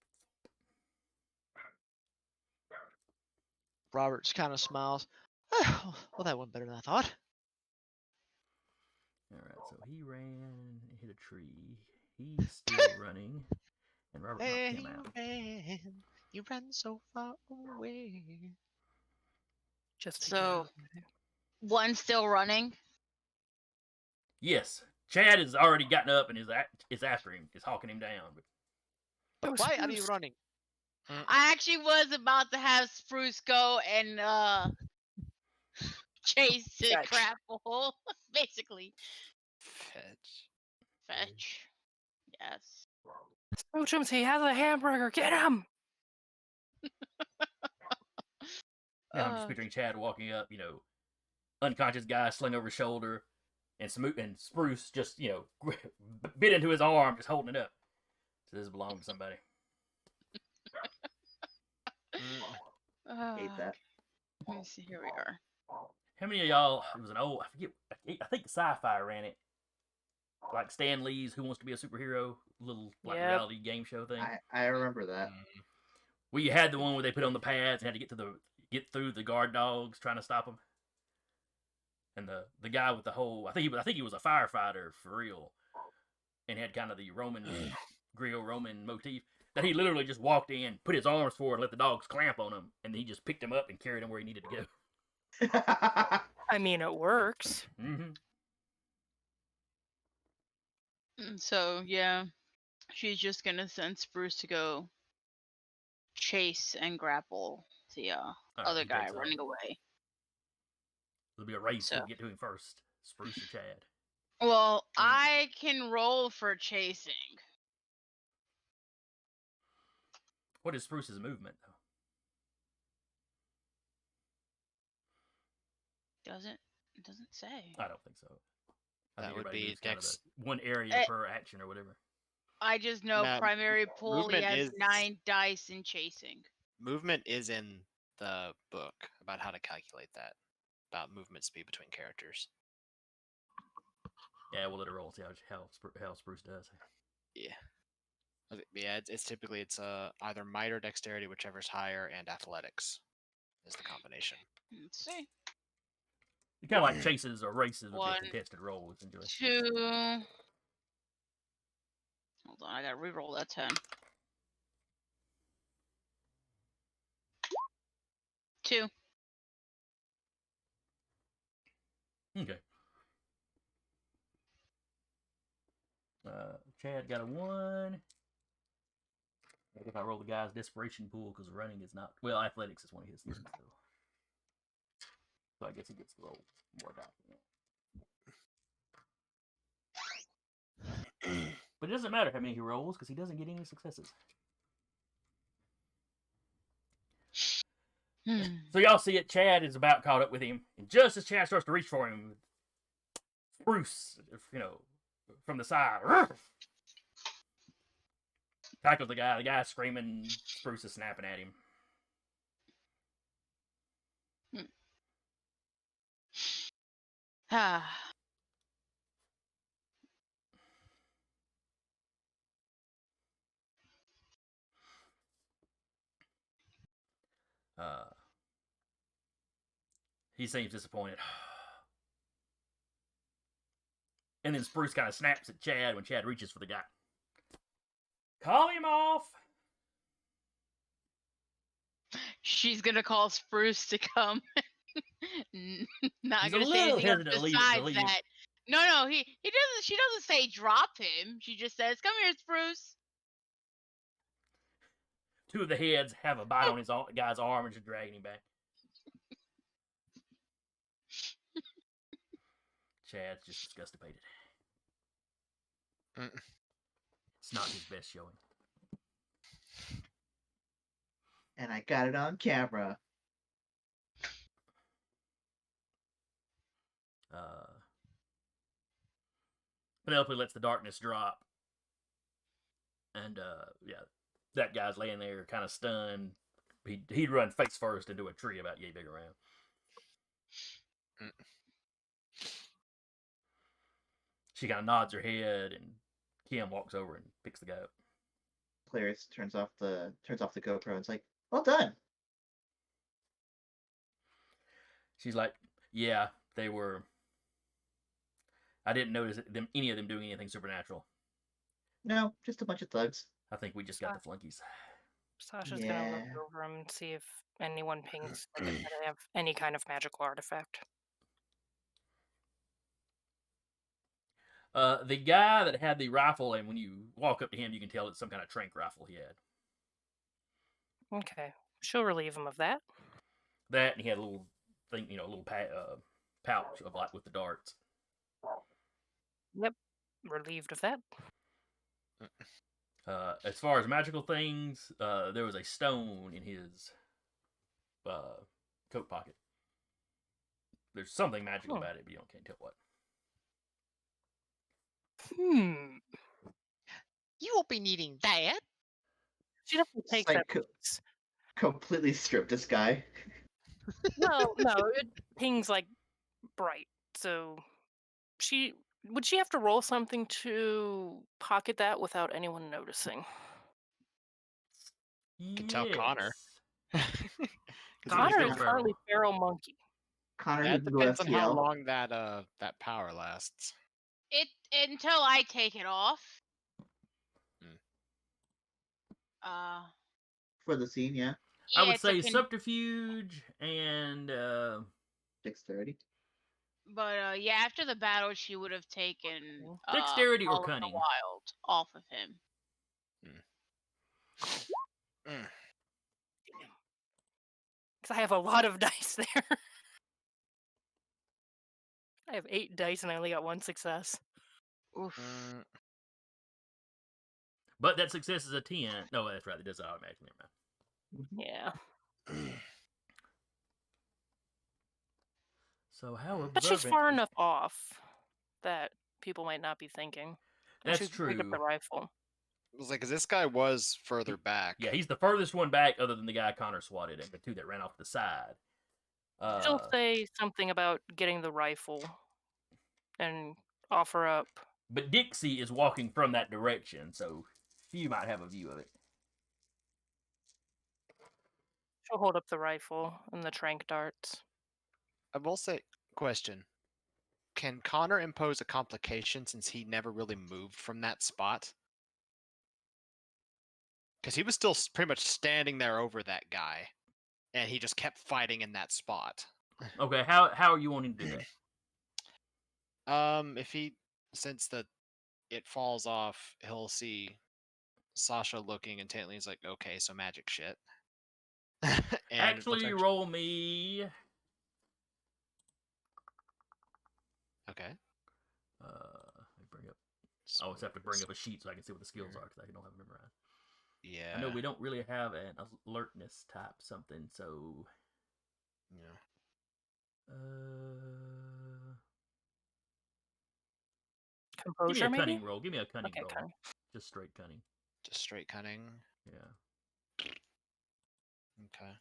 Roberts kind of smiles. Oh, well, that went better than I thought. Alright, so he ran and hit a tree. He's still running. And Robert knocked And him you out. ran, you ran so far away. Just So- again. One still running. Yes, Chad has already gotten up and is after him, is hawking him down. But But Go why are you Spruce. running? I actually was about to have Spruce go and chase the Fetch. grapple. Basically. Fetch. Fetch. Yes. Smoochums, he has a hamburger. Get him! and I'm just picturing Chad walking up, unconscious guy slung over his shoulder, and Spruce just, bit into his arm, just holding it up. So this belongs to somebody. Hate that. Let me see. Here we are. How many of y'all? It was an old. I forget. I think Sci-Fi ran it. Like Stan Lee's "Who Wants to Be a Superhero" little Yep. reality game show thing. I remember that. Well, you had the one where they put on the pads and had to get through the guard dogs trying to stop them. And the guy with the whole, I think he was a firefighter for real, and had kind of the Greco-Roman motif. That he literally just walked in, put his arms forward, let the dogs clamp on him, and then he just picked him up and carried him where he needed to go. I mean, it works. Mm-hmm. So yeah, she's just gonna send Spruce to go chase and grapple the other guy running away. It'll be a race. So- Who'll get to him first, Spruce or Chad? Well, I can roll for chasing. What is Spruce's movement though? It doesn't say. I don't think so. I That think would everybody be moves kind of dex- one area Eh. per action or whatever. I just know Matt, primary pool. He movement has is- 9 dice in chasing. Movement is in the book about how to calculate that. About movement speed between characters. Yeah, we'll let it roll. See how Spruce does. Yeah. Yeah, it's typically either might or dexterity, whichever's higher, and athletics is the combination. Let's see. It kind of like chases or races would be a One, contested roll, essentially. 2. Hold on, I gotta re-roll that 10. 2. Okay. Chad got a 1. If I roll the guy's desperation pool, because running is not... Well, athletics is one of his things, so I guess he gets to roll more die than that. But it doesn't matter how many he rolls, because he doesn't get any successes. So y'all see it, Chad is about caught up with him, and just as Chad starts to reach for him, Bruce, from the side, tackles the guy. The guy's screaming, Spruce is snapping at him. He seems disappointed. And then Spruce kind of snaps at Chad when Chad reaches for the guy. Call him off! She's gonna call Spruce to come. Not He's gonna a say little anything else hesitant to besides leave. that. No, he doesn't. She doesn't say drop him. She just says, "Come here, Spruce." Two of the heads have a bite on his guy's arm and just dragging him back. Chad's just disgustipated. It's not his best showing. And I got it on camera. Penelope lets the darkness drop. And, that guy's laying there kind of stunned. He'd run face first into a tree about yay big around. She kind of nods her head, and Kim walks over and picks the guy up. Clarice turns off the GoPro and it's like, well done. She's like, yeah, they were... I didn't notice any of them doing anything supernatural. No, just a bunch of thugs. I think we just got the flunkies. Sasha's gonna look over him and see if anyone pings if they have any kind of magical artifact. The guy that had the rifle, and when you walk up to him, you can tell it's some kind of trank rifle he had. Okay, she'll relieve him of that. That, and he had a little thing, a little pouch of with the darts. Yep, relieved of that. As far as magical things, there was a stone in his coat pocket. There's something magical about it, but you can't tell what. You won't be needing that. She definitely takes that. Completely stripped this guy. No, it pings like bright. So would she have to roll something to pocket that without anyone noticing? You can tell Connor. Connor is currently feral monkey. Connor that depends on how long that power lasts. It until I take it off. For the scene, yeah. I would say subterfuge and dexterity. But after the battle, she would have taken dexterity or cunning wild off of him. Because I have a lot of dice there. I have 8 dice and I only got 1 success. Oof. But that success is a 10. No, that's right. It does automatically. Yeah. So how? But she's far enough off that people might not be thinking. That's true. Pick up the rifle. I was like, because this guy was further back. Yeah, he's the furthest one back, other than the guy Connor swatted, and the two that ran off to the side. She'll say something about getting the rifle and offer up. But Dixie is walking from that direction, so you might have a view of it. She'll hold up the rifle and the trank darts. I will say, question. Can Connor impose a complication since he never really moved from that spot? Because he was still pretty much standing there over that guy, and he just kept fighting in that spot. Okay, how are you wanting to do that? If he since that it falls off, he'll see Sasha looking intently. He's like, okay, so magic shit. And Actually, roll me. Okay. Let me bring up. I always have to bring up a sheet so I can see what the skills are because I don't have them memorized. Yeah. I know we don't really have an alertness type something, so. Yeah. Give me Composure, a cunning maybe? roll. Give me a cunning Okay, roll. cunning. Just straight cunning. Just straight cunning. Yeah. Okay.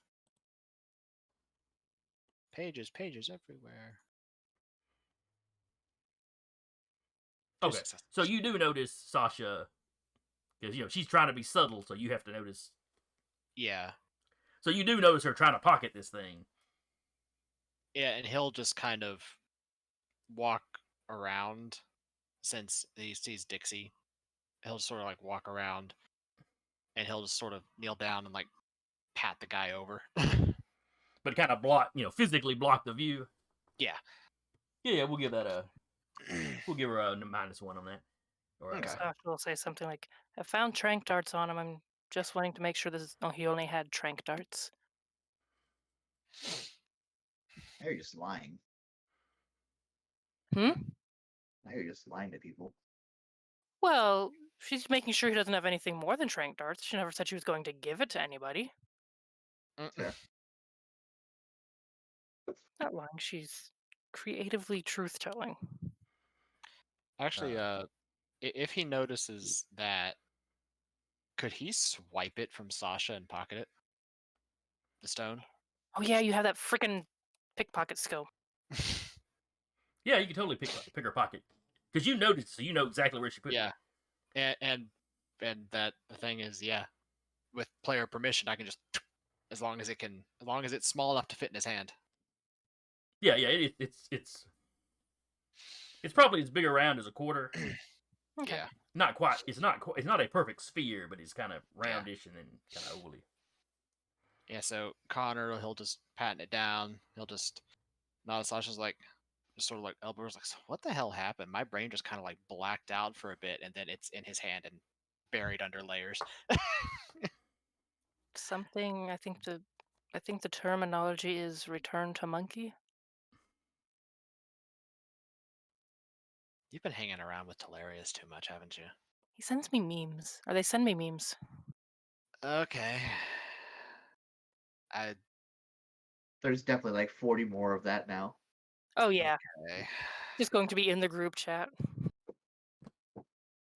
Pages everywhere. Okay. So you do notice Sasha, because she's trying to be subtle, so you have to notice. Yeah. So you do notice her trying to pocket this thing. Yeah, and he'll just kind of walk around since he sees Dixie. He'll just sort of like walk around and he'll just sort of kneel down and like pat the guy over. But kind of block, physically block the view. Yeah. Yeah, we'll give that we'll give her a -1 on that. Or, Okay. Sasha will say something like, I found trank darts on him. I'm just wanting to make sure this is. Oh, he only had trank darts. Now you're just lying. Hmm? Now you're just lying to people. Well, she's making sure he doesn't have anything more than trank darts. She never said she was going to give it to anybody. Fair. Not lying. She's creatively truth telling. Actually, if he notices that, could he swipe it from Sasha and pocket it? The stone? Oh yeah, you have that freaking pickpocket skill. Yeah, you can totally pick her pocket because you noticed, so you know exactly where she put Yeah. it. And that the thing is, yeah, with player permission, I can just as long as it's small enough to fit in his hand. Yeah, it's probably as big around as a quarter. Okay. Yeah. Not quite. It's not a perfect sphere, but it's kind of roundish and then kind of ovally. Yeah, so Connor, he'll just pat it down. He'll just nod. Sasha's like, just sort of like elbows, like, so what the hell happened? My brain just kind of like blacked out for a bit, and then it's in his hand and buried under layers. Something. I think the terminology is return to monkey. You've been hanging around with Talarius too much, haven't you? He sends me memes. Or they send me memes. Okay. There's definitely like 40 more of that now. Oh yeah. Okay. Just going to be in the group chat.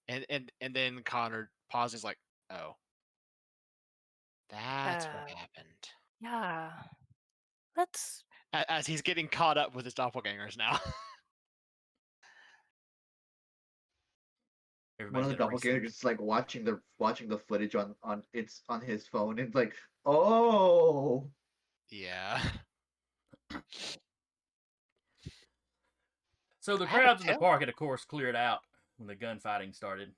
And then Connor pauses like, oh. That's what happened. Yeah. Let's. As he's getting caught up with his doppelgangers now. One of the doppelgangers is like watching the footage on his phone and like, oh. Yeah. So the crowds in the park had, of course, cleared out when the gunfighting started.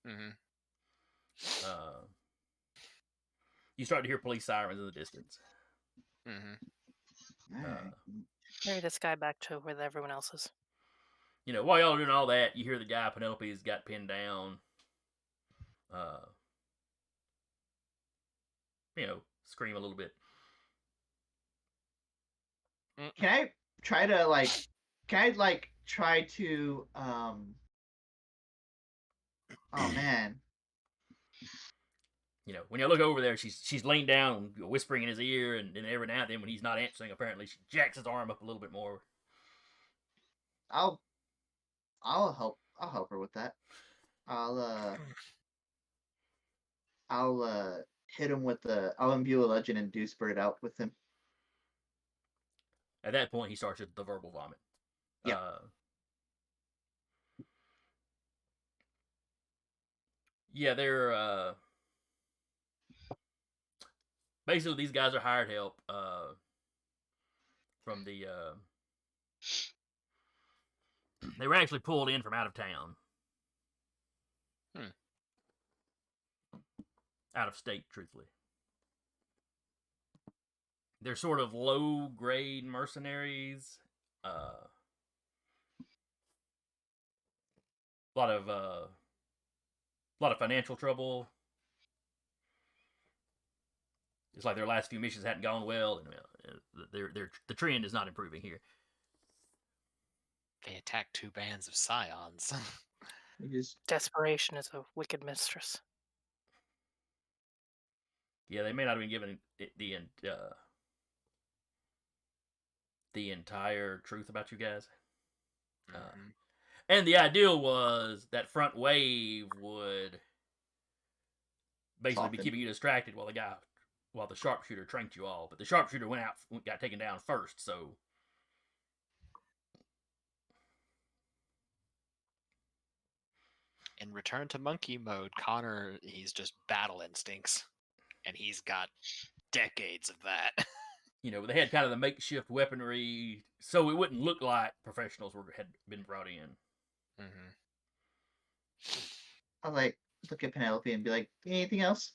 Mm-hmm. You start to hear police sirens in the distance. Mm-hmm. Carry this guy back to where everyone else is. While y'all are doing all that, you hear the guy Penelope's got pinned down. Scream a little bit. Can I try to try to oh man. When you look over there, she's laying down, whispering in his ear, and then every now and then when he's not answering, apparently she jacks his arm up a little bit more. I'll help her with that. I'll hit him with I'll imbue a legend and do spurt it out with him. At that point, he starts the verbal vomit. Yeah. Yeah, they're basically these guys are hired help from the they were actually pulled in from out of town. Out of state, truthfully. They're sort of low-grade mercenaries. lot of financial trouble. It's like their last few missions hadn't gone well, and the trend is not improving here. They attacked 2 bands of Scions. We just Desperation is a wicked mistress. Yeah, they may not have been given the entire truth about you guys. Mhm. And the ideal was that front wave would basically be Soften. keeping you distracted while the sharpshooter tranked you all. But the sharpshooter got taken down first, so In Return to Monkey mode, Connor, he's just battle instincts. And he's got decades of that. they had kind of the makeshift weaponry, so it wouldn't look like professionals had been brought in. Mm-hmm. I'll like look at Penelope and be like, anything else?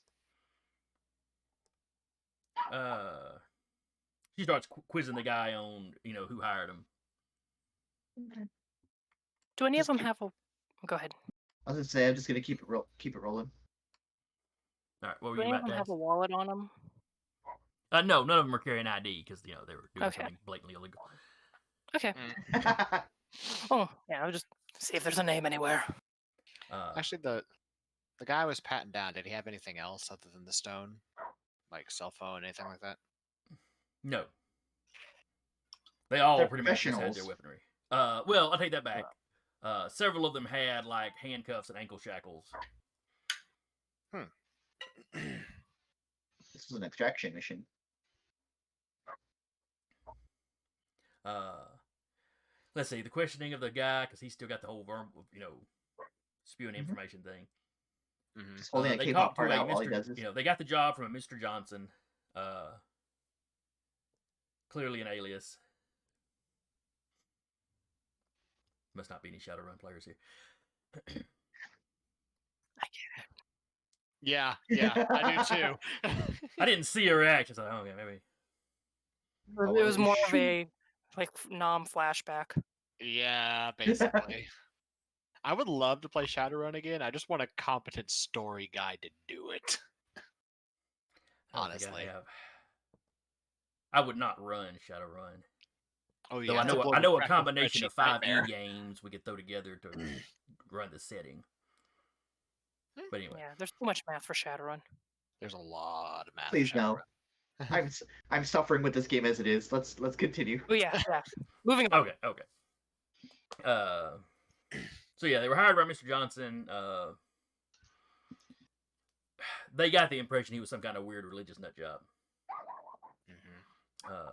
She starts quizzing the guy on who hired him. Okay. Do any of Just them keep- have a? Go ahead. I was gonna say I'm just gonna keep it rolling. All right, what were Do you any of about them to have ask? a wallet on them? No, none of them are carrying ID because they were doing Okay. something blatantly illegal. Okay. Mm. Oh, yeah. I'll just see if there's a name anywhere. Actually, the guy I was patting down, did he have anything else other than the stone? Like cell phone, anything like that? No, they all They're pretty much just had their professionals. weaponry. Well, I'll take that back. Several of them had like handcuffs and ankle shackles. This was an extraction mission. Let's see the questioning of the guy because he's still got the whole spewing Mhm. information thing. Mm-hmm. Just holding a They K-pop talked to part a out while he Mr. does this. They got the job from a Mr. Johnson, clearly an alias. Must not be any Shadowrun players here. Yeah, I do too. I didn't see a reaction, so okay, maybe. It was more of shoot. a flashback. Yeah, basically. I would love to play Shadowrun again. I just want a competent story guide to do it. I don't think Honestly. I have. I would not run Shadowrun. Oh Though yeah, I it's know bloated a Fractal combination of spreadsheet 5 nightmare. games we could throw together to run the setting. But anyway, Yeah, there's too much math for Shadowrun. There's a lot of math. Please for no. Shadowrun. I'm suffering with this game as it is. Let's continue. Oh yeah. Moving on. okay. So yeah, they were hired by Mr. Johnson. They got the impression he was some kind of weird religious nut job. Mm-hmm.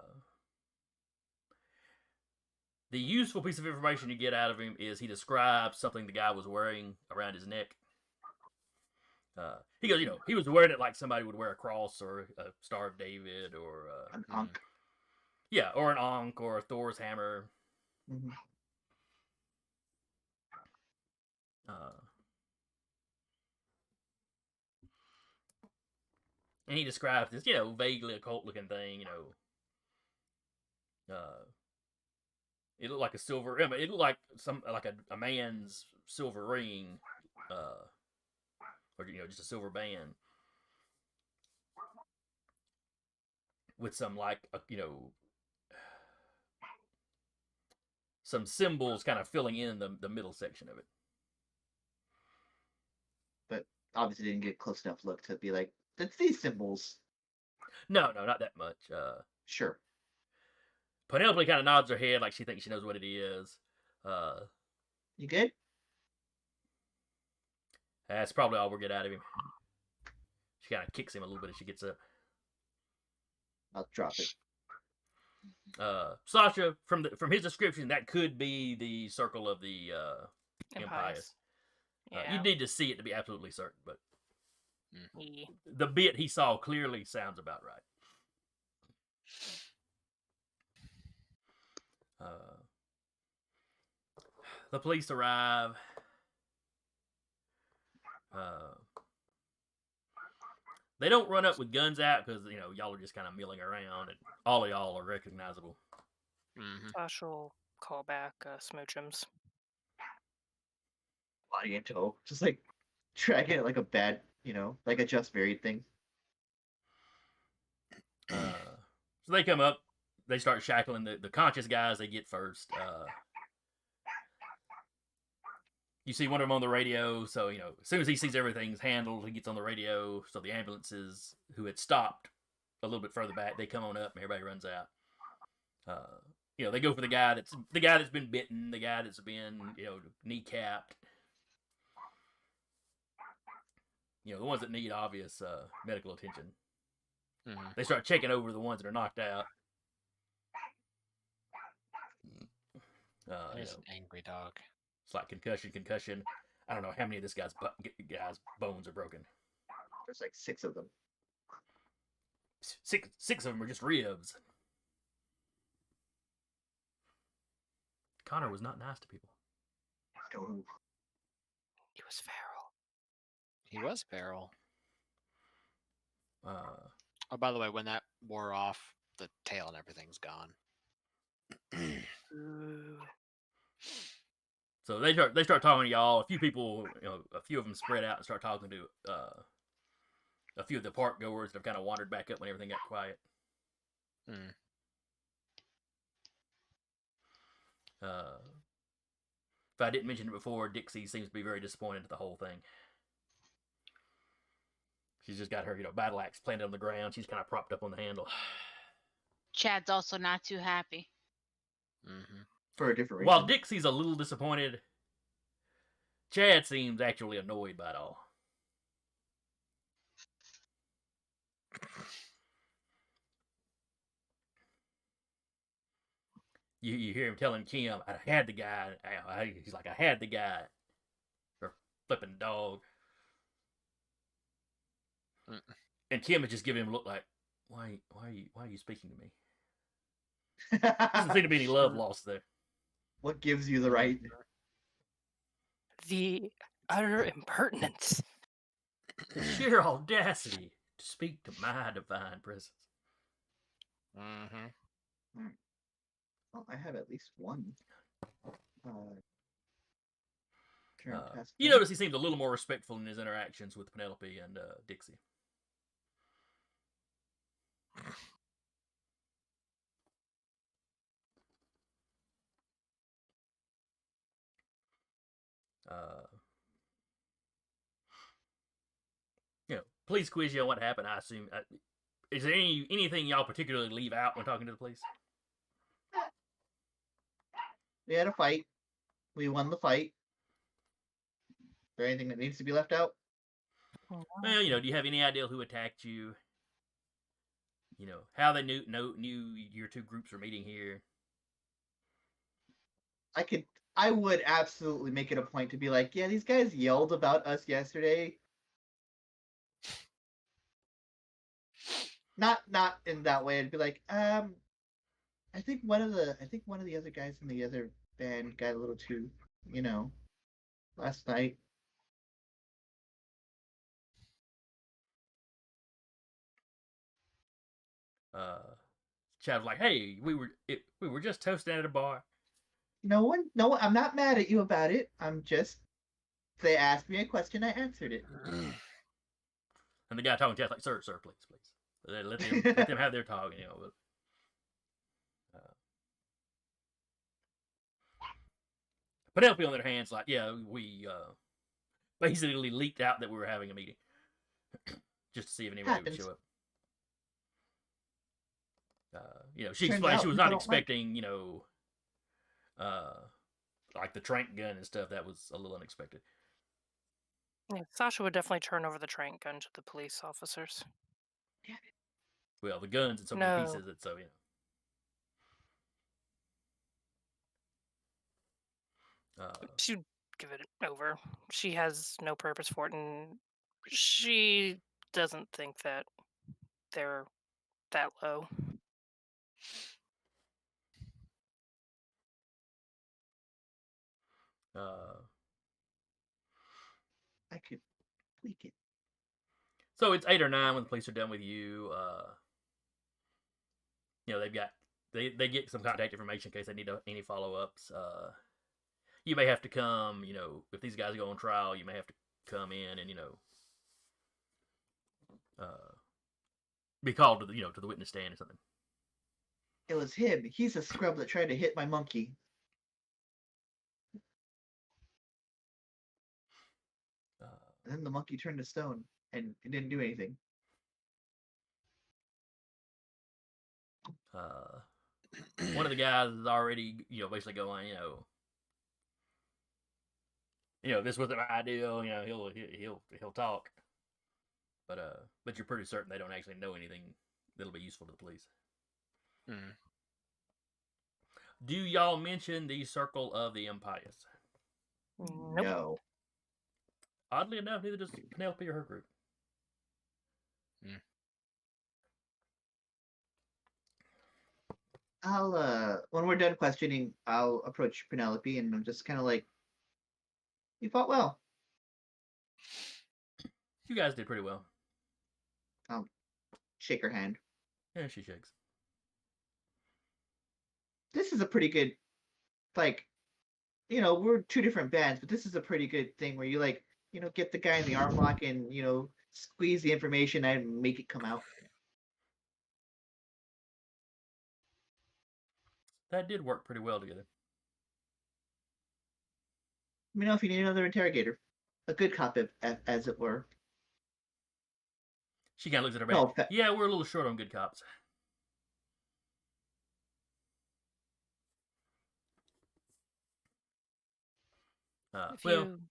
The useful piece of information you get out of him is he describes something the guy was wearing around his neck. He goes, he was wearing it like somebody would wear a cross or a Star of David or An Ankh. yeah, or an Ankh or a Thor's hammer. Mhm. And he describes this, vaguely occult looking thing, it looked like a silver. It looked like a man's silver ring, or just a silver band with some some symbols kind of filling in the middle section of it. But obviously didn't get a close enough look to be like, that's these symbols. No, not that much. Sure. Penelope kind of nods her head like she thinks she knows what it is. You good? That's probably all we'll get out of him. She kind of kicks him a little bit as she gets up. I'll drop it. Sasha, from his description, that could be the circle of the Impious. Yeah. You'd need to see it to be absolutely certain, but Yeah. the bit he saw clearly sounds about right. The police arrive. They don't run up with guns out because y'all are just kind of milling around, and all of y'all are recognizable. Mm-hmm. Sasha will call back Smoochums. body in tow, just like dragging it like a bad, like a just buried thing. So they come up, they start shackling the conscious guys. They get first. You see one of them on the radio, so as soon as he sees everything's handled, he gets on the radio. So the ambulances who had stopped a little bit further back, they come on up, and everybody runs out. They go for the guy that's been bitten, the guy that's been kneecapped. The ones that need obvious medical attention. Mm-hmm. They start checking over the ones that are knocked out. There's an angry dog. It's like concussion. I don't know how many of this guy's bones are broken. There's like 6 of them. Six of them are just ribs. Connor was not nice to people. No. He was feral. He was feral. Uh, Oh, by the way, when that wore off, the tail and everything's gone. Ooh. So they start talking to y'all. A few people, a few of them spread out and start talking to a few of the park goers that have kind of wandered back up when everything got quiet. Hmm. If I didn't mention it before, Dixie seems to be very disappointed at the whole thing. She's just got her, battle axe planted on the ground. She's kind of propped up on the handle. Chad's also not too happy. Mm-hmm. For a different reason. While Dixie's a little disappointed, Chad seems actually annoyed by it all. You hear him telling Kim, I had the guy. He's like, I had the guy. Or flipping dog. And Kim is just giving him a look like, why are you speaking to me? Doesn't seem to be any love lost there. What gives you the right? The utter impertinence. The sheer audacity to speak to my divine presence. Mm-hmm. Well, I have at least one. You notice he seems a little more respectful in his interactions with Penelope and Dixie. Police quiz you on what happened. I assume. Is there anything y'all particularly leave out when talking to the police? We had a fight. We won the fight. Is there anything that needs to be left out? Well, do you have any idea who attacked you? How they knew your two groups were meeting here? I would absolutely make it a point to be like, yeah, these guys yelled about us yesterday. Not in that way. It'd be like, I think one of the other guys in the other band got a little too, last night. Chad was like, "Hey, we were just toasting at a bar." No, I'm not mad at you about it. They asked me a question, I answered it. And the guy talking to Chad's like, "Sir, please. Let them have their talk." Penelope, on the other hand, is like, "Yeah, we basically leaked out that we were having a meeting just to see if anybody would show up." She explained she was not expecting, like the trank gun and stuff. That was a little unexpected. Yeah, Sasha would definitely turn over the trank gun to the police officers. Well, the gun's in so many pieces that she'd give it over. She has no purpose for it, and she doesn't think that they're that low. I could tweak it. So it's 8 or 9 when the police are done with you. They've got they get some contact information in case they need any follow ups. you may have to come. If these guys go on trial, you may have to come in and be called to the witness stand or something. It was him. He's a scrub that tried to hit my monkey. And then the monkey turned to stone, and it didn't do anything. One of the guys is already, basically going, this wasn't my ideal. He'll talk, but you're pretty certain they don't actually know anything that'll be useful to the police. Hmm. Do y'all mention the Circle of the Impious? Nope. No. Oddly enough, neither does Penelope or her group. I'll when we're done questioning, I'll approach Penelope and I'm just kind of like, "You fought well." You guys did pretty well. I'll shake her hand. Yeah, she shakes. This is a pretty good, like, we're two different bands, but this is a pretty good thing where you get the guy in the arm lock and squeeze the information and make it come out. That did work pretty well together. Let me know if you need another interrogator, a good cop, as it were. She kind of looks at her No, back. Yeah, we're a little short on good cops.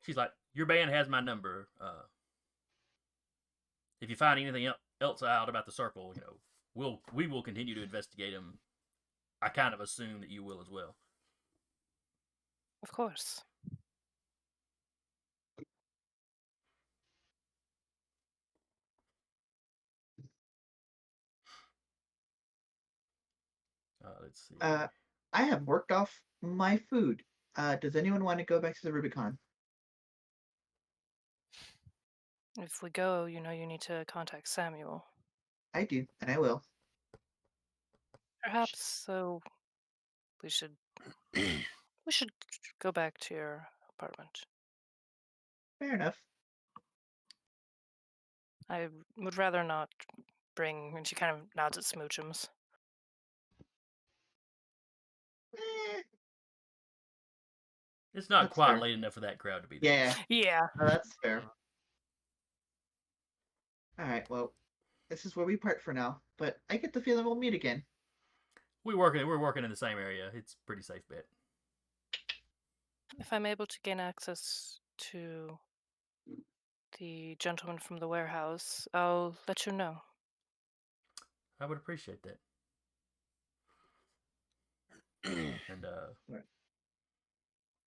She's like, your band has my number. If you find anything else out about the Circle, we will continue to investigate them. I kind of assume that you will as well. Of course. Let's see. I have worked off my food. Does anyone want to go back to the Rubicon? If we go, you need to contact Samuel. I do, and I will. Perhaps so we should go back to your apartment. Fair enough. I would rather not bring, and she kind of nods at Smoochums. It's not That's quite fair. late enough for that crowd to be there. Yeah, Yeah. no, that's fair. All right, well, this is where we part for now, but I get the feeling we'll meet again. We're working in the same area. It's a pretty safe bet. If I'm able to gain access to the gentleman from the warehouse, I'll let you know. I would appreciate that. And Right.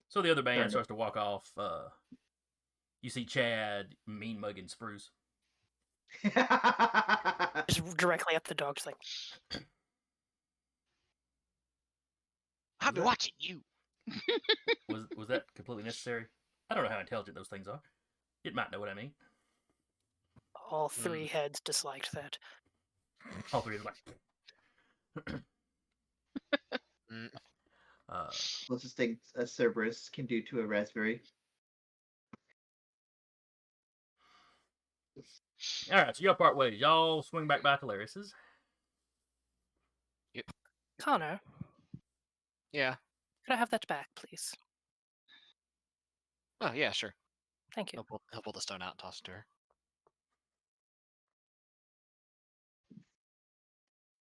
So the other band Fair starts to walk off. You see Chad mean mugging Spruce. Just directly at the dog, just like, I'll be watching you. Was that completely necessary? I don't know how intelligent those things are. It might know what I mean. all three heads disliked that. All three is like. Closest thing a Cerberus can do to a raspberry. All right, so y'all part ways. Y'all swing back by Hilarious'. Connor, Yeah. could I have that back, please? Oh, yeah, sure. Thank you. He'll pull the stone out and toss it to her.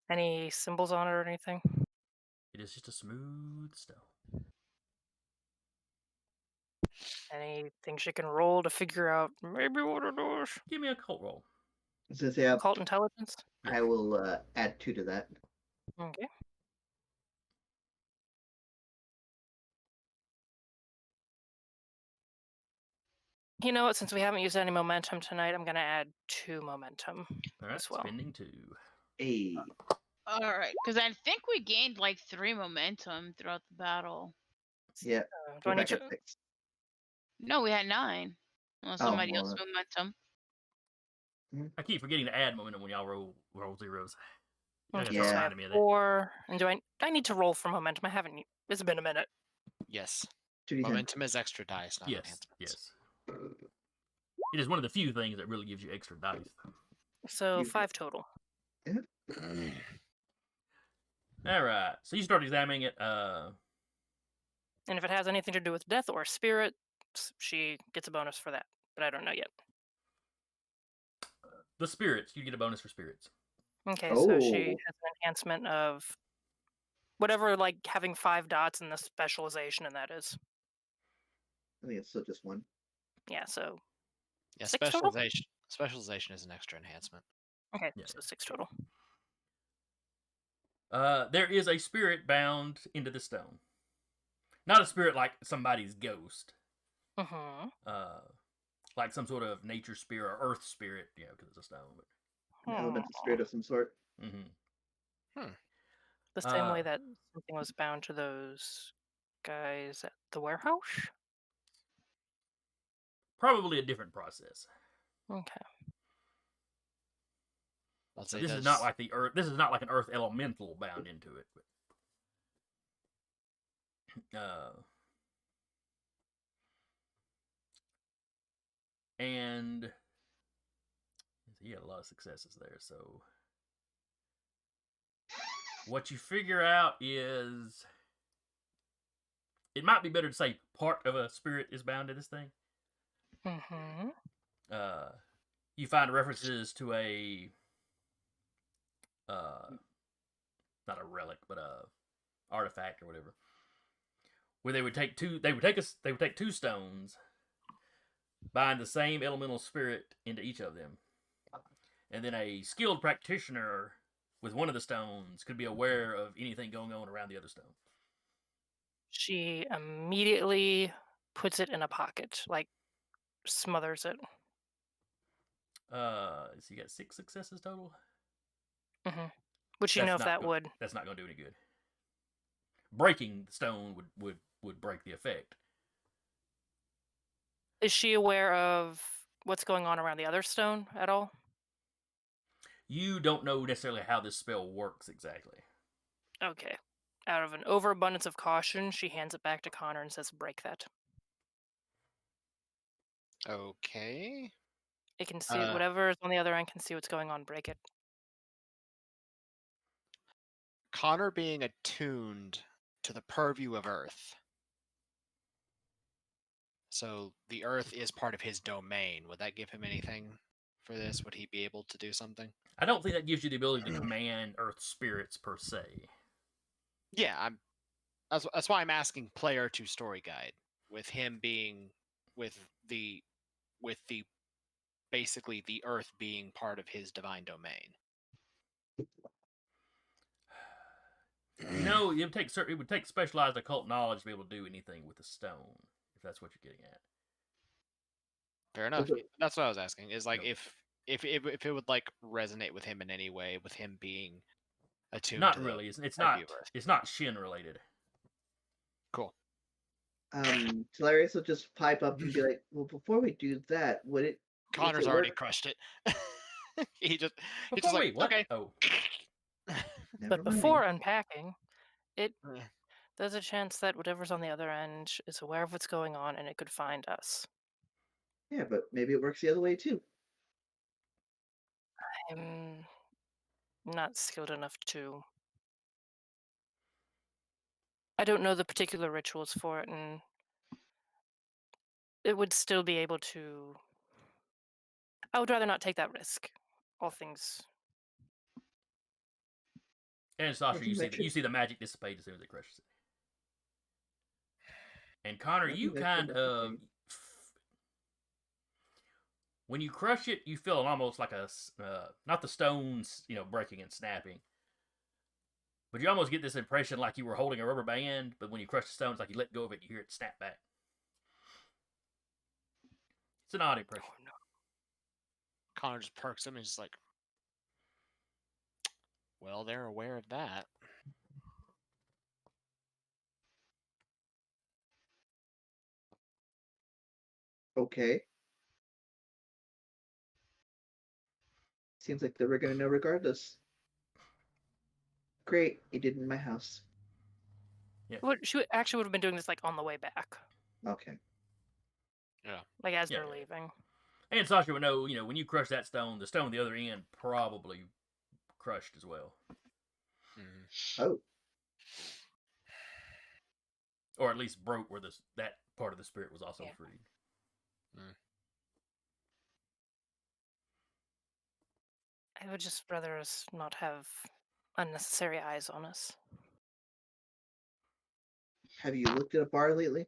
Any symbols on it or anything? It is just a smooth stone. Anything she can roll to figure out maybe what it is? Give me a cult roll. Says, yeah, Occult intelligence? I will add 2 to that. Okay. You know what? Since we haven't used any momentum tonight, I'm going to add 2 momentum All right, as well. spending 2. Hey, All right, because I think we gained like 3 momentum throughout the battle. yeah, Do we're I need back to? at 6. No, we had 9. Unless somebody else well, momentum. I keep forgetting to add momentum when y'all roll zeros. Y'all gotta Okay, start so I Yeah. have reminding me of that. 4. And do I need to roll for momentum? I haven't. It's been a minute. Yes. 2d10. Momentum is extra dice, not Yes, enhancements. yes. It is one of the few things that really gives you extra dice. So You- 5 total. All right. So you start examining it. And if it has anything to do with death or spirit, she gets a bonus for that. But I don't know yet. The spirits. You get a bonus for spirits. Okay, so she Oh. has an enhancement of whatever, like having 5 dots and the specialization, and that is. I think it's still just one. Yeah, so Yeah, 6 total? specialization is an extra enhancement. Okay, Yeah. so 6 total. There is a spirit bound into the stone. Not a spirit like somebody's ghost. Mm-hmm. Like some sort of nature spirit or earth spirit, because it's a stone. An elemental spirit of some sort. Mm-hmm. The same way that something was bound to those guys at the warehouse? Probably a different process. Okay. So this is not like the earth. This is not like an earth elemental bound into it. And you had a lot of successes there. So what you figure out is it might be better to say part of a spirit is bound to this thing. Mm-hmm. You find references to not a relic, but a artifact or whatever, where they would take two stones, bind the same elemental spirit into each of them, and then a skilled practitioner with one of the stones could be aware of anything going on around the other stone. She immediately puts it in a pocket, like smothers it. So you got 6 successes total. Mm-hmm. Would you know if that would? That's not going to do any good. Breaking the stone would break the effect. Is she aware of what's going on around the other stone at all? You don't know necessarily how this spell works exactly. Okay. Out of an overabundance of caution, she hands it back to Connor and says, "Break that." Okay. It can see whatever is on the other end can see what's going on. Break it. Connor being attuned to the purview of Earth. So the Earth is part of his domain. Would that give him anything for this? Would he be able to do something? I don't think that gives you the ability to command Earth spirits per se. Yeah, that's why I'm asking player to story guide, with him being with the basically the Earth being part of his divine domain. No, it would take specialized occult knowledge to be able to do anything with a stone, if that's what you're getting at. Fair enough. Okay. That's what I was asking. Is like No. if it would like resonate with him in any way, with him being attuned. Not to really. The It's purview not. of Earth. It's not Shin related. Cool. Hilarious will just pipe up and be like, "Well, before we do that, would Connor's it already work?" crushed it. he's just Before like, wait, what? okay. Oh, Never But before mind. unpacking, there's a chance that whatever's on the other end is aware of what's going on and it could find us. Yeah, but maybe it works the other way too. I'm not skilled enough to. I don't know the particular rituals for it, and it would still be able to. I would rather not take that risk. All things. and Sasha, Nothing that should- you see the magic dissipate as soon as it crushes it. And Connor, nothing you that should kind of necessitate- when you crush it, you feel almost like a not the stones, breaking and snapping, but you almost get this impression like you were holding a rubber band, but when you crush the stones, like you let go of it, you hear it snap back. It's an odd impression. Oh, no. Connor just perks him and he's like, well, they're aware of that. Okay. Seems like they were gonna know regardless. Great, you did in my house. She actually would have been doing this like on the way back, Okay. like as Yeah, they're yeah. leaving. And Sasha would know, when you crush that stone, the stone at the other end probably crushed as well. Oh. Or at least broke where that part of the spirit was also Yeah. freed. I would just rather us not have unnecessary eyes on us. Have you looked at a bar lately?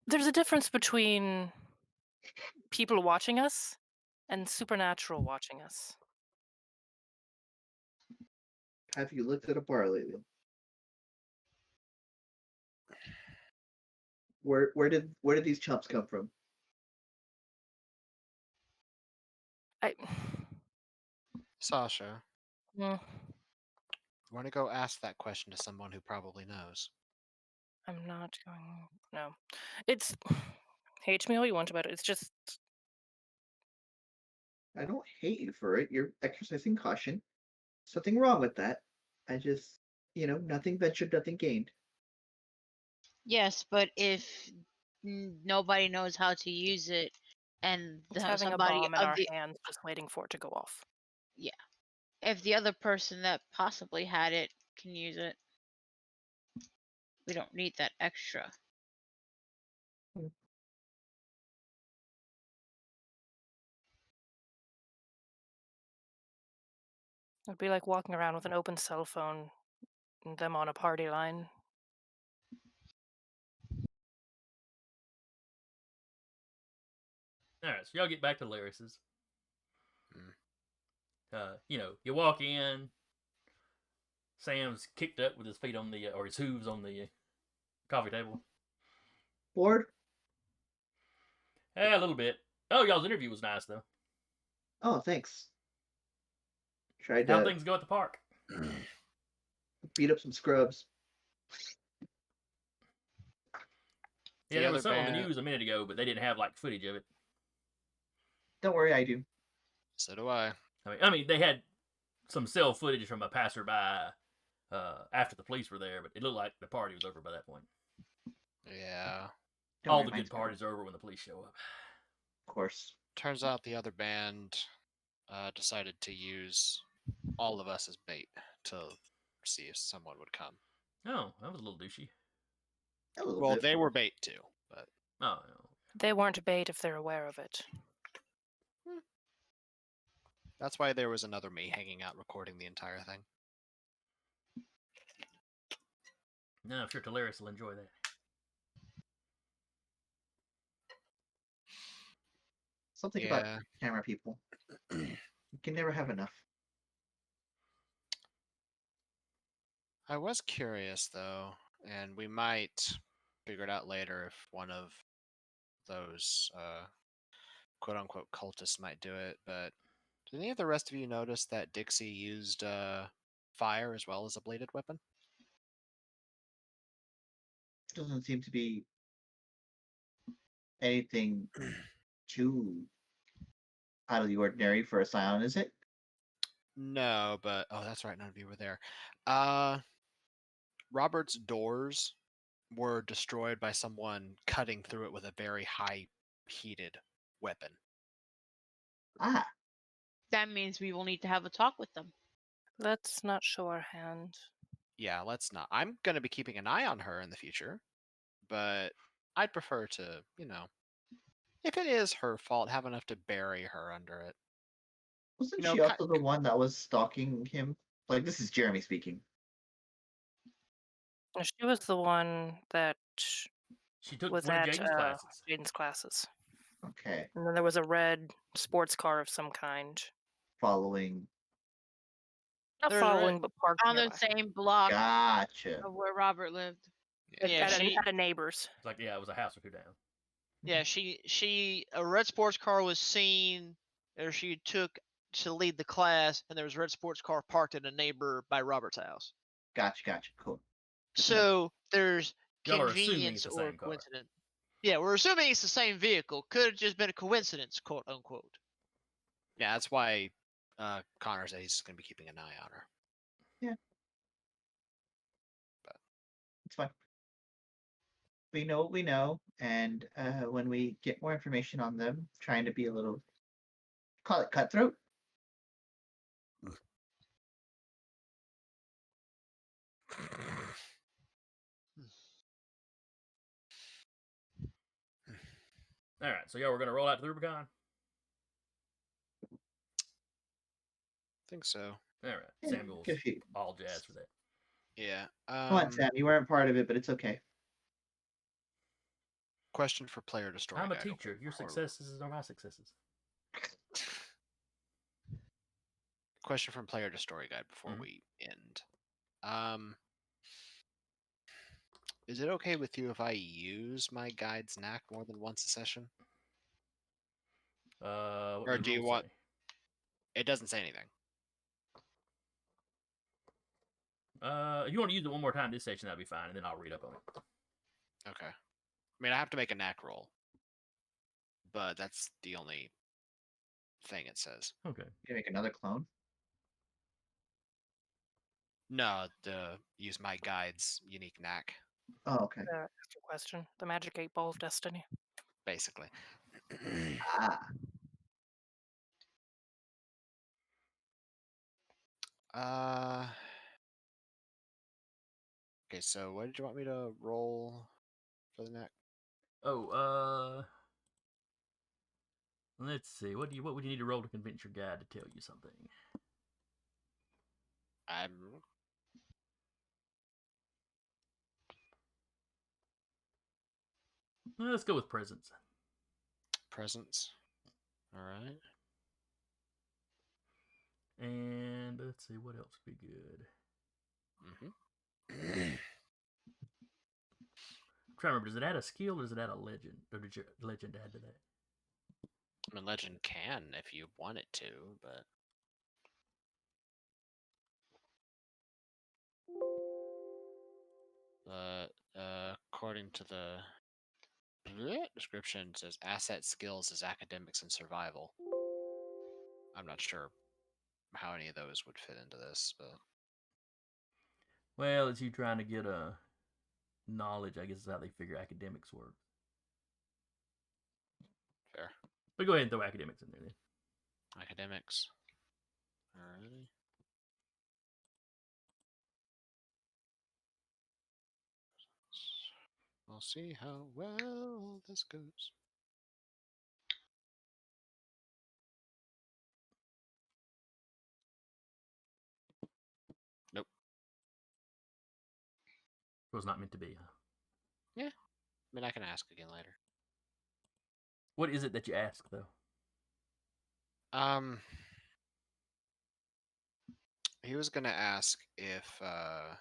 There's a difference between people watching us and supernatural watching us. Have you looked at a bar lately? Where did these chumps come from? I. Sasha, Mm, you want to go ask that question to someone who probably knows? I'm not going. No, it's. Hate me all you want about it. It's just. I don't hate you for it. You're exercising caution. Something wrong with that. I just, nothing ventured, nothing gained. Yes, but if nobody knows how to use it, and It's having a somebody bomb in of our the hands, just waiting for it to go off. if the other person that possibly had it can use it, we don't need that extra. It'd be like walking around with an open cell phone and them on a party line. All right, so y'all get back to Laris's. You walk in. Sam's kicked up with his feet on the or his hooves on the coffee table. Bored? A little bit. Oh, y'all's interview was nice though. Oh, thanks. Tried How to things go at the park? beat up some scrubs. Yeah, there was some on the news a minute ago, but they didn't have like footage of it. Don't worry, I do. So do I. I mean, they had some cell footage from a passerby after the police were there, but it looked like the party was over by that point. Yeah. Don't All worry, the mine's good parties are over when the police show up. Of course. Turns out the other band decided to use all of us as bait to see if someone would come. Oh, that was a little douchey. A little Well, bit. they were bait too, but Oh, no. They weren't bait if they're aware of it. that's why there was another me hanging out recording the entire thing. No, I'm sure Talaris will enjoy that. Something about camera people. You can never have enough. I was curious though, and we might figure it out later if one of those quote unquote cultists might do it, but did any of the rest of you notice that Dixie used fire as well as a bladed weapon? Doesn't seem to be anything too out of the ordinary for a Scion, is it? No, but oh, that's right, none of you were there. Robert's doors were destroyed by someone cutting through it with a very high heated weapon. Ah, That means we will need to have a talk with them. Let's not show our hand. Yeah, let's not. I'm going to be keeping an eye on her in the future, but I'd prefer to, if it is her fault, have enough to bury her under it. wasn't she also the one that was stalking him? Like, this is Jeremy speaking. She was the one that She took was one of at Jaden's classes. Jaden's classes. Okay. And then there was a red sports car of some kind. Following. Not There's following, but parked On the nearby. same block Gotcha. of where Robert lived. Yeah, At a neighbor's. It's like, yeah, it was a house or two down. Yeah, a red sports car was seen, or she took to lead the class, and there was a red sports car parked at a neighbor by Robert's house. Gotcha. Cool. So there's Y'all are assuming convenience it's the or same car. coincidence. Yeah, we're assuming it's the same vehicle. Could have just been a coincidence, quote unquote. Yeah, that's why Connor said he's going to be keeping an eye on her. Yeah. It's fine. We know what we know, and when we get more information on them, trying to be a little, call it cutthroat. All right, so y'all were gonna roll out to the Rubicon. Think so. All right, Yeah, Samuel's good for you. all jazzed for that. Yeah. Come on, Sam. You weren't part of it, but it's okay. Question for player to story. I'm a guide teacher. Your before- successes are my successes. Question from player to story guide before Mhm. we end. Is it okay with you if I use my guide's knack more than once a session? What Or does do the you rule want- say? It doesn't say anything. If you want to use it one more time this session, that'd be fine, and then I'll read up on it. Okay. I mean, I have to make a knack roll, but that's the only thing it says. Okay. You make another clone. No, the use my guide's unique knack, Oh, okay. Extra question. The magic 8 ball of destiny. basically. Ah, Okay, so what did you want me to roll for the knack? Oh, let's see. What would you need to roll to convince your guide to tell you something? I'm Let's go with presence. presence. All right. And let's see what else would be good. Mm-hmm. I'm trying to remember. Does it add a skill or does it add a legend? Or did your legend add to that? I mean, legend can if you want it to, but according to the description, it says asset skills is academics and survival. I'm not sure how any of those would fit into this, but Well, it's you trying to get a knowledge. I guess is how they figure academics work. fair. But go ahead and throw academics in there then. Academics. Alrighty. We'll see how well this goes. Nope. It was not meant to be, huh? I mean, I can ask again later. What is it that you ask though? He was gonna ask if the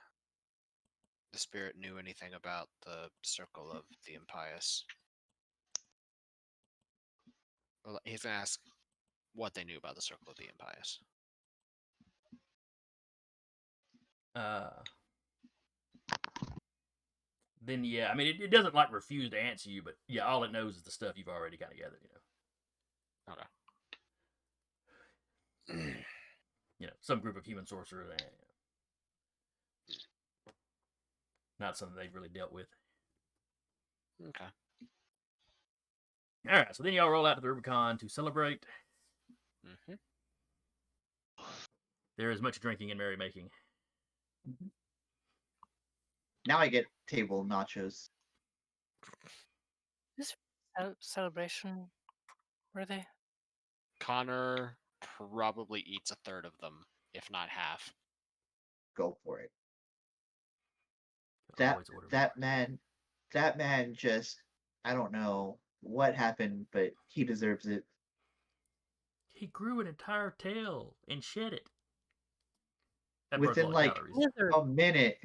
spirit knew anything about the Circle of the Impious. Well, he's gonna ask what they knew about the Circle of the Impious. Then yeah, I mean it doesn't like refuse to answer you, but yeah, all it knows is the stuff you've already kind of gathered, Okay. Some group of human sorcerers. Not something they've really dealt with. Okay. All right, so then y'all roll out to the Rubicon to celebrate. Mm-hmm. There is much drinking and merrymaking. now I get table nachos. Celebration. Were they? Connor probably eats a third of them, if not half. Go for it. Can That always order that more. man just, I don't know what happened, but he deserves it. He grew an entire tail and shed it. That Within, burns a lot of like, calories. Lizard. A minute.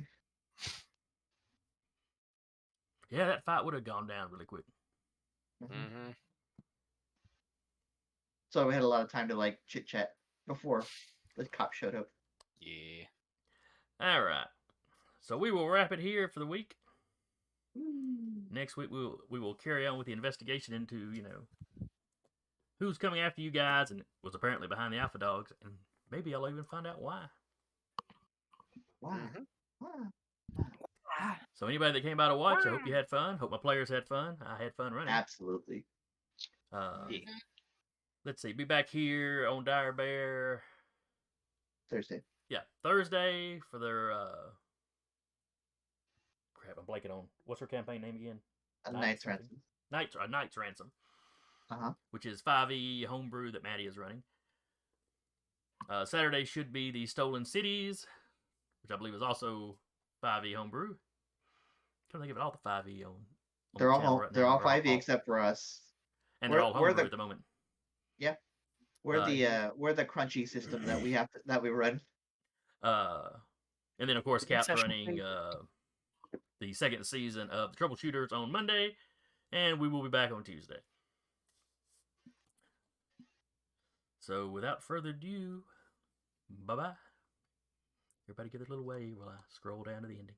Yeah, that fight would have gone down really quick. Mm-hmm. So we had a lot of time to like chit chat before the cop showed up. Yeah. All right, so we will wrap it here for the week. Next week we will carry on with the investigation into who's coming after you guys and was apparently behind the Alpha Dogs, and maybe I'll even find out why. Wow. Mhm. Wow. So anybody that came by to watch, I hope you had fun. Hope my players had fun. I had fun running. Absolutely. Mm-hmm. Let's see. Be back here on Dire Bear Thursday. Yeah, Thursday for their crap. I'm blanking on what's her campaign name again. A Knight's Ransom. Knight's Ransom. Uh-huh. Which is 5e homebrew that Maddie is running. Saturday should be the Stolen Cities, which I believe is also 5e homebrew. Can't think of it all the 5e on They're the all channel right they're now. all 5e except for us. And they're all homebrew at the moment. Yeah. We're the crunchy system that we have that we run. And then of course Cap's Session running the second season of the Troubleshooters on Monday, and we will be back on Tuesday. So without further ado, bye-bye. Everybody give a little wave while I scroll down to the ending.